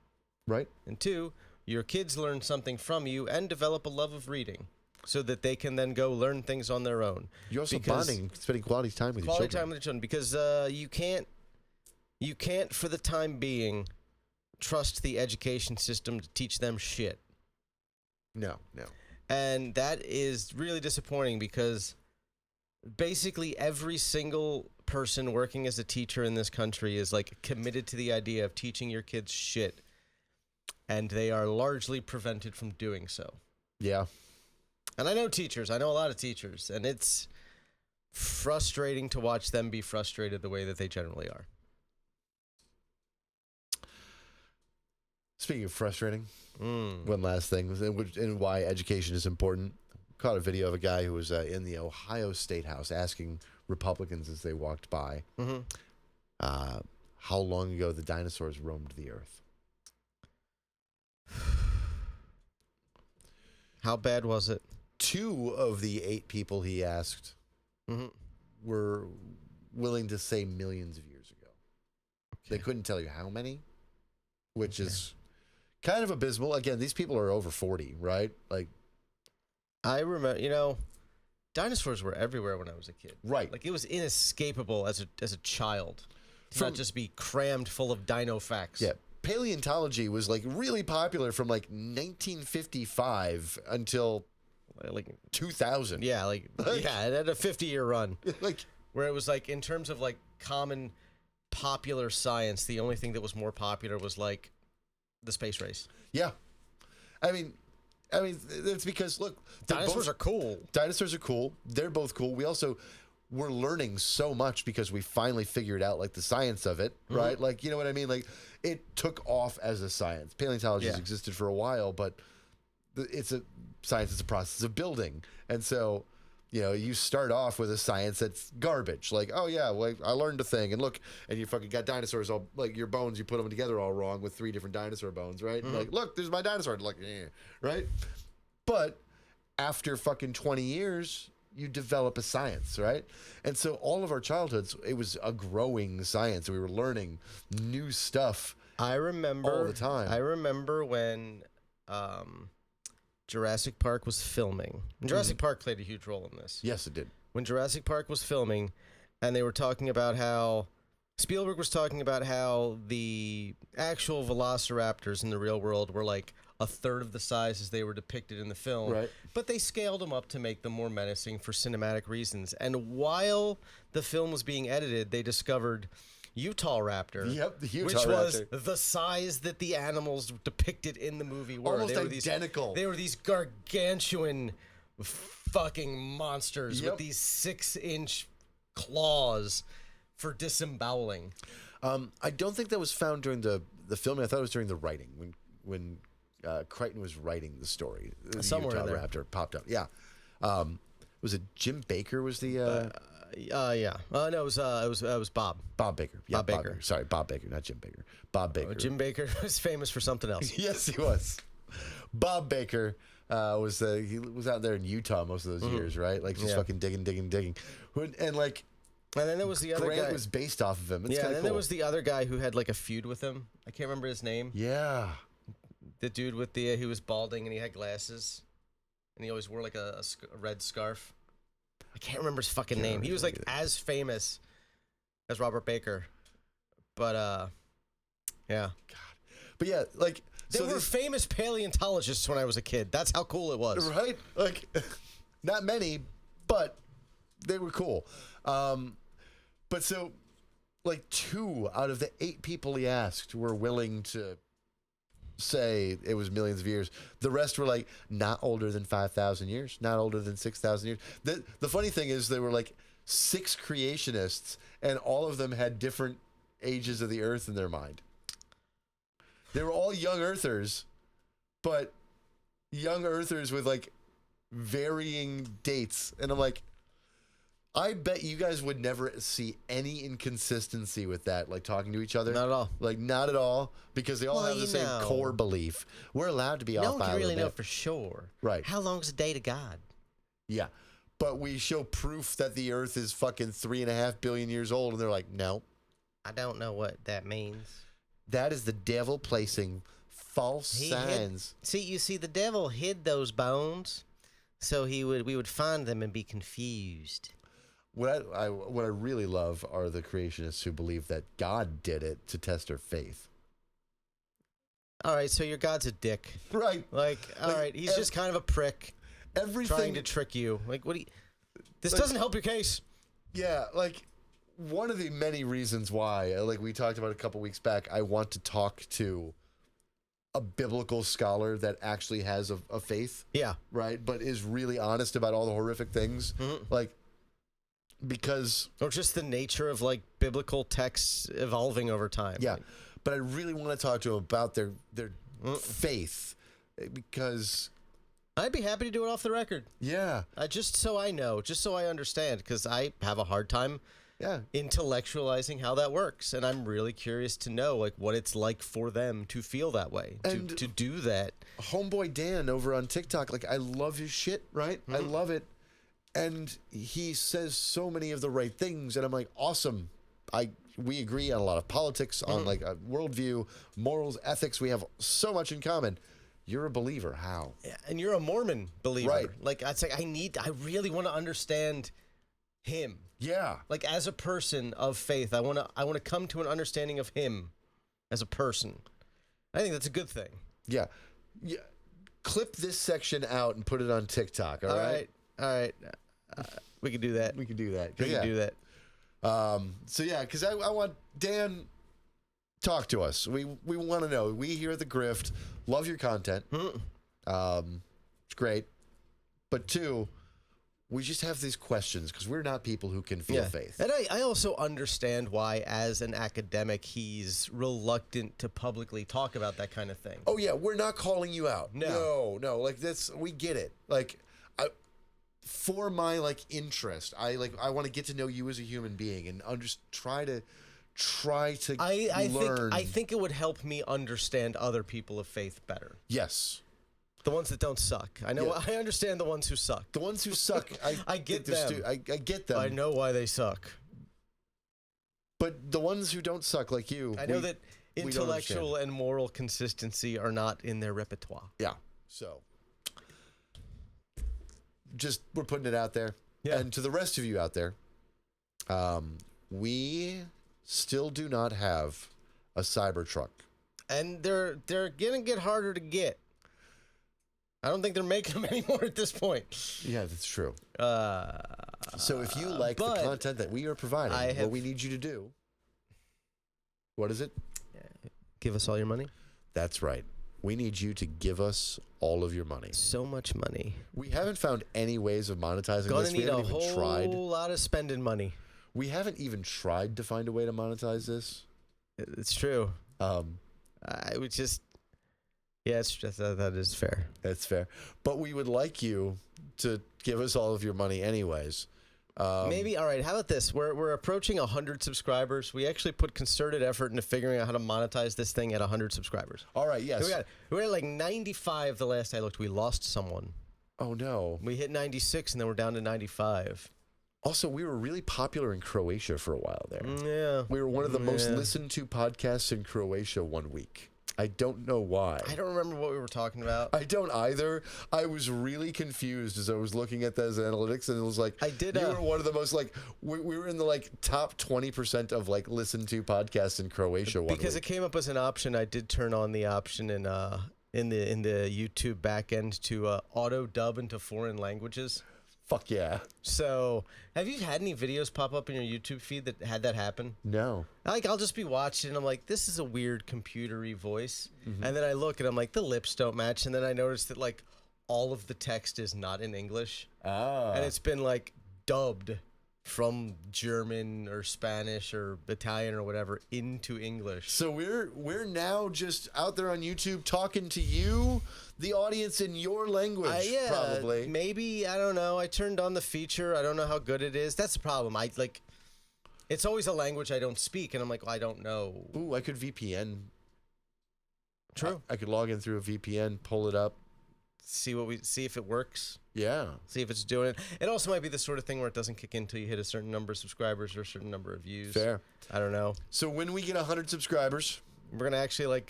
Right. And two, your kids learn something from you and develop a love of reading so that they can then go learn things on their own. You're also bonding, spending quality time with your children. Quality time with your children because you can't, for the time being, trust the education system to teach them shit. No. And that is really disappointing because basically every single person working as a teacher in this country is like committed to the idea of teaching your kids shit. and they are largely prevented from doing so. Yeah. And I know teachers. I know a lot of teachers, and it's frustrating to watch them be frustrated the way that they generally are. Speaking of frustrating, one last thing, and why education is important. Caught a video of a guy who was in the Ohio State House asking Republicans as they walked by how long ago the dinosaurs roamed the earth. How bad was it? 2 of the 8 people he asked were willing to say millions of years ago. They couldn't tell you how many, which is kind of abysmal. Again, these people are over 40, right? Like, I remember, dinosaurs were everywhere when I was a kid. Right. Like, it was inescapable as a child to not just be crammed full of dino facts. Yeah. Paleontology was like really popular from like 1955 until like 2000. Yeah, it had a 50-year run. Like, where it was like, in terms of like common popular science, the only thing that was more popular was like the space race. Yeah. I mean, it's because, look, dinosaurs are cool. Dinosaurs are cool. They're both cool. We're learning so much because we finally figured out like the science of it, right? Like, you know what I mean? Like, it took off as a science. Paleontology has existed for a while, but it's a science. It's a process of building. And so, you start off with a science that's garbage. Like, oh yeah, well, I learned a thing, and look, and you fucking got dinosaurs all, like, your bones, you put them together all wrong with 3 different dinosaur bones, right? Like, look, there's my dinosaur. Like, right? But after fucking 20 years, you develop a science, right? And so all of our childhoods, it was a growing science. We were learning new stuff. I remember all the time. I remember when Jurassic Park was filming. And Jurassic Park played a huge role in this. Yes, it did. When Jurassic Park was filming, and they were talking about how Spielberg was talking about how the actual velociraptors in the real world were like a third of the size as they were depicted in the film. Right. But they scaled them up to make them more menacing for cinematic reasons. And while the film was being edited, they discovered Utah raptor. Yep, the Utah which was raptor. the size that the animals depicted in the movie were. Almost they were identical. They were these gargantuan fucking monsters Yep. with these 6-inch claws for disemboweling. I don't think that was found during the filming. I thought it was during the writing when Crichton was writing the story. The Somewhere Utah in there. raptor popped up. Yeah. Was it Jim Baker? Was the Yeah. No, it was Bob. Bob Baker? Yeah, Bob Baker. Sorry, Bob Baker, not Jim Baker. Bob Baker. Jim Baker was famous for something else. Yes, he was. Bob Baker he was out there in Utah most of those years, right? Like just fucking digging. And then there was the other Grant guy. was based off of him. It's Yeah, and kinda then cool. there was the other guy who had like a feud with him. I can't remember his name. Yeah. The dude with he was balding and he had glasses, and he always wore like a red scarf. I can't remember his fucking name. He was like as famous as Robert Baker, but yeah. But yeah, like They were famous paleontologists when I was a kid. That's how cool it was. right? Like not many, but they were cool. But so like 2 out of the 8 people he asked were willing to say it was millions of years. The rest were like not older than 5,000 years, not older than 6,000 years. The funny thing is there were like 6 creationists, and all of them had different ages of the earth in their mind. They were all young earthers, but young earthers with like varying dates. And I'm like, I bet you guys would never see any inconsistency with that, like talking to each other. Not at all. Like, not at all, because they all have the same core belief. We're allowed to be No off one by can a really little know bit. for sure. Right. How long is a day to God? Yeah. But we show proof that the earth is fucking 3.5 billion years old, and they're like, no. I don't know what that means. That is the devil placing false signs. You see, the devil hid those bones, so we would find them and be confused. What I really love are the creationists who believe that God did it to test our faith. All right, so your God's a dick. Right. Like, all right, he's just kind of a prick Everything. trying to trick you. Like, what do you... This Like- doesn't help your case. Yeah, like one of the many reasons why, like we talked about a couple weeks back, I want to talk to a biblical scholar that actually has a faith, Yeah. right? But is really honest about all the horrific things, like because Or just the nature of like biblical texts evolving over time. yeah. But I really want to talk to them about their faith because I'd be happy to do it off the record. yeah, Just so I know, just so I understand, because I have a hard time yeah. intellectualizing how that works, and I'm really curious to know like what it's like for them to feel that way, And- to do that. Homeboy Dan over on TikTok, like I love his shit, right? I love it. And he says so many of the right things, and I'm like, awesome. We agree on a lot of politics, on like a worldview, morals, ethics. We have so much in common. You're a believer. How? And you're a Mormon believer, Right. Like I'd say, I really want to understand him, Yeah. like as a person of faith. I want to come to an understanding of him as a person. I think that's a good thing. Yeah. Yeah. Clip this section out and put it on TikTok. All right. All right. We can do that. We can do that. We can do that. So yeah, because I want Dan, talk to us. We want to know. We here at the Grift love your content. It's great. But two, we just have these questions because we're not people who can feel faith. And I also understand why, as an academic, he's reluctant to publicly talk about that kind of thing. Oh yeah, we're not calling you out. No. No. Like that's, we get it. Like for my like interest, I want to get to know you as a human being and try to learn. I think it would help me understand other people of faith better. Yes. The ones that don't suck. I know. Yeah. I understand the ones who suck. The ones who suck, I get think they're them. I get them. I know why they suck. But the ones who don't suck like you, I know that we don't intellectual understand. and moral consistency are not in their repertoire. Yeah. So just we're putting it out there. Yeah. And to the rest of you out there, we still do not have a Cybertruck. And they're gonna get harder to get. I don't think they're making them anymore at this point. Yeah, that's true. So if you like the but content that we are providing, what we need you to do, what is it? Give us all your money. That's right. We need you to give us all of your money. So much money. We haven't found any ways of monetizing Gonna this. We need a haven't even whole tried. lot of spending money. We haven't even tried to find a way to monetize this. It's true. I would just. Yeah, that is fair. That's fair. But we would like you to give us all of your money anyways. Maybe, all right, how about this? We're approaching 100 subscribers. We actually put concerted effort into figuring out how to monetize this thing at 100 subscribers. All right, yes. We were at like 95 the last I looked. We lost someone. Oh, no. We hit 96, and then we're down to 95. Also, we were really popular in Croatia for a while there. Yeah. We were one of the most listened to podcasts in Croatia one week. I don't know why. I don't remember what we were talking about. I don't either. I was really confused as I was looking at those analytics, and it was like, you were one of the most, like, we were in the, like, top 20% of, like, listened to podcasts in Croatia one Because week. it came up as an option. I did turn on the option in the YouTube backend to auto dub into foreign languages. Fuck yeah. So, have you had any videos pop up in your YouTube feed that had that happen? No. Like, I'll just be watching, and I'm like, this is a weird computery voice. And then I look, and I'm like, the lips don't match. And then I notice that, like, all of the text is not in English. And it's been, like, dubbed from German or Spanish or Italian or whatever into English. So we're now just out there on YouTube talking to you, the audience, in your language, Yeah, probably. maybe, I don't know. I turned on the feature. I don't know how good it is. That's the problem. It's always a language I don't speak, and I'm like, well, I don't know. Ooh, I could VPN. True. I could log in through a VPN, pull it up. See if it works. Yeah. See if it's doing it. It also might be the sort of thing where it doesn't kick in until you hit a certain number of subscribers or a certain number of views. Fair. I don't know. So when we get 100 subscribers, We're gonna actually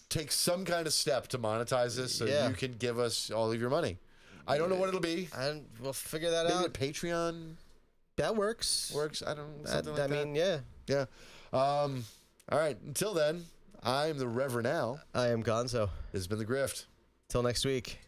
take some kind of step to monetize this so you can give us all of your money. I don't know what it'll be. and we'll figure that Maybe out. a Patreon That works. works. I don't know. Something like I that. mean, yeah. Yeah. All right. Until then, I'm the Reverend Al. I am Gonzo. This has been The Grift. Till next week.